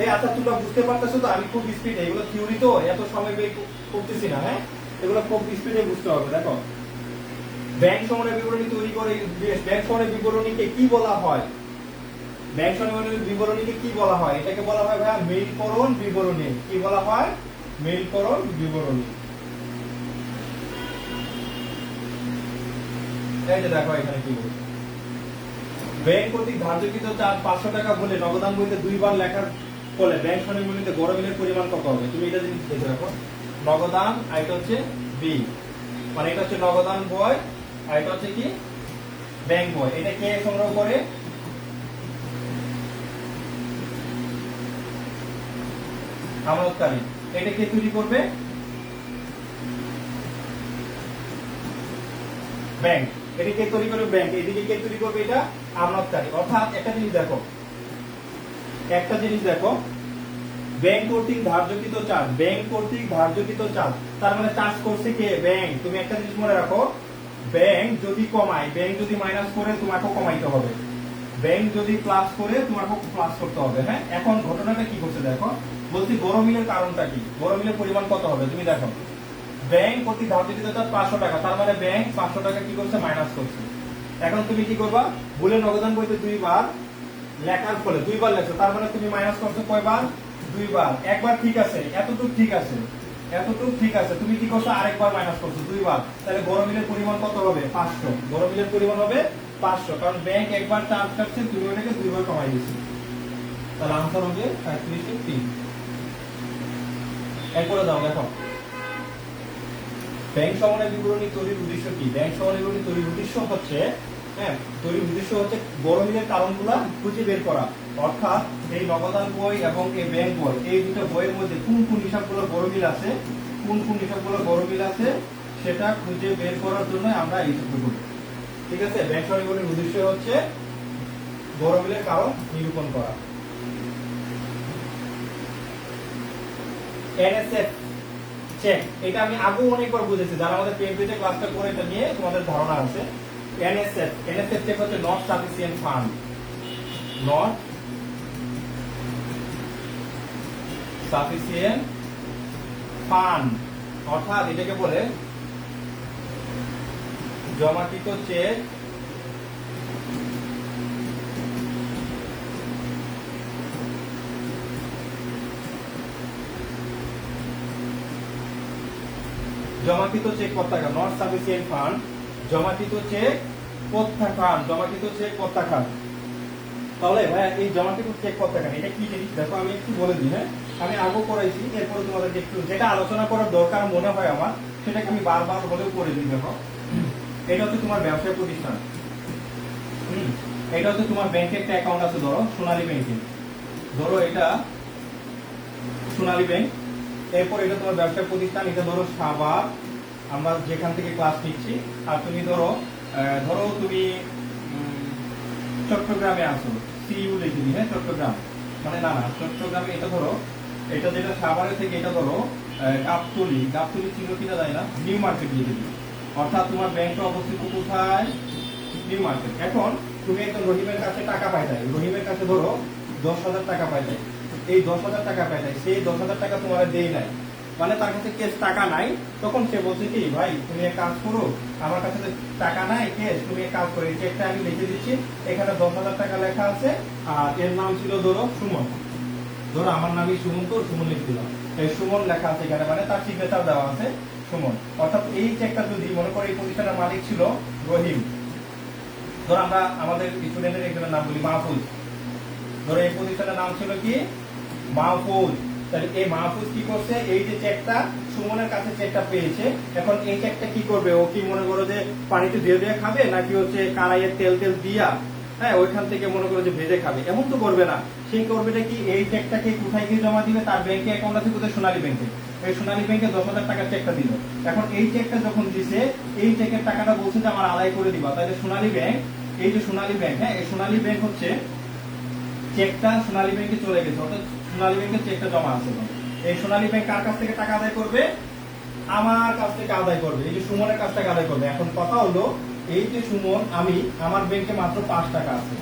এই আচ্ছা, তোমরা বুঝতে পারতেছো তো? আমি খুব স্পিডে, এগুলো থিওরি তো এত সময় ব্যয় করতেছি না। হ্যাঁ, এগুলো খুব স্পিডে বুঝতে হবে। দেখো ব্যাংক সমন্বয় বিবরণী তৈরি করে, ব্যাংক সমন্বয় বিবরণীকে কি বলা হয়? ব্যাংক সমন্বয় বিবরণীকে কি বলা হয়? এটাকে বলা হয় ভাইয়া মেইলকরণ বিবরণী। কি বলা হয়? মেইলকরণ বিবরণী। এই যে দেখো এখানে কি বলছে, ব্যাংক কর্তৃক ধার্যকৃত চার্জ 500 টাকা বলে নগদান বইতে দুইবার লেখার ফলে ব্যাংক সরণিতে গড়মিলের পরিমাণ কত হবে? তুমি এটা জিনিস দেখে রাখো। নগদান আর এটা হচ্ছে বি, মানে এটা হচ্ছে নগদান বই আর এটা হচ্ছে কি ব্যাংক বই। এটা কে সংগ্রহ করে? আমানতকারী। এটা কে তৈরি করবে? ব্যাংক। এটা কে তৈরি করবে? ব্যাংক। এদিকে কে তৈরি করবে? এটা আমানতকারী। অর্থাৎ একটা জিনিস দেখো, ব্যাংক কর্তৃক ধার্যকৃত চার্জ, ব্যাংক কর্তৃক ধার্যকৃত চার্জ, তার মানে চার্জ করছে কে? ব্যাংক। তুমি একটা জিনিস মনে রাখো, ব্যাংক যদি কমায়, ব্যাংক যদি মাইনাস করে তোমাকেও কমাইতে হবে, ব্যাংক যদি প্লাস করে তোমাকেও প্লাস করতে হবে। হ্যাঁ, এখন ঘটনাটা কি করছে দেখো, বলছি গড়মিলের কারণটা কি, গড়মিলের পরিমাণ কত হবে তুমি দেখো। ব্যাংক কর্তৃক ধার্যকৃত চার্জ 500 টাকা, তার মানে ব্যাংক 500 টাকা কি করছে? মাইনাস করছে। এখন তুমি কি করবা? ভুলে নগদান বইতে দুইবার লেখার ফলে দুইবার লেখছো, তার মানে তুমি মাইনাস করছো কয়বার? দুইবার। একবার ঠিক আছে, এতটুকু ঠিক আছে, এতটুকু ঠিক আছে, তুমি কি করছো? আরেকবার মাইনাস করছো, দুইবার। তাহলে গড়মিলের পরিমাণ কত হবে? 500। গড়মিলের পরিমাণ হবে 500, কারণ ব্যাংক একবার চার্জ কাটছে, তুমি ওটাকে দুইবার কমাই দিয়েছো। তাহলে আনসার হবে 35-3। এরপরে দাও দেখো, ব্যাংক সমনের বিবরণী তৈরির উদ্দেশ্য কি? ব্যাংক সমনের বিবরণী তৈরির উদ্দেশ্য হচ্ছে, হ্যাঁ, তৈরির উদ্দেশ্য হচ্ছে গড়মিলের কারণগুলো খুঁজে বের করা। অর্থাৎ এই নগদান বই এবং এই ব্যাংক বই, এই দুটো বইয়ের মধ্যে কোন কোন হিসাবগুলো গড়মিল আছে, কোন কোন হিসাবগুলো গড়মিল আছে সেটা খুঁজে বের করার জন্য আমরা এই সূত্র করি। ঠিক আছে? ব্যাংক সমনের বিবরণীর উদ্দেশ্য হচ্ছে গড়মিলের কারণ নিরূপণ করা। এনএসএফ চেক, এটা আমি আগেও অনেকবার বুঝেছি, যারা আমাদের পেজে ক্লাসটা করে এটা নিয়ে তোমাদের ধারণা আছে। এনএসএফ চেক হচ্ছে not sufficient fund, not sufficient fund, অর্থাৎ এটাকে বলে জমাকৃত চেক জমাকৃত চেক প্রত্যাখ্যান, নট সাফিসিয়েন্ট ফান্ড, জমাকৃত চেক প্রত্যাখ্যান, জমাকৃত চেক প্রত্যাখ্যান। তাহলে ভাই এই জমাকৃত চেক প্রত্যাখ্যান এটা কি জিনিস দেখো, আমি একটু বলে দিই। হ্যাঁ, আমি আগেও করাইছি, এরপরে তোমাদেরকে একটু যেটা আলোচনা করার দরকার মনে হয় আমার, সেটাকে আমি বারবার হলেও করে দিই। দেখো, এটা হচ্ছে তোমার ব্যবসায় প্রতিষ্ঠান, এটা হচ্ছে তোমার ব্যাংকে একটা অ্যাকাউন্ট আছে, ধরো সোনালী ব্যাংকে, ধরো এটা সোনালী ব্যাংক। এরপর এটা তোমার ব্যবসা প্রতিষ্ঠান, এটা ধরো সাভার, আমরা যেখান থেকে ক্লাস নিচ্ছি। আর তুমি ধরো তুমি চট্টগ্রামে আসো, সিইউ লিখে দিই। হ্যাঁ, চট্টগ্রাম, মানে না চট্টগ্রামে, এটা ধরো, এটা যেটা সাভারের থেকে এটা ধরো গাবতলী ছিল কিনা যায় না, নিউ মার্কেট লিখে দিই। অর্থাৎ তোমার ব্যাংকটা অবস্থিত কোথায়? New market. এখন তুমি একজন রহিমের কাছে টাকা পাইতাই, রহিমের কাছে ধরো 10,000 টাকা পাইতাই, এই 10,000 টাকা পাইতাই, সেই 10,000 টাকা তোমার দেই নাই, মানে তার কাছে কেস টাকা নাই। তখন সে বলছে কি, ভাই তুমি এক কাজ করো, আমার কাছে টাকা নাই কেস, তুমি এক কাজ করো, এই চেকটা আমি লিখে দিচ্ছি, এখানে 10,000 টাকা লেখা আছে, আর এর নাম ছিল ধরো সুমন, ধরো আমার নামই সুমন, তো সুমন লিখে দিলাম, এই সুমন লেখা আছে এখানে, মানে তার সিগনেচার দেওয়া আছে সুমন। অর্থাৎ এই চেকটা যদি মনে করো এই প্রতিষ্ঠানের মালিক ছিল রহিম, ধরো আমরা আমাদের স্টুডেন্টের একজনের নাম বলি মাহফুজ, ধরো এই প্রতিষ্ঠানের নাম ছিল কি? মাহফুজ। তাহলে এই মাহফুজ কি করছে? এই যে চেকটা, সুমনের কাছে চেকটা পেয়েছে, এখন এই চেকটা কি করবে? ও কি মনে করো যে পানিতে ধুয়ে খাবে, নাকি হচ্ছে কারাইয়ের তেল দিয়া, হ্যাঁ, ওইখান থেকে মনে করো যে ভেজে খাবে? এমন তো করবে না। সেই করবেটা কি, এই চেকটাকে কোথায় গিয়ে জমা দিবে? তার ব্যাংকে অ্যাকাউন্ট আছে কোথায়? সোনালী ব্যাংকে। এই সোনালী ব্যাংকে 10,000 টাকার চেকটা দিল। এখন এই চেকটা যখন দিছে, এই চেকের টাকাটা বলছে যে আমার আদায় করে দিবা। তাহলে সোনালী ব্যাংক, এই যে সোনালী ব্যাংক, হ্যাঁ, এই সোনালী ব্যাংক হচ্ছে চেকটা সোনালী ব্যাংকে চলে গেছে, অর্থাৎ সোনালী ব্যাংকের চেকটা জমা আছে। এই সোনালী ব্যাংক কার কাছ থেকে টাকা আদায় করবে? আমার কাছ থেকে আদায় করবে, এই যে সুমনের কাছ থেকে আদায় করবে। এখন কথা হলো, এই যে সুমন, আমার ব্যাংকে মাত্র 5 টাকা আছে।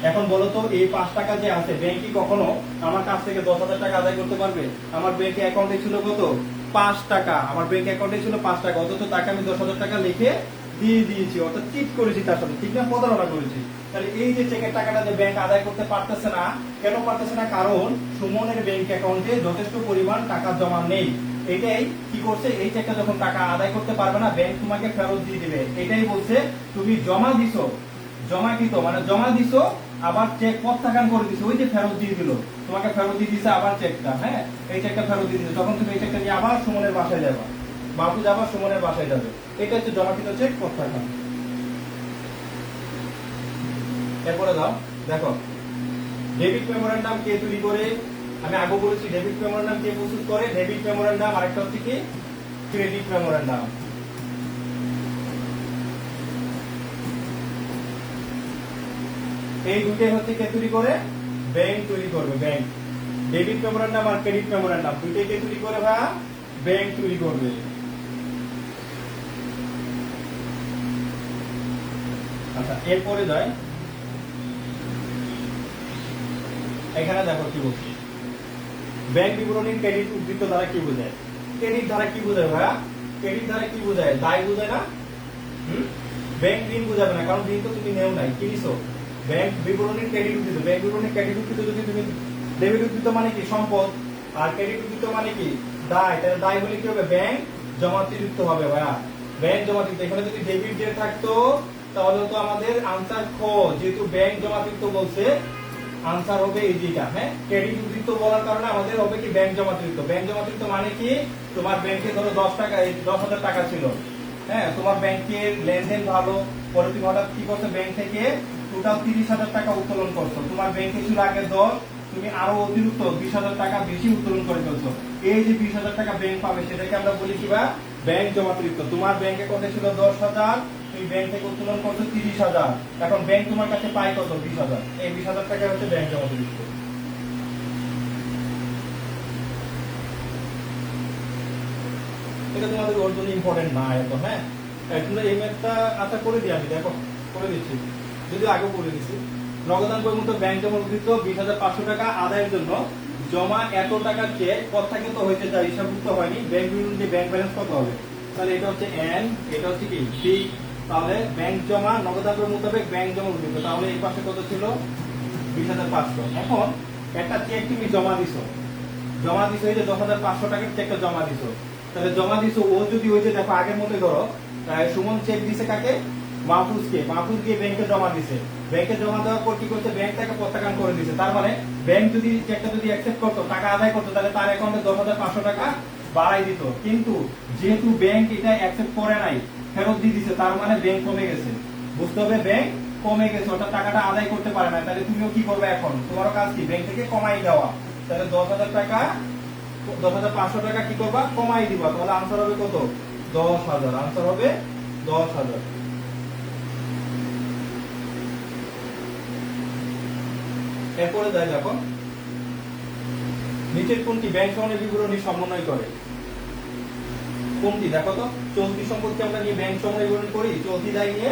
এখন বলো তো, এই 5 টাকা যে আছে, ব্যাংক কি কখনো আমার কাছ থেকে 10,000 টাকা আদায় করতে পারবে? আমার ব্যাংকে অ্যাকাউন্টে ছিল কত? 5 টাকা। আমার ব্যাংক অ্যাকাউন্টে ছিল 5 টাকা, অথচ তাকে আমি 10,000 টাকা লিখে দিয়ে দিয়েছি, অর্থাৎ চিট করেছি তার সাথে, ঠিক না? প্রতারণা করেছি। তাহলে এই যে চেকের টাকাটা যে ব্যাংক আদায় করতে পারতেছে না, কেন পারতেছে না? কারণ সুমনের ব্যাংক অ্যাকাউন্টে যথেষ্ট পরিমাণ টাকা জমা নেই। এটাই কি করছে, এই চেকটা যখন টাকা আদায় করতে পারবে না, ব্যাংক তোমাকে ফেরত দিয়ে দিবে। এটাই বলছে, তুমি জমা দিছো, জমাকৃত মানে জমা দিছো আবার চেক প্রত্যাখ্যান করে দিছো, ওই যে ফেরত দিয়ে দিল, তোমাকে ফেরত দিয়ে দিছে আবার চেকটা, হ্যাঁ এই চেকটা ফেরত দিয়ে দিছে, তখন তুমি এই চেকটা নিয়ে আবার সুমনের বাসায় যাবা, মাহফুজ আবার সুমনের বাসায় যাবে, এটা হচ্ছে জমাকৃত চেক প্রত্যাখ্যান। এরপরে দাও দেখো ডেবিট মেমোরেন্ডাম কে তৈরি করে, আমি আগে বলেছি ডেবিট মেমোরেন্ডাম কে প্রস্তুত করে, ডেবিট মেমোরেন্ডাম, আরেকটা হচ্ছে কি ক্রেডিট মেমোরেন্ডাম। এই দুটোই হচ্ছে কে তৈরি করে, ব্যাংক তৈরি করবে, ব্যাংক। ডেবিট মেমোরেন্ডাম আর ক্রেডিট মেমোরেন্ডাম দুটোই কে তৈরি করে ভাই, ব্যাংক তৈরি করবে। আচ্ছা এরপরে যায় এখানে দেখো কি বলছি, ব্যাংক বিবরণী ক্রেডিট উদ্ধৃত দ্বারা কি বোঝায়, ক্রেডিট দ্বারা কি বোঝায় ভাইয়া, ক্রেডিট দ্বারা কি বোঝায়, দায় বোঝায় না, ব্যাংক ঋণ বোঝাবে না, কারণ ঋণ তো তুমি নেও নাই, কিনিছো। ব্যাংক বিবরণী ক্রেডিট উদ্ধৃত, ব্যাংক বিবরণী ক্রেডিট উদ্ধৃত যদি তুমি, ডেবিট উদ্ধৃত মানে কি সম্পদ, আর ক্রেডিট উদ্ধৃত মানে কি দায়, তাহলে দায় বলে কি হবে, ব্যাংক জমাতিযুক্ত হবে ভাইয়া, ব্যাংক জমাতিযুক্ত। এখানে যদি ডেবিট দিয়ে থাকতো তাহলে তো আমাদের আনসার খ, যেহেতু ব্যাংক জমাতিযুক্ত বলছে আনসার হবে এই যেটা, হ্যাঁ ক্রেডিট উদ্ধৃত বলার কারণে আমাদের হবে কি ব্যাংক জমাতিযুক্ত। ব্যাংক জমাতিযুক্ত মানে কি, তোমার ব্যাংকে ধরো 10 টাকা, 10,000 টাকা ছিল, হ্যাঁ তোমার ব্যাংকের লেনদেন ভালো, পরে তুমি হঠাৎ কি করছো, ব্যাংক থেকে টোটাল 30,000 টাকা উত্তোলন করছো, তোমার ব্যাংকে ছিল আগে 10, তুমি আরো অতিরিক্ত 20,000 টাকা বেশি উত্তোলন করে ফেলছো, এই যে 20,000 টাকা ব্যাংক পাবে সেটাকে আমরা বলি কি বা ব্যাংক জমাতিযুক্ত। তোমার ব্যাংকে কত ছিল 10,000, তুমি ব্যাংক থেকে উত্তোলন করছো 30,000, এখন ব্যাংক তোমার কাছে পায় কত 20,000, এই 20,000 টাকা হচ্ছে ব্যাংক জমাতিযুক্ত। এটা তোমাদের ওর জন্য ইম্পর্টেন্ট না এত, হ্যাঁ তোমরা এই ম্যাথটা আশা করে দিই, আমি দেখো করে দিচ্ছি, যদিও আগে করে দিচ্ছি। নগদান বইমতো ব্যাংক জমা উদ্ধৃত 20,500 টাকা আদায়ের জন্য জমা এত টাকার চেক প্রত্যাখ্যাত হইতে যায়, হিসাবভুক্ত হয়নি, ব্যাংক বিবরণী ব্যাংক ব্যালেন্স কত হবে, তাহলে এটা হচ্ছে এন, এটা হচ্ছে কি বি, তাহলে ব্যাংক জমা নগদান বই মোতাবেক ব্যাংক জমা উদ্ধৃত, তাহলে এই পাশে কত ছিল 20,500। এখন একটা চেক তুমি জমা দিছো, এই যে 10,500 টাকার চেকটা জমা দিছো, তাহলে জমা দিছো ও যদি ওই যে দেখো আগের মতো ধরো সুমন চেক দিছে কাকে, মাহফুজকে, মাহফুজ গিয়ে ব্যাংকে জমা দিছে, ব্যাংকে জমা দেওয়ার পর কি করছে, ব্যাংক তাকে প্রত্যাখ্যান করে দিছে, তার মানে ব্যাংক যদি চেকটা যদি অ্যাকসেপ্ট করতো, টাকা আদায় করতো, তাহলে তার অ্যাকাউন্টে 10,500 টাকা বাড়াই দিত, কিন্তু যেহেতু ব্যাংক এটা অ্যাকসেপ্ট করে নাই, ফেরত দিয়ে দিছে, তার মানে ব্যাংক কমে গেছে, বুঝতে হবে ব্যাংক কমে গেছে, অর্থাৎ টাকাটা আদায় করতে পারে না, তাহলে তুমিও কি করবে, এখন তোমার কাজ কি ব্যাংক থেকে কমাই দেওয়া, তাহলে 10,000 টাকা 10,500 টাকা কি করবা, কমাই দিবা, তাহলে আনসার হবে কত 10,000, আনসার হবে 10,000। এরপরে যাই দেখো নিচের কোনটি ব্যাংক সমনের বিবরণী সমন্বয় করে, কোনটি দেখো তো, চলতি সম্পদকে আমরা নিয়ে ব্যাংক সমনের বিবরণী করি, চলতি দায় নিয়ে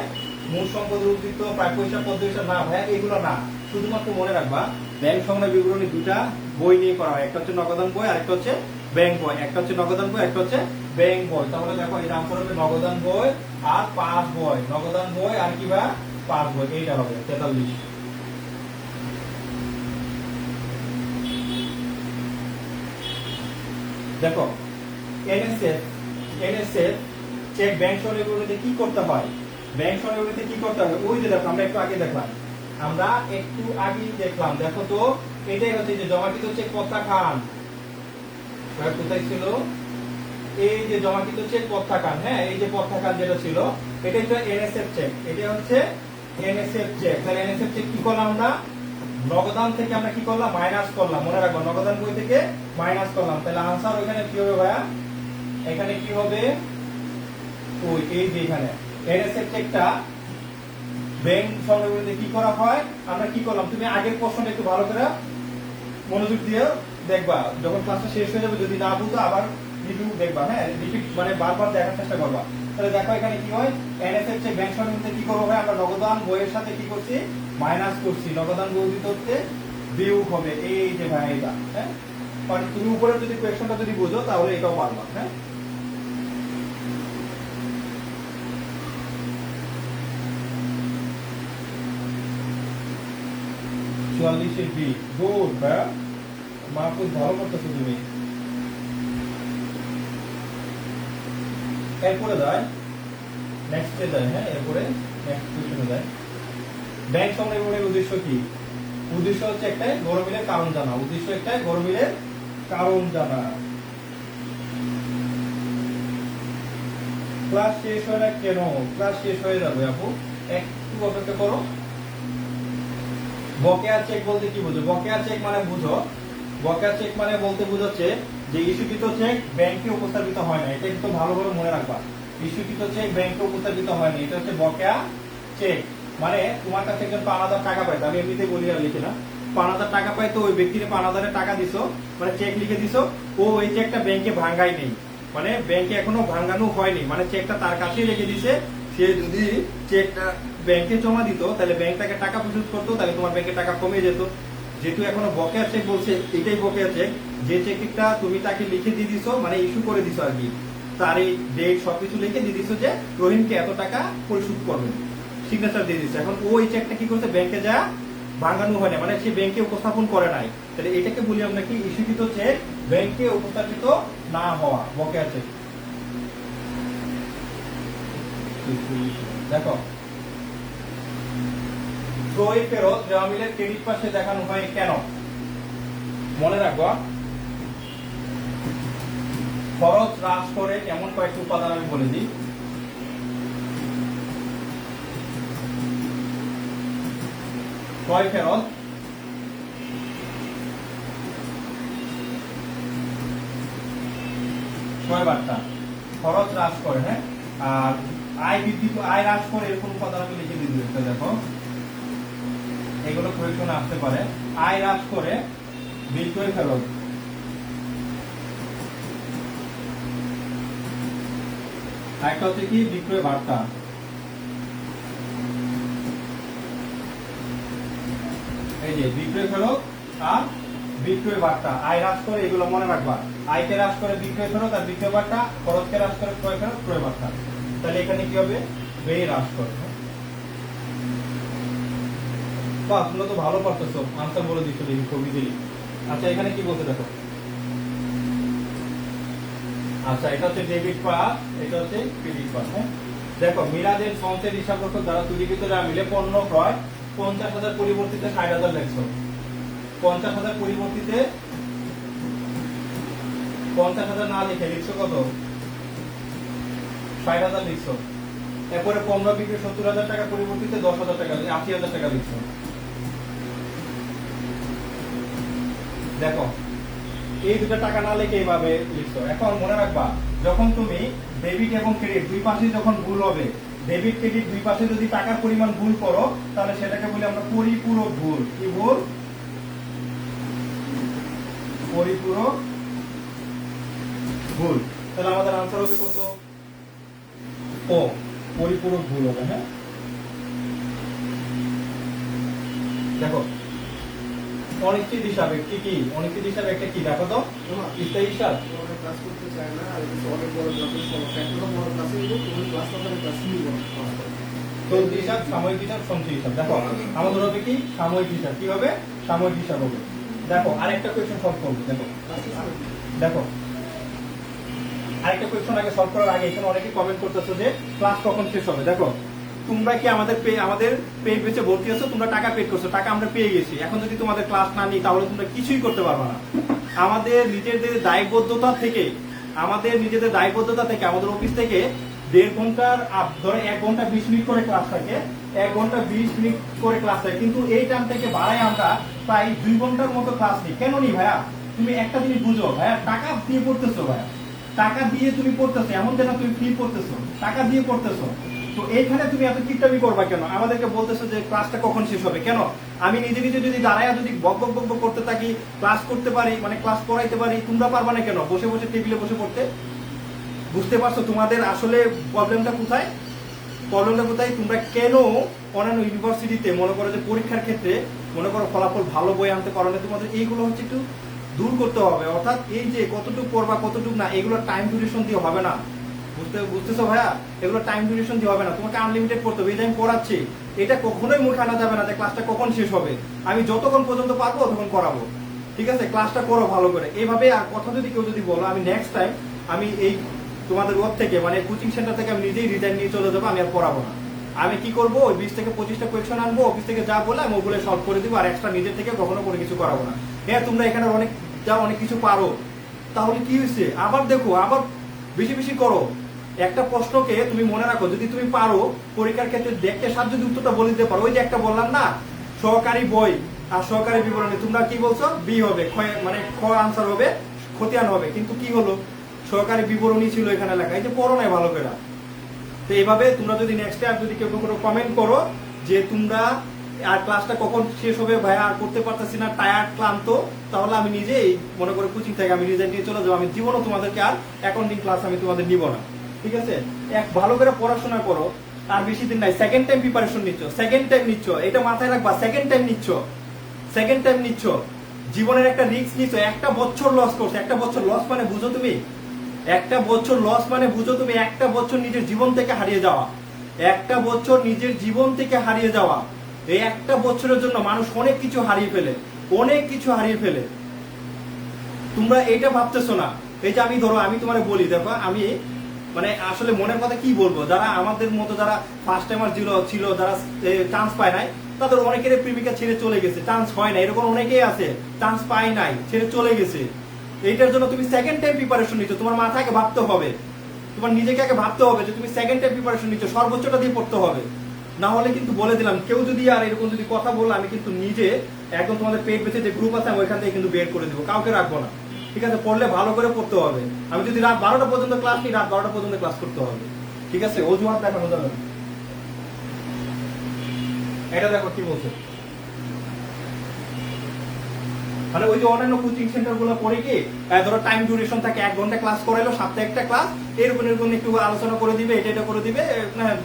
মূল সম্পদের উদ্ধৃত, প্রায় পয়সা পদ্ধতি না ভাইয়া এগুলো না, শুধুমাত্র মনে রাখবা ব্যাংক সমনের বিবরণী দুটা বই নিয়ে করা হয়, একটা হচ্ছে নগদান বই আর একটা হচ্ছে ব্যাংক বই, একটা হচ্ছে নগদান বই একটা হচ্ছে ব্যাংক বই, তাহলে দেখো এটা আনসার হবে নগদান বই আর পাস বই, নগদান বই আর কি বা পাস বই, এইটা হবে 43। দেখো এনএসএফ চেক ব্যাংক সমনের কি করতে হয়, ব্যাংক সমনের কি করতে হবে, ওই যে দেখো আমরা একটু আগে দেখলাম, দেখো তো এটাই হচ্ছে যে জমাকৃত চেক প্রত্যাখ্যান, কোথায় ছিল, এই যে জমাকৃত চেক প্রত্যাখ্যান, হ্যাঁ এই যে প্রত্যাখ্যান যেটা ছিল এটা হচ্ছে এনএসএফ চেক, এটা হচ্ছে এনএসএফ চেক, তাহলে এনএসএফ চেক কি করলাম আমরা, নগদান থেকে আমরা কি করলাম মাইনাস করলাম, মনে রাখবো নগদান বই থেকে মাইনাস করলাম, তাহলে আনসার ওইখানে কি হবে ভাইয়া, এখানে কি হবে ওই এই যে এখানে এনএসএফ চেকটা ব্যাংক সমনের কি করা হয়, আমরা কি করলাম, তুমি আগের প্রশ্নটা একটু ভালো করে মনোযোগ দিয়ে দেখবা, যখন ক্লাসটা শেষ হয়ে যাবে যদি না বুঝো আবার রিভিউ দেখবা, হ্যাঁ রিপিট মানে বারবার দেখার চেষ্টা করবা, তাহলে দেখো এখানে কি হয়, এনএসএফ চেক ব্যাংক সমনের কি করবো ভাই, আমরা নগদান বইয়ের সাথে কি করছি মাইনাস করছি, নগদান বই দিতে হচ্ছে বিয়োগ হবে, এই যে ভাই এটা, হ্যাঁ মানে তুমি উপরে যদি কোয়েশ্চনটা যদি বুঝো তাহলে এটাও পারবা, হ্যাঁ 44 বি, গুড ভাইয়া, মাহফুজ ভালো করতেছো তুমি। এরপরে যায় নেক্সটে যায়, হ্যাঁ এরপরে নেক্সট কোশ্চেনে যায়, ব্যাংক সংরক্ষণের উদ্দেশ্য কি? উদ্দেশ্য হচ্ছে একটাই, গরমিলের কারণ জানা। উদ্দেশ্য একটাই, গরমিলের কারণ জানা। ক্লাস শেষ হয় না কেন? ক্লাস শেষ হয়ে যাবে আপু, একটু অপেক্ষা করো। বকেয়া চেক বলতে কি বুঝো? বকেয়া চেক মানে বুঝো, বকেয়া চেক মানে বলতে বুঝাচ্ছে যে ইস্যুকৃত চেক ব্যাংকে উপস্থাপিত হয় না। এটা কিন্তু ভালোভাবে মনে রাখবা, ইস্যুকৃত চেক ব্যাংকে উপস্থাপিত হয় না, এটা হচ্ছে বকেয়া চেক। মানে তোমার কাছে একজন 5,000 টাকা পাইতো, আমি এমনিতে বলি আর লিখি না, 5,000 টাকা পাইতো, ওই ব্যক্তিকে 5,000 টাকা দিছো, মানে চেক লিখে দিছো, ও ওই চেকটা ব্যাংকে ভাঙাই নেই, মানে ব্যাংকে এখনো ভাঙানো হয়নি, মানে চেকটা তার কাছেই রেখে দিছে। সে যদি চেকটা ব্যাংকে জমা দিত, তাহলে ব্যাংক তাকে টাকা পরিশোধ করতো, তাহলে তোমার ব্যাংকে টাকা কমে যেত। যেহেতু এখনো বকেয়া চেক বলছে, এটাই বকেয়া চেক। যে চেকটা তুমি তাকে লিখে দিয়ে দিছো, মানে ইস্যু করে দিছো আর কি, তারিখ ডেট সবকিছু লিখে দিয়ে দিছো যে রহিমকে এত টাকা পরিশোধ করবেন, সিগনেচার দিয়ে দিচ্ছে। এখন ওই চেকটা কি করছে, ব্যাংকে যা ভাঙানো হয় না, মানে সে ব্যাংকে উপস্থাপন করে নাই, তাহলে এটাকে বলি আমরা কি, ইস্যুকৃত চেক ব্যাংকে উপস্থাপিত না হওয়া, বকেয়া চেক। দেখো, ক্রয় ফেরত দেওয়া মিলের ক্রেডিট পাশে দেখানো হয় কেন? মনে রাখবা, খরচ হ্রাস করে এমন কয়েকটি উপাদান আমি বলে দিই। ক্রয় ফেরত, ক্রয় বার্তা, খরচ হ্রাস করে, হ্যাঁ, আর আয় বৃদ্ধি, আয় হ্রাস করে, এরকম উপাদান আমি লিখে দিতে। দেখো, এগুলো প্রয়োজনে আসতে পারে। আয় হ্রাস করে, বিক্রয় ফেরত, একটা হচ্ছে কি বিক্রয় বার্তা। এই যে বিক্রয় ফেরত আর বিক্রয় বার্তা, আয় হ্রাস করে, এগুলো মনে রাখবা। আয়কে হ্রাস করে বিক্রয় ফেরত, আর বিক্রয় বার্তা, খরচকে হ্রাস করে ক্রয় ফেরত, ক্রয় বার্তা। তাহলে এখানে কি হবে, ব্যয় হ্রাস করে। বাহ, তোমরা তো ভালো পারতেছো, আনসার বলে দিচ্ছ দেখি খুব ইজিলি। আচ্ছা, এখানে কি বলতে দেখো। আচ্ছা, এটা হচ্ছে ডেবিট পাস, এটা হচ্ছে ক্রেডিট পাস। হ্যাঁ, দেখো, মিরাজের সঞ্চয়ের হিসাবরক্ষক দ্বারা তৈরিকৃত মিলে পণ্য ক্রয় 50,000 পরিবর্তিতে 60,000 লেখছো। 50,000 পরিবর্তিতে 50,000 না লিখে লিখছো কত, 60,000 লিখছো। এরপরে 15 বিক্রি 70,000 টাকা পরিবর্তিতে 10,000 টাকা, 80,000 টাকা লিখছো। দেখো, এই দুটো টাকা না লিখে এইভাবে লিখছো। এখন মনে রাখবা, যখন তুমি ডেবিট এবং ক্রেডিট দুই পাশে যখন ভুল হবে, ডেবিট ক্রেডিট দুই পাশে যদি টাকার পরিমাণ ভুল করো, তাহলে সেটাকে বলি আমরা পরিপূরক ভুল। কি ভুল? পরিপূরক ভুল। তাহলে আমাদের আনসার হবে কত? ও, পরিপূরক ভুল হবে। হ্যাঁ, দেখো, অনিশ্চিত হিসাব একটি কি, অনিশ্চিত হিসাব একটা কি দেখো তো, স্থায়ী হিসাব। ক্লাস করতে চায় না, আর কিছু অনেক বড় ক্লাসের সমস্যা, একটা বড় ক্লাসে গেলে তুমি ক্লাস না করে ক্লাস নিব চলতি হিসাব, সাময়িক হিসাব, সঞ্চয় হিসাব। দেখো, আমাদের হবে কি সাময়িক হিসাব। কি হবে? সাময়িক হিসাব হবে। দেখো, আরেকটা কোয়েশ্চন সলভ করবো। দেখো, দেখো, আরেকটা কোয়েশ্চন আগে সলভ করার আগে এখানে অনেকে কমেন্ট করতেছো যে ক্লাস কখন শেষ হবে। দেখো, তোমরা কি আমাদের পে পেজে ভর্তি আছো, তোমরা টাকা পে করছো, টাকা আমরা পেয়ে গেছি। এখন যদি তোমাদের ক্লাস না নিই, তাহলে তোমরা কিছুই করতে পারবে না। আমাদের নিজেদের দায়বদ্ধতা থেকে, আমাদের অফিস থেকে 1.5 ঘন্টার, ধরে 1 ঘন্টা 20 মিনিট করে ক্লাস থাকে, 1 ঘন্টা 20 মিনিট করে ক্লাস থাকে, কিন্তু এই টাইম থেকে বাড়াই আমরা প্রায় 2 ঘন্টার মতো ক্লাস নিই। কেন নি ভাইয়া? তুমি একটা জিনিস বুঝো ভাইয়া, টাকা দিয়ে পড়তেছো ভাইয়া, টাকা দিয়ে তুমি পড়তেছো, এমন যেন তুমি ফ্রি পড়তেছো, টাকা দিয়ে পড়তেছো। তো এইখানে তুমি এত কিপটামি করবা কেন? আমাদেরকে বলতেছো যে ক্লাসটা কখন শেষ হবে। কেন? আমি নিজে নিজে যদি দাঁড়ায় যদি বক বক বক করতে থাকি, ক্লাস করতে পারি, মানে ক্লাস করাইতে পারি, তোমরা পারবা না কেন বসে বসে টেবিলে বসে পড়তে? বুঝতে পারছো তোমাদের আসলে প্রবলেমটা কোথায়? প্রবলেমটা কোথায়? তোমরা কেন অন্যান্য ইউনিভার্সিটিতে মনে করো যে পরীক্ষার ক্ষেত্রে মনে করো ফলাফল ভালো বই আনতে পারো না, তোমাদের এইগুলো হচ্ছে একটু দূর করতে হবে। অর্থাৎ এই যে কতটুকু পড়বা কতটুকু না, এগুলো টাইম ডিউরেশন দিয়ে হবে না। বুঝতেছো ভাইয়া? এগুলো টাইম ডিউরেশন দিয়ে হবে না, তোমাকে আনলিমিটেড পড়তে হবে। এই যে আমি পড়াচ্ছি, এটা কখনোই মুখে আনা যাবে না যে ক্লাসটা কখন শেষ হবে। আমি যতক্ষণ পর্যন্ত পারবো ততক্ষণ করাবো, ঠিক আছে? ক্লাসটা করো ভালো করে এইভাবে। আর কথা যদি কেউ যদি বলো, আমি নেক্সট টাইম আমি এই তোমাদের ওয়ার্ক থেকে, মানে কোচিং সেন্টার থেকে আমি নিজেই রিজাইন নিয়ে চলে যাবো, আমি আর পড়াবো না। আমি কি করবো, ওই 20 থেকে 25টা কোয়েশ্চেন আনবো, অফিস থেকে যা বলে আমি ওগুলো সলভ করে দিব, আর এক্সট্রা নিজের থেকে কখনো কোনো কিছু করাবো না। হ্যাঁ, তোমরা এখানে অনেক কিছু পারো, তাহলে কি হয়েছে, আবার দেখো, আবার বেশি বেশি করো। একটা প্রশ্নকে তুমি মনে রাখো, যদি তুমি পারো পরীক্ষার ক্ষেত্রে দেখতে সাথে যদি উত্তরটা বলে দিতে পারো, ওই যে একটা বললাম না, সহকারী বই আর সহকারী বিবরণী, তোমরা কি বলছো, বি হবে, মানে খ আনসার হবে, খতিয়ান হবে, কিন্তু কি হলো, সহকারী বিবরণী ছিল এখানে লেখা, এই যে পড়ো নাই ভালো করে। তো এইভাবে তোমরা যদি নেক্সট টাইম যদি কেউ কোনো কমেন্ট করো যে তোমরা আর ক্লাসটা কখন শেষ হবে ভাইয়া, আর করতে পারতেছি না, টায়ার্ড, ক্লান্ত, তাহলে আমি নিজেই মনে করে কোচিং থেকে আমি রিজাইন দিয়ে চলে যাবো, আমি জীবনও তোমাদেরকে আর অ্যাকাউন্টিং ক্লাস আমি তোমাদের নিব না। ঠিক আছে, এক ভালো করে পড়াশোনা করো, আর বেশি দিন নাই, সেকেন্ড টাইম প্রিপারেশন নিচ্ছ, এটা মাথায় রাখবা, সেকেন্ড টাইম নিচ্ছ, জীবনের একটা রিস্ক নিচ্ছ, একটা বছর লস করছো, একটা বছর লস মানে বুঝো তুমি, একটা বছর লস মানে বুঝো তুমি, একটা বছর নিজের জীবন থেকে হারিয়ে যাওয়া, একটা বছর নিজের জীবন থেকে হারিয়ে যাওয়া। এই একটা বছরের জন্য মানুষ অনেক কিছু হারিয়ে ফেলে, তোমরা এইটা ভাবতেছো না। এই যে আমি ধরো, আমি তোমার বলি, দেখো আমি মানে আসলে মনের কথা কি বলবো, যারা আমাদের মতো যারা ফার্স্ট টাইমার ছিল, যারা চান্স পায় নাই, তাদের অনেকের প্রেমিকা ছেড়ে চলে গেছে, চান্স হয় না, এরকম অনেকেই আছে, চান্স পায় নাই, ছেড়ে চলে গেছে। এইটার জন্য তুমি সেকেন্ড টাইম প্রিপারেশন নিচ্ছ, তোমার মাথাকে ভাবতে হবে, তোমার নিজেকে আগে ভাবতে হবে যে তুমি সেকেন্ড টাইম প্রিপারেশন নিচ্ছ, সর্বোচ্চটা দিয়ে পড়তে হবে। না হলে কিন্তু বলে দিলাম, কেউ যদি আর এরকম যদি কথা বললে, আমি কিন্তু নিজে একদম তোমাদের পেট বেঁচে যে গ্রুপ আছে আমি ওইখান থেকে কিন্তু বের করে দেবো, কাউকে রাখবো না। ঠিক আছে, পড়লে ভালো করে পড়তে হবে। আমি যদি রাত 12টা পর্যন্ত ক্লাস নিই, রাত 12টা পর্যন্ত ক্লাস করতে হবে। ঠিক আছে, অজুহাত দেখানো যাবে না। এটা দেখো কি বলছে, মানে ওই যে অন্যান্য কোচিং সেন্টার গুলো পড়ে কি ধরো টাইম ডিউরেশন থাকে, 1 ঘন্টা ক্লাস করাইলো, সপ্তাহে একটা ক্লাস, এরকম একটু আলোচনা করে দিবে, এটা করে দিবে,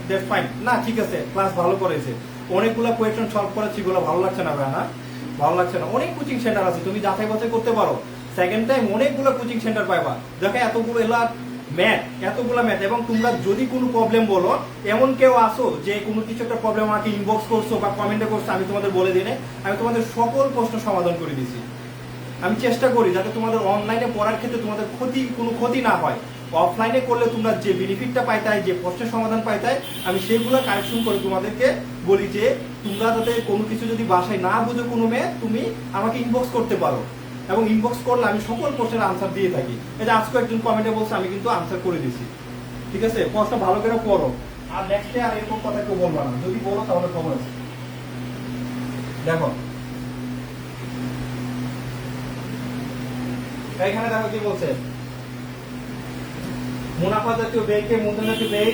দ্যাটস ফাইন না, ঠিক আছে, ক্লাস ভালো করেছে, অনেকগুলো কোয়েশ্চেন সলভ করেছি, এগুলো ভালো লাগছে না না, ভালো লাগছে না। অনেক কোচিং সেন্টার আছে, তুমি যাচাই বাছাই করতে পারো, সেকেন্ড টাইম অনেকগুলো কোচিং সেন্টার পাইবা, দেখো এতগুলো ম্যাথ, এবং তোমরা যদি কোনো প্রবলেম বলো, এমন কেউ আসো যে কোনো কিছু একটা প্রবলেম আমাকে ইনবক্স করছো বা কমেন্টে করছো, আমি তোমাদের বলে দিই, আমি তোমাদের সকল প্রশ্ন সমাধান করে দিছি। আমি চেষ্টা করি যাতে তোমাদের অনলাইনে পড়ার ক্ষেত্রে তোমাদের কোনো ক্ষতি না হয়, অফলাইনে করলে তোমরা যে বেনিফিটটা পাইতাই, যে প্রশ্নের সমাধান পাইতাই, আমি সেইগুলো কারেকশন করে তোমাদেরকে বলি যে তোমরা যাতে কোনো কিছু যদি বাসায় না বুঝো কোনো মেয়ে, তুমি আমাকে ইনবক্স করতে পারো, এবং ইনবক্স করলে আমি সকল প্রশ্নের আনসার দিয়ে থাকি। এই যে আজকে একজন কমেন্টে বলছে, আমি কিন্তু আনসার করে দিছি। ঠিক আছে, প্রশ্ন ভালো করে পড়ো, আর নেক্সটে আর এরকম কথা কেউ বলবা না, যদি বলো তাহলে খবর আছে। দেখো এখানে দেখো কি বলছে, মুনাফা জাতীয় ব্যয়কে মূলধন জাতীয় ব্যয়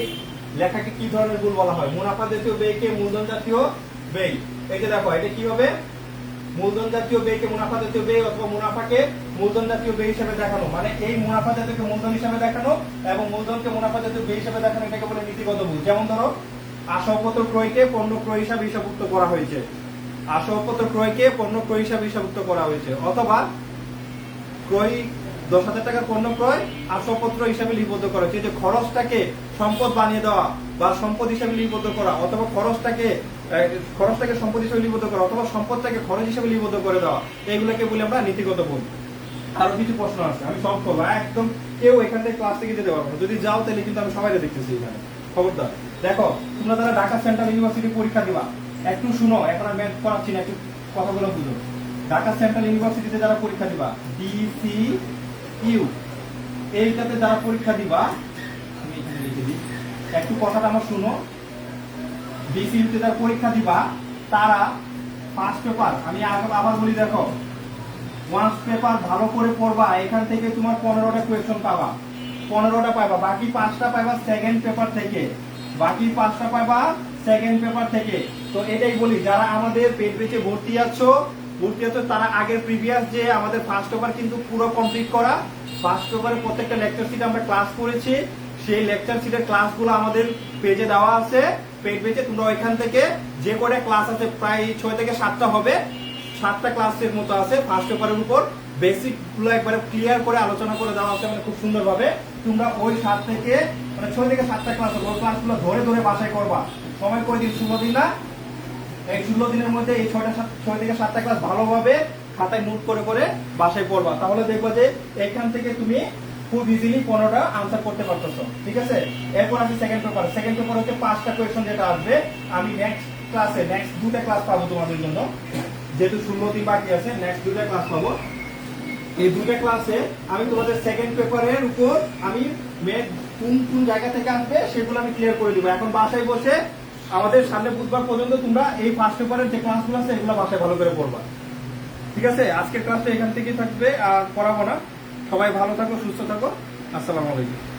লেখাকে কি ধরনের ভুল বলা হয়, মুনাফা জাতীয় ব্যয়কে মূলধন জাতীয় ব্যয়, এই যে দেখো এটা কি হবে, মূলধন জাতীয় ব্যয়কে মুনাফা জাতীয় ব্যয়, অথবা মুনাফাকে মূলধন জাতীয় ব্যয় হিসেবে দেখানো, মানে এই মুনাফা জাতীয়কে মূলধন হিসেবে দেখানো এবং মূলধনকে মুনাফা জাতীয় ব্যয় হিসেবে দেখানো, এটাকে বলে নীতিগত ভুল। যেমন ধরো আসবাবপত্র ক্রয়কে পণ্য ক্রয় হিসাবে হিসাবভুক্ত করা হয়েছে, আসবাবপত্র ক্রয়কে পণ্য ক্রয় হিসাবে হিসাবভুক্ত করা হয়েছে, অথবা ক্রয় 10,000 টাকার পণ্য ক্রয় আসবাবপত্র হিসাবে লিপিবদ্ধ করা হয়েছে, যে খরচটাকে সম্পদ বানিয়ে দেওয়া বা সম্পদ হিসাবে লিপিবদ্ধ করা, অথবা খরচটাকে সম্পদ হিসাবে লিপিবদ্ধ করা, অথবা সম্পদটাকে খরচ হিসাবে লিপিবদ্ধ করে দেওয়া, এগুলোকে বলি আমরা নীতিগত ভুল। আরো কিছু প্রশ্ন আছে, আমি সলভ করবো, একদম কেউ এখান থেকে ক্লাস থেকে যেতে পারবো না, যদি যাও তাহলে কিন্তু আমি সবাই দেখতেছি এখানে, খবরদার। দেখো তোমরা যারা ঢাকা সেন্ট্রাল ইউনিভার্সিটি পরীক্ষা দিবা, একটু শুনো, এখন আমি ম্যাথ করাচ্ছি না, একটু কথাগুলো বুঝো। ঢাকা সেন্ট্রাল ইউনিভার্সিটিতে যারা পরীক্ষা দিবা, DCU, এইটাতে যারা পরীক্ষা দিবা, আমি এখানে লিখে দিই, একটু কথাটা আমার শুনো। DCU তে যারা পরীক্ষা দিবা, তারা ফার্স্ট পেপার, আমি আবার বলি, দেখো ওয়ান্স পেপার ভালো করে পড়বা, এখান থেকে তোমার 15টা কোয়েশ্চন পাবা, 15টা পাবা, বাকি 5টা পাবা সেকেন্ড পেপার থেকে, সেকেন্ড পেপার থেকে। তো এটাই বলি, যারা আমাদের পেট বেচে ভর্তি আছো, তারা আগের প্রিভিয়াস যে আমাদের ফার্স্ট পেপার কিন্তু পুরো কমপ্লিট করা, ফার্স্ট পেপারে প্রত্যেকটা লেকচার সিটে আমরা ক্লাস করেছি, সেই লেকচার সিটের ক্লাসগুলো আমাদের পেজে দেওয়া আছে, পেট বেচে তোমরা ওইখান থেকে যে কটা ক্লাস আছে, প্রায় 6 থেকে 7টা হবে, 7টা ক্লাসের মতো আছে ফার্স্ট পেপারের উপর, বেসিক গুলো একবারে ক্লিয়ার করে আলোচনা করে দেওয়া আছে, মানে খুব সুন্দর ভাবে। তোমরা ওই 7 থেকে মানে 6 থেকে 7টা ক্লাস, ওই ক্লাসগুলো ধরে ধরে বাসায় করবা, সময় করে দিন 16 দিন না, এই 16 দিনের মধ্যে এই 6 থেকে 7টা ক্লাস ভালোভাবে খাতায় নোট করে করে বাসায় পড়বা, তাহলে দেখবা যে এখান থেকে তুমি খুব ইজিলি 15টা আনসার করতে পারতেছো, ঠিক আছে। এরপর আছে সেকেন্ড পেপার। সেকেন্ড পেপার হচ্ছে 5টা কোয়েশ্চন যেটা আসবে, আমি নেক্সট ক্লাসে নেক্সট 2টা ক্লাস পাবো তোমাদের জন্য, যেহেতু 16 বাকি আছে, নেক্সট 2টা ক্লাস পাবো। এই 2টা ক্লাসে আমি তোমাদের সেকেন্ড পেপারের উপর আমি কোন কোন জায়গা থেকে আসবে সেগুলো আমি ক্লিয়ার করে দিব। এখন বাসায় বসে আমাদের সামনে বুধবার পর্যন্ত তোমরা এই ফার্স্ট পেপারের যে ক্লাসগুলো আছে এগুলো বাসায় ভালো করে পড়বা, ঠিক আছে। আজকের ক্লাসটা এখান থেকেই থাকবে, আর পড়াবো না। সবাই ভালো থাকো, সুস্থ থাকো, আসসালামু আলাইকুম।